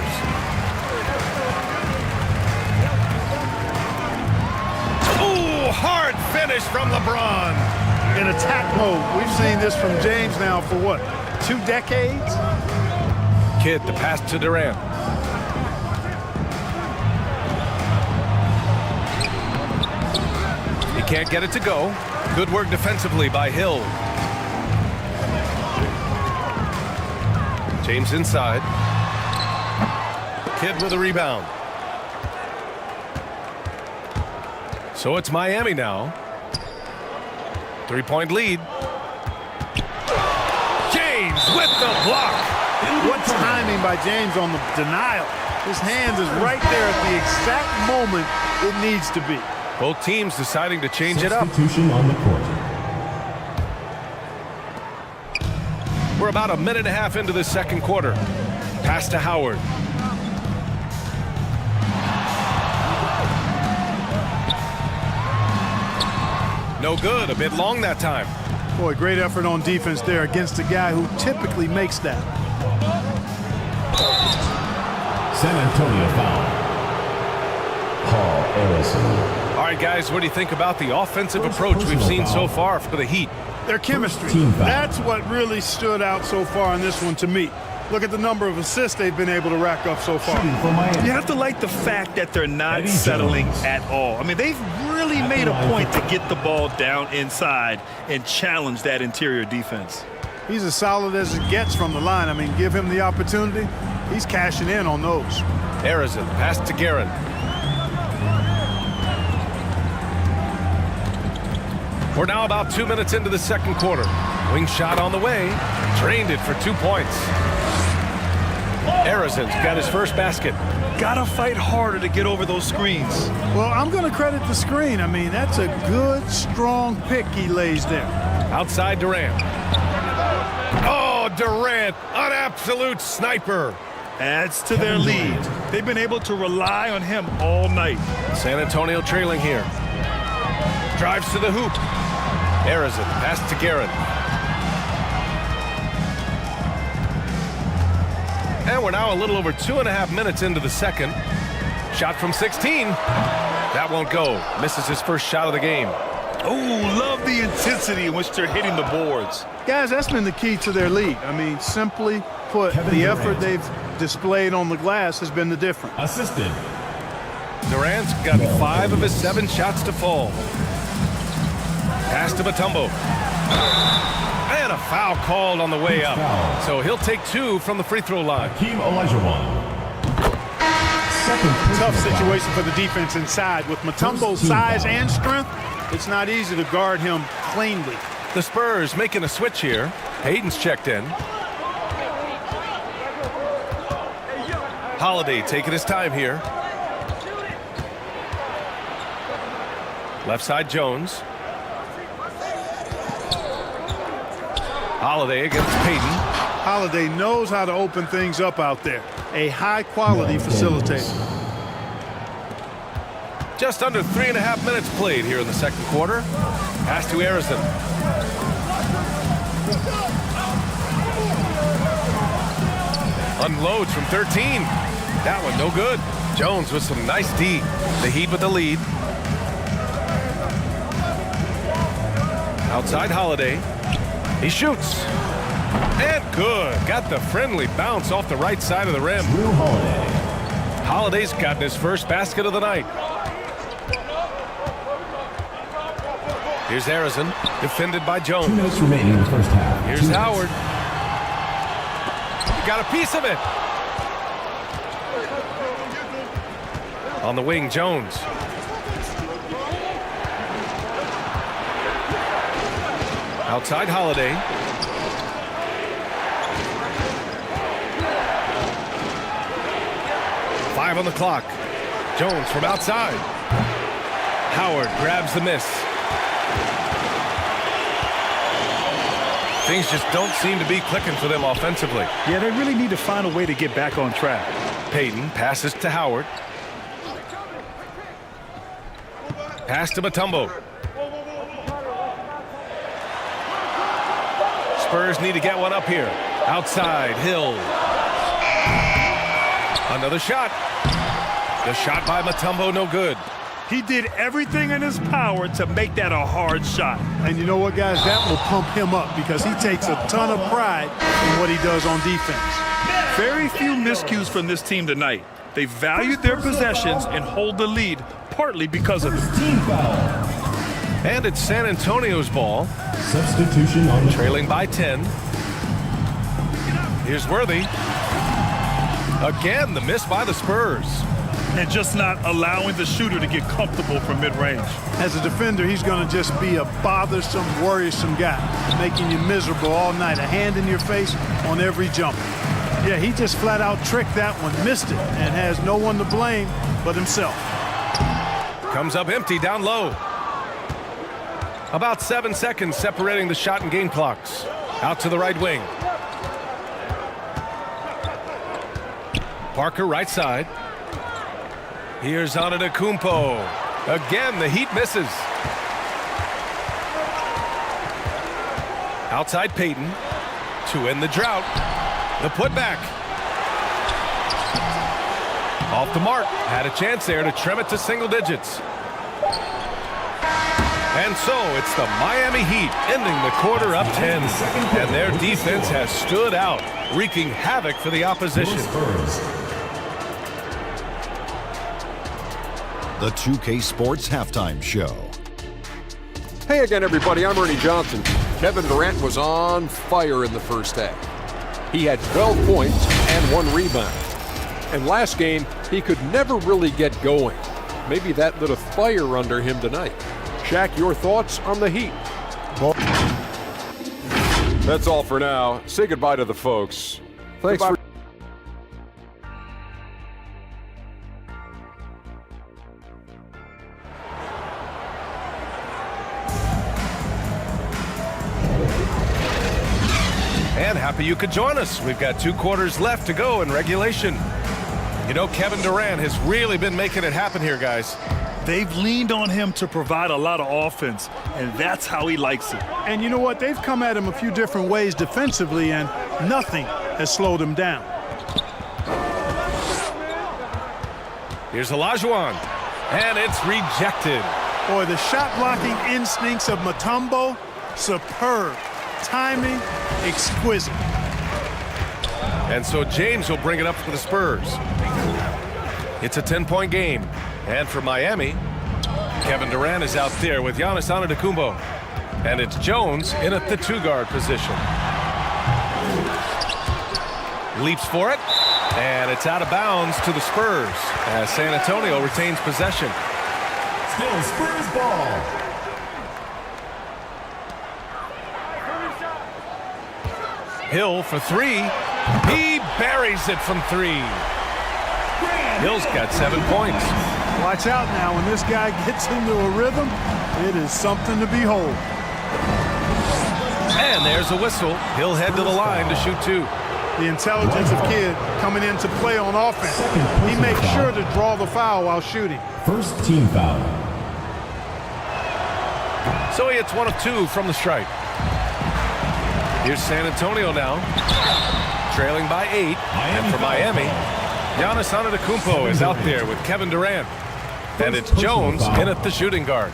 K: Ooh, hard finish from LeBron.
R: In attack mode. We've seen this from James now for what, 2 decades?
K: Kidd, the pass to Durant. He can't get it to go. Good work defensively by Hill. James inside. Kidd with a rebound. So it's Miami now. 3-point lead. James with the block.
R: What timing by James on the denial. His hand is right there at the exact moment it needs to be.
K: Both teams deciding to change it up.
D: Substitution on the court.
K: We're about a minute and a half into the second quarter. Pass to Howard. No good. A bit long that time.
R: Boy, great effort on defense there against a guy who typically makes that.
D: San Antonio foul. Paul Ellison.
K: All right, guys, what do you think about the offensive approach we've seen so far for the Heat?
R: Their chemistry.
D: Team foul.
R: That's what really stood out so far in this one to me. Look at the number of assists they've been able to rack up so far.
L: You have to like the fact that they're not settling at all. I mean, they've really made a point to get the ball down inside and challenge that interior defense.
R: He's as solid as it gets from the line. I mean, give him the opportunity. He's cashing in on those.
K: Harrison, pass to Guerin. We're now about 2 minutes into the second quarter. Wing shot on the way. Drained it for 2 points. Harrison's got his first basket.
L: Gotta fight harder to get over those screens.
R: Well, I'm going to credit the screen. I mean, that's a good, strong pick he lays there.
K: Outside Durant. Oh, Durant, an absolute sniper.
L: Adds to their lead. They've been able to rely on him all night.
K: San Antonio trailing here. Drives to the hoop. Harrison, pass to Guerin. And we're now a little over 2.5 minutes into the second. Shot from 16. That won't go. Misses his first shot of the game.
L: Oh, love the intensity in which they're hitting the boards.
R: Guys, that's been the key to their lead. I mean, simply put, the effort they've displayed on the glass has been the difference.
J: Assisted.
K: Durant's got 5 of his 7 shots to fall. Pass to Mutombo. And a foul called on the way up. So he'll take 2 from the free throw line.
R: Tough situation for the defense inside. With Mutombo's size and strength, it's not easy to guard him cleanly.
K: The Spurs making a switch here. Hayden's checked in. Holiday taking his time here. Left side Jones. Holiday against Payton.
R: Holiday knows how to open things up out there. A high-quality facilitator.
K: Just under 3.5 minutes played here in the second quarter. Pass to Harrison. Unloads from 13. That one no good. Jones with some nice D. The Heat with the lead. Outside Holiday. He shoots. And good. Got the friendly bounce off the right side of the rim. Holiday's gotten his first basket of the night. Here's Harrison, defended by Jones.
J: 2 minutes remaining in the first half.
K: Here's Howard. He got a piece of it. On the wing, Jones. Outside Holiday. Five on the clock. Jones from outside. Howard grabs the miss. Things just don't seem to be clicking for them offensively.
L: Yeah, they really need to find a way to get back on track.
K: Payton passes to Howard. Pass to Mutombo. Spurs need to get one up here. Outside, Hill. Another shot. The shot by Mutombo, no good.
L: He did everything in his power to make that a hard shot.
R: And you know what, guys? That will pump him up because he takes a ton of pride in what he does on defense.
L: Very few miscues from this team tonight. They valued their possessions and hold the lead partly because of it.
K: And it's San Antonio's ball.
J: Substitution on the
K: trailing by 10. Here's Worthy. Again, the miss by the Spurs.
L: And just not allowing the shooter to get comfortable from mid-range.
R: As a defender, he's going to just be a bothersome, worrisome guy, making you miserable all night, a hand in your face on every jumper. Yeah, he just flat out tricked that one, missed it, and has no one to blame but himself.
K: Comes up empty down low. About 7 seconds separating the shot and game clocks. Out to the right wing. Parker right side. Here's Antetokounmpo. Again, the Heat misses. Outside Payton to end the drought. The putback. Off the mark. Had a chance there to trim it to single digits. And so it's the Miami Heat ending the quarter up 10. And their defense has stood out, wreaking havoc for the opposition.
H: The 2K Sports Halftime Show.
I: Hey again, everybody. I'm Ernie Johnson. Kevin Durant was on fire in the first half. He had 12 points and 1 rebound. And last game, he could never really get going. Maybe that lit a fire under him tonight. Shaq, your thoughts on the Heat? That's all for now. Say goodbye to the folks. Thanks for...
K: And happy you could join us. We've got 2 quarters left to go in regulation. You know, Kevin Durant has really been making it happen here, guys.
L: They've leaned on him to provide a lot of offense, and that's how he likes it.
R: And you know what? They've come at him a few different ways defensively, and nothing has slowed him down.
K: Here's Olajuwon, and it's rejected.
R: Boy, the shot-blocking instincts of Mutombo, superb. Timing, exquisite.
K: And so James will bring it up for the Spurs. It's a 10-point game. And for Miami, Kevin Durant is out there with Giannis Antetokounmpo. And it's Jones in at the 2-guard position. Leaps for it, and it's out of bounds to the Spurs as San Antonio retains possession.
D: Still Spurs ball.
K: Hill for 3. He buries it from 3. Hill's got 7 points.
R: Watch out now. When this guy gets into a rhythm, it is something to behold.
K: And there's a whistle. He'll head to the line to shoot 2.
R: The intelligence of Kidd coming into play on offense. He makes sure to draw the foul while shooting.
D: First team foul.
K: So he hits 1 of 2 from the stripe. Here's San Antonio now, trailing by 8. And for Miami, Giannis Antetokounmpo is out there with Kevin Durant. And it's Jones in at the shooting guard.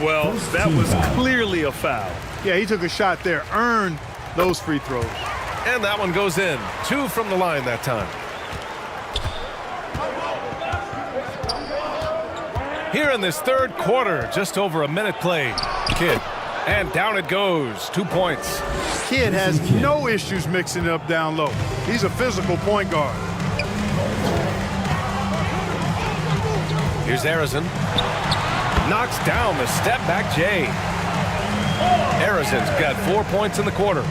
L: Well, that was clearly a foul.
R: Yeah, he took a shot there, earned those free throws.
K: And that one goes in. 2 from the line that time. Here in this third quarter, just over a minute played. Kidd. And down it goes. 2 points.
R: Kidd has no issues mixing it up down low. He's a physical point guard.
K: Here's Arizon. Knocks down the step-back J. Arizon's got 4 points in the quarter.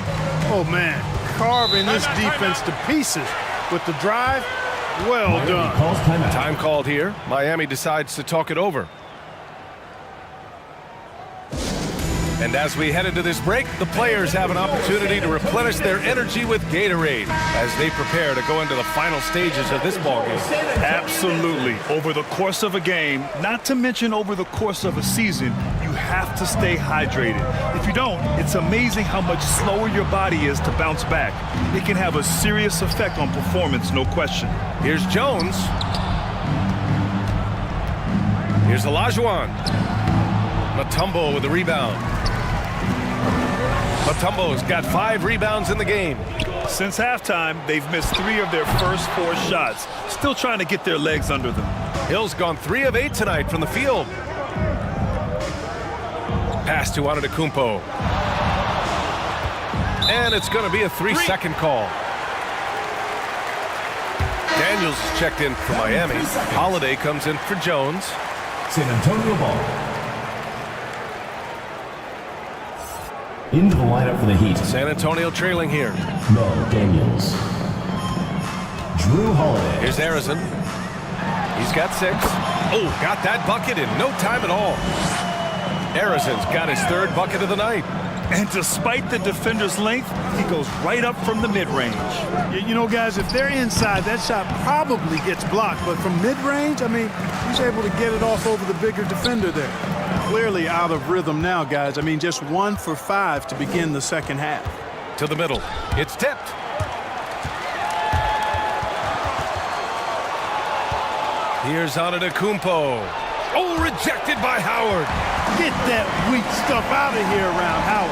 R: Oh, man. Carving this defense to pieces with the drive. Well done.
K: Time called here. Miami decides to talk it over. And as we head into this break, the players have an opportunity to replenish their energy with Gatorade as they prepare to go into the final stages of this ballgame.
L: Absolutely. Over the course of a game, not to mention over the course of a season, you have to stay hydrated. If you don't, it's amazing how much slower your body is to bounce back. It can have a serious effect on performance, no question.
K: Here's Jones. Here's Olajuwon. Mutombo with the rebound. Mutombo's got 5 rebounds in the game.
L: Since halftime, they've missed 3 of their first 4 shots. Still trying to get their legs under them.
K: Hill's gone 3 of 8 tonight from the field. Pass to Antetokounmpo. And it's going to be a 3-second call. Daniels is checked in for Miami. Holiday comes in for Jones.
D: San Antonio ball. Into the lineup for the Heat.
K: San Antonio trailing here.
D: Mo Daniels. Drew Holiday.
K: Here's Arizon. He's got 6. Oh, got that bucket in no time at all. Arizon's got his 3rd bucket of the night.
L: And despite the defender's length, he goes right up from the mid-range.
R: You know, guys, if they're inside, that shot probably gets blocked. But from mid-range, I mean, he's able to get it off over the bigger defender there. Clearly out of rhythm now, guys. I mean, just 1 for 5 to begin the second half.
K: To the middle. It's tipped. Here's Antetokounmpo. Oh, rejected by Howard.
R: Get that weak stuff out of here around Howard.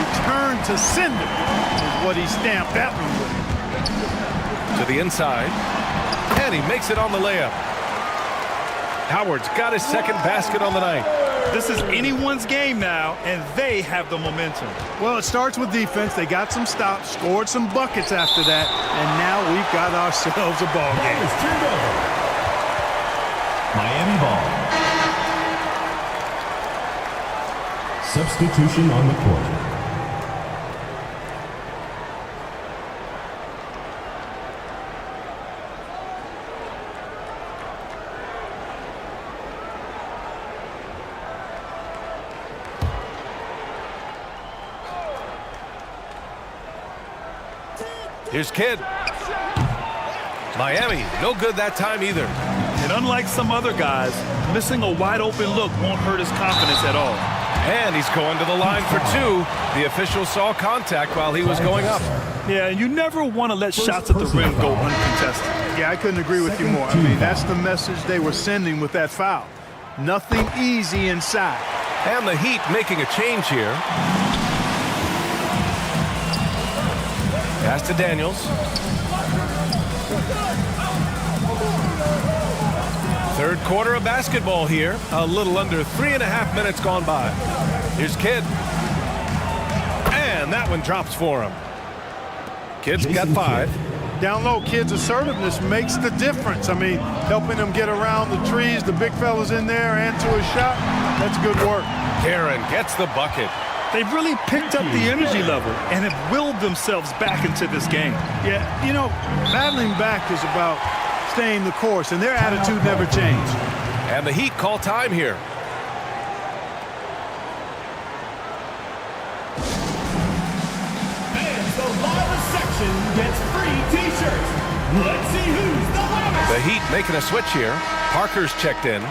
R: Return to sender is what he stamped that one with.
K: To the inside. And he makes it on the layup. Howard's got his second basket on the night.
L: This is anyone's game now, and they have the momentum.
R: Well, it starts with defense. They got some stops, scored some buckets after that, and now we've got ourselves a ball game.
D: It's turned over. Miami ball. Substitution on the court.
K: Here's Kidd. Miami, no good that time either.
L: And unlike some other guys, missing a wide open look won't hurt his confidence at all.
K: And he's going to the line for two. The official saw contact while he was going up.
L: Yeah, and you never want to let shots at the rim go uncontested.
R: Yeah, I couldn't agree with you more. I mean, that's the message they were sending with that foul. Nothing easy inside.
K: And the Heat making a change here. Pass to Daniels. Third quarter of basketball here. A little under 3.5 minutes gone by. Here's Kidd. And that one drops for him. Kidd's got 5.
R: Down low, Kidd's assertiveness makes the difference. I mean, helping them get around the trees, the big fellas in there, and to a shot. That's good work.
K: Karen gets the bucket.
L: They've really picked up the energy level and have willed themselves back into this game.
R: Yeah, you know, battling back is about staying the course, and their attitude never changed.
K: And the Heat call time here.
D: And the lava section gets free T-shirts. Let's see who's the loudest.
K: The Heat making a switch here. Parker's checked in.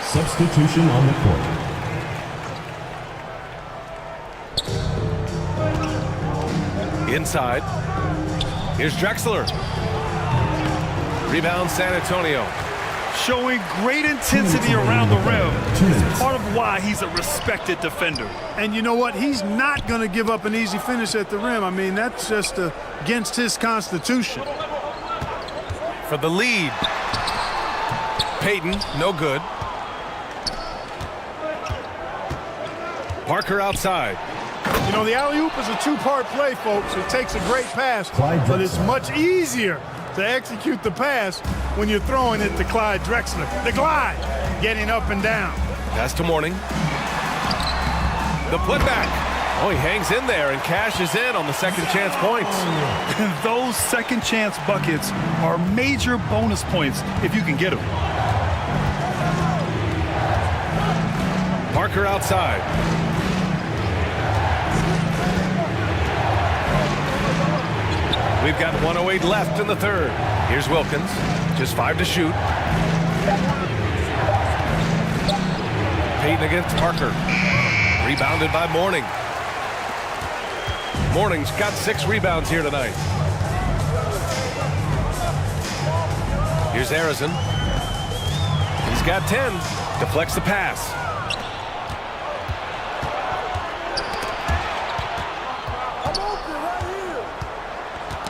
D: Substitution on the court.
K: Inside. Here's Drexler. Rebound San Antonio.
L: Showing great intensity around the rim is part of why he's a respected defender.
R: And you know what? He's not going to give up an easy finish at the rim. I mean, that's just against his constitution.
K: For the lead. Payton, no good. Parker outside.
R: You know, the alley-oop is a two-part play, folks. It takes a great pass, but it's much easier to execute the pass when you're throwing it to Clyde Drexler. The glide, getting up and down.
K: Pass to Mourning. The putback. Oh, he hangs in there and cashes in on the second chance points.
L: And those second chance buckets are major bonus points if you can get them.
K: Parker outside. We've got 1:08 left in the third. Here's Wilkins. Just 5 to shoot. Payton against Parker. Rebounded by Mourning. Mourning's got 6 rebounds here tonight. Here's Arizin. He's got 10. Deflects the pass.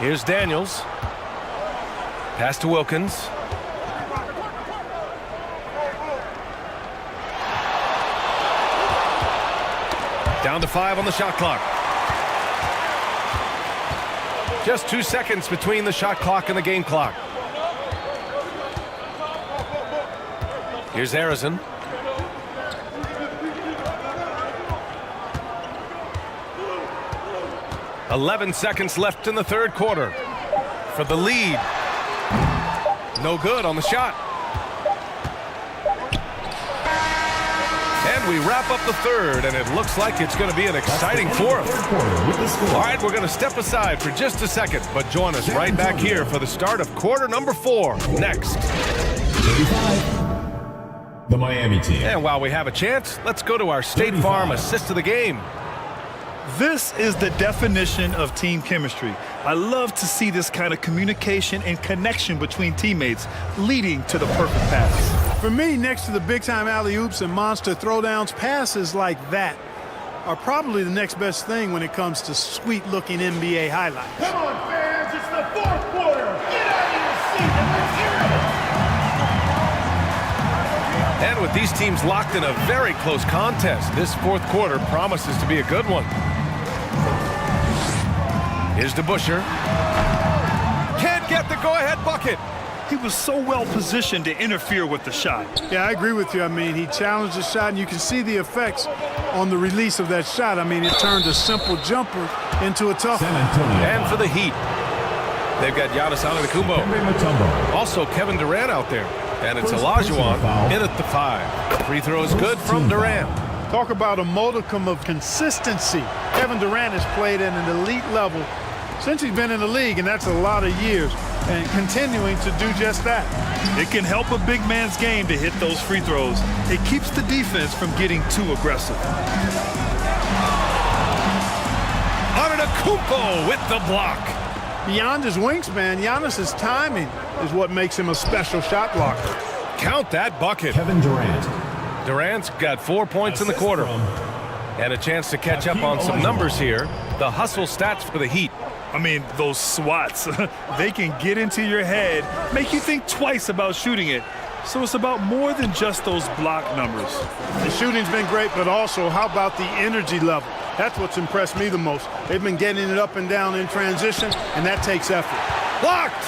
K: Here's Daniels. Pass to Wilkins. Down to 5 on the shot clock. Just 2 seconds between the shot clock and the game clock. Here's Arizin. .11 seconds left in the third quarter. For the lead. No good on the shot. And we wrap up the third, and it looks like it's going to be an exciting fourth. All right, we're going to step aside for just a second, but join us right back here for the start of quarter number 4 next.
D: 35, the Miami team.
K: And while we have a chance, let's go to our State Farm assist of the game.
L: This is the definition of team chemistry. I love to see this kind of communication and connection between teammates leading to the perfect pass.
R: For me, next to the big-time alley-oops and monster throwdowns, passes like that are probably the next best thing when it comes to sweet-looking NBA highlights.
D: Come on, fans, it's the fourth quarter. Get out of your seat and let's hear it.
K: And with these teams locked in a very close contest, this fourth quarter promises to be a good one. Here's DeBusschere. Can't get the go-ahead bucket.
L: He was so well positioned to interfere with the shot.
R: Yeah, I agree with you. I mean, he challenged the shot, and you can see the effects on the release of that shot. I mean, it turned a simple jumper into a tough one.
K: And for the Heat, they've got Giannis Antetokounmpo. Also Kevin Durant out there. And it's Olajuwon in at the 5. Free throw is good from Durant.
R: Talk about a modicum of consistency. Kevin Durant has played at an elite level since he's been in the league, and that's a lot of years, and continuing to do just that.
L: It can help a big man's game to hit those free throws. It keeps the defense from getting too aggressive.
K: Antetokounmpo with the block.
R: Beyond his wingspan, Giannis's timing is what makes him a special shot blocker.
K: Count that bucket.
J: Kevin Durant.
K: Durant's got 4 points in the quarter. And a chance to catch up on some numbers here. The hustle stats for the Heat.
L: I mean, those swats, they can get into your head, make you think twice about shooting it. So it's about more than just those block numbers.
R: The shooting's been great, but also how about the energy level? That's what's impressed me the most. They've been getting it up and down in transition, and that takes effort.
K: Blocked!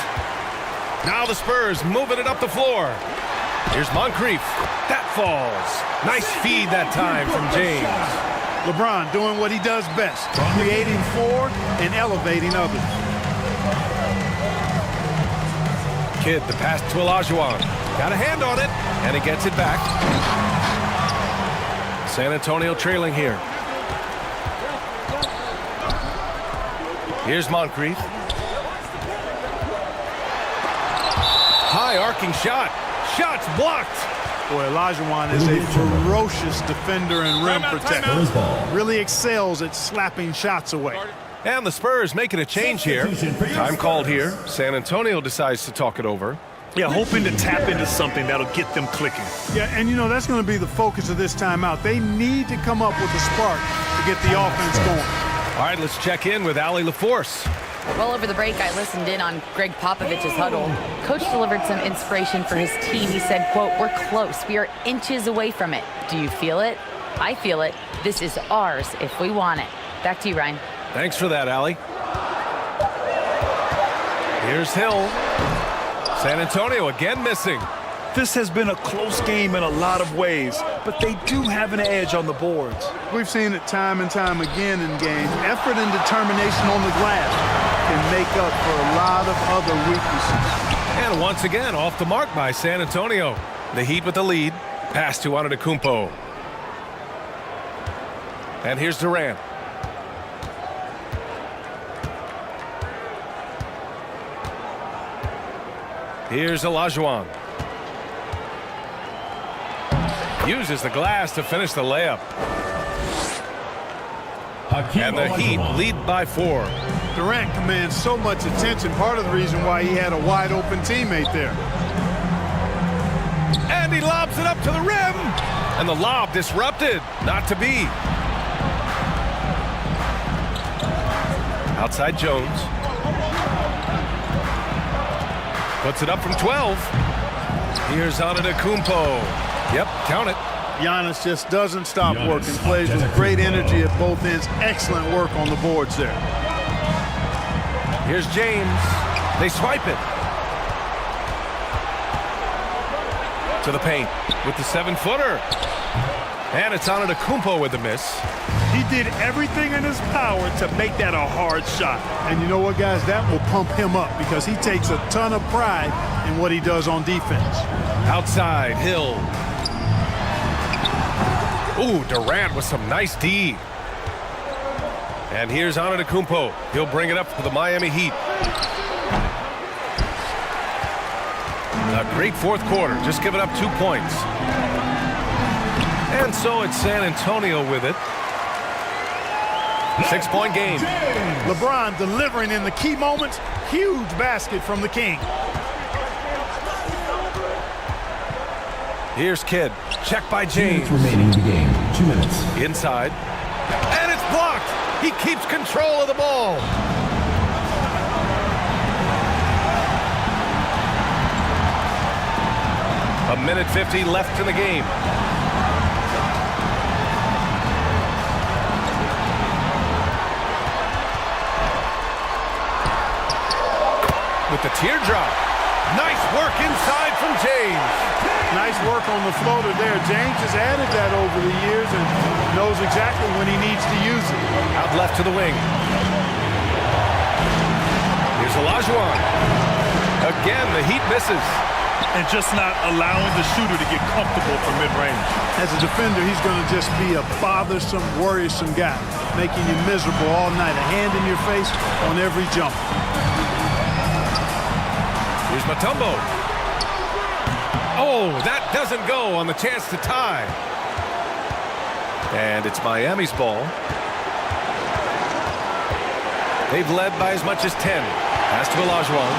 K: Now the Spurs moving it up the floor. Here's Moncrief. That falls. Nice feed that time from James.
R: LeBron doing what he does best, creating for and elevating others.
K: Kidd, the pass to Olajuwon. Got a hand on it, and he gets it back. San Antonio trailing here. Here's Moncrief. High arcing shot. Shots blocked.
R: Boy, Olajuwon is a ferocious defender and rim protector. Really excels at slapping shots away.
K: And the Spurs making a change here. Time called here. San Antonio decides to talk it over.
L: Yeah, hoping to tap into something that'll get them clicking.
R: Yeah, and you know, that's going to be the focus of this timeout. They need to come up with a spark to get the offense going.
K: All right, let's check in with Allie LaForce.
N: Well, over the break, I listened in on Greg Popovich's huddle. Coach delivered some inspiration for his team. He said, quote, "We're close. We are inches away from it. Do you feel it? I feel it. This is ours if we want it." Back to you, Ryan.
K: Thanks for that, Allie. Here's Hill. San Antonio again missing.
L: This has been a close game in a lot of ways, but they do have an edge on the boards.
R: We've seen it time and time again in games. Effort and determination on the glass can make up for a lot of other weaknesses.
K: And once again, off the mark by San Antonio. The Heat with the lead. Pass to Antetokounmpo. And here's Durant. Here's Olajuwon. Uses the glass to finish the layup. And the Heat lead by 4.
R: Durant commands so much attention, part of the reason why he had a wide open teammate there.
K: And he lobs it up to the rim. And the lob disrupted. Not to be. Outside Jones. Puts it up from 12. Here's Antetokounmpo. Yep, count it.
R: Giannis just doesn't stop working, plays with great energy at both ends. Excellent work on the boards there.
K: Here's James. They swipe it. To the paint with the 7-footer. And it's Antetokounmpo with the miss.
L: He did everything in his power to make that a hard shot.
R: And you know what, guys? That will pump him up because he takes a ton of pride in what he does on defense.
K: Outside, Hill. Ooh, Durant with some nice D. And here's Antetokounmpo. He'll bring it up for the Miami Heat. A great fourth quarter, just giving up 2 points. And so it's San Antonio with it. 6-point game.
R: LeBron delivering in the key moments. Huge basket from the King.
K: Here's Kidd. Check by James.
J: 2 minutes remaining in the game. 2 minutes.
K: Inside. And it's blocked. He keeps control of the ball. A minute 50 left in the game. With the teardrop. Nice work inside from James.
R: Nice work on the floater there. James has added that over the years and knows exactly when he needs to use it.
K: Out left to the wing. Here's Olajuwon. Again, the Heat misses.
L: And just not allowing the shooter to get comfortable from mid-range.
R: As a defender, he's going to just be a bothersome, worrisome guy, making you miserable all night. A hand in your face on every jump.
K: Here's Mutombo. Oh, that doesn't go on the chance to tie. And it's Miami's ball. They've led by as much as 10. Pass to Olajuwon.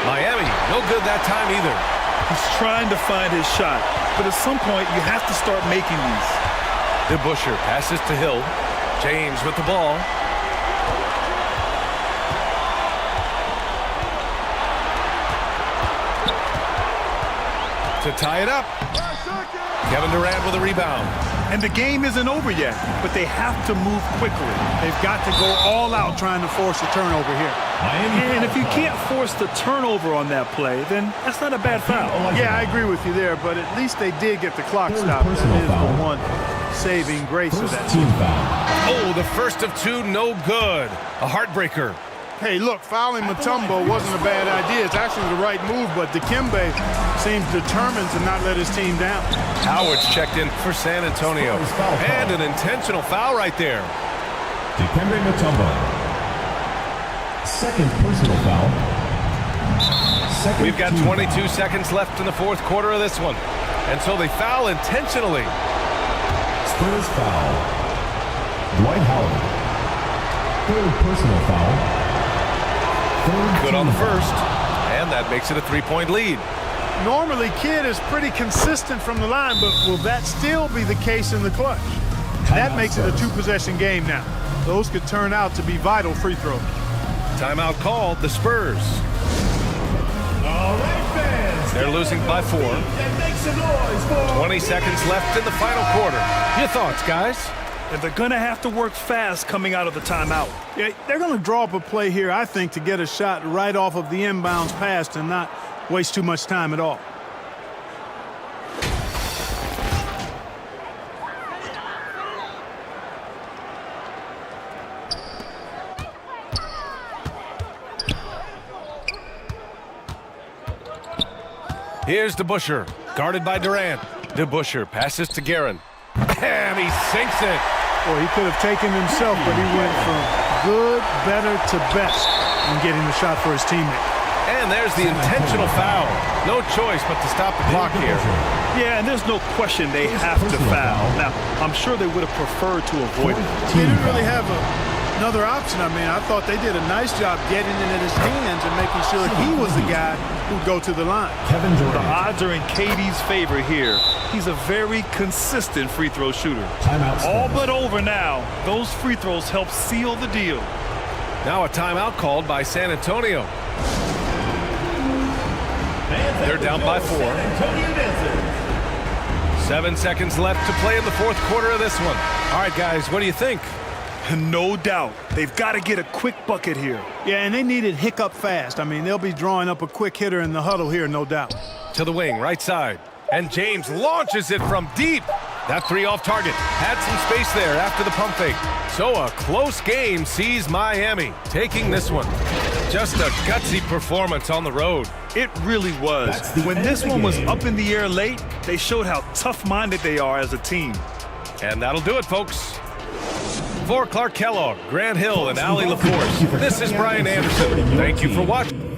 K: Miami, no good that time either.
L: He's trying to find his shot, but at some point you have to start making these.
K: DeBusschere passes to Hill. James with the ball. To tie it up. Kevin Durant with a rebound.
L: And the game isn't over yet, but they have to move quickly.
R: They've got to go all out trying to force a turnover here.
L: And if you can't force the turnover on that play, then that's not a bad foul.
R: Yeah, I agree with you there, but at least they did get the clock stopped. That is the one saving grace of that team foul.
K: Oh, the first of two, no good. A heartbreaker.
R: Hey, look, fouling Mutombo wasn't a bad idea. It's actually the right move, but Dikembe seems determined to not let his team down.
K: Howard's checked in for San Antonio. And an intentional foul right there.
J: Dikembe Mutombo. Second personal foul.
K: We've got 22 seconds left in the fourth quarter of this one. And so they foul intentionally.
J: Spurs foul. Dwight Howard. Third personal foul.
K: Good on the first, and that makes it a 3-point lead.
R: Normally, Kidd is pretty consistent from the line, but will that still be the case in the clutch? That makes it a two-possession game now. Those could turn out to be vital free throws.
K: Timeout called, the Spurs.
D: All right, fans.
K: They're losing by 4. 20 seconds left in the final quarter. Your thoughts, guys?
L: And they're going to have to work fast coming out of the timeout.
R: Yeah, they're going to draw up a play here, I think, to get a shot right off of the inbounds pass and not waste too much time at all.
K: Here's DeBusschere, guarded by Durant. DeBusschere passes to Guerin. And he sinks it.
R: Boy, he could have taken himself, but he went from good, better to best in getting the shot for his teammate.
K: And there's the intentional foul. No choice but to stop the clock here.
L: Yeah, and there's no question they have to foul. Now, I'm sure they would have preferred to avoid it.
R: They didn't really have another option. I mean, I thought they did a nice job getting it in his hands and making sure he was the guy who'd go to the line.
L: The odds are in KD's favor here. He's a very consistent free throw shooter. All but over now. Those free throws help seal the deal.
K: Now a timeout called by San Antonio. They're down by 4. 7 seconds left to play in the fourth quarter of this one. All right, guys, what do you think?
L: No doubt. They've got to get a quick bucket here.
R: Yeah, and they need it hiccup fast. I mean, they'll be drawing up a quick hitter in the huddle here, no doubt.
K: To the wing, right side. And James launches it from deep. That three off target. Had some space there after the pump fake. So a close game sees Miami taking this one. Just a gutsy performance on the road.
L: It really was. When this one was up in the air late, they showed how tough-minded they are as a team.
K: And that'll do it, folks. For Clark Kellogg, Grant Hill, and Allie LaForce, this is Brian Anderson. Thank you for watching.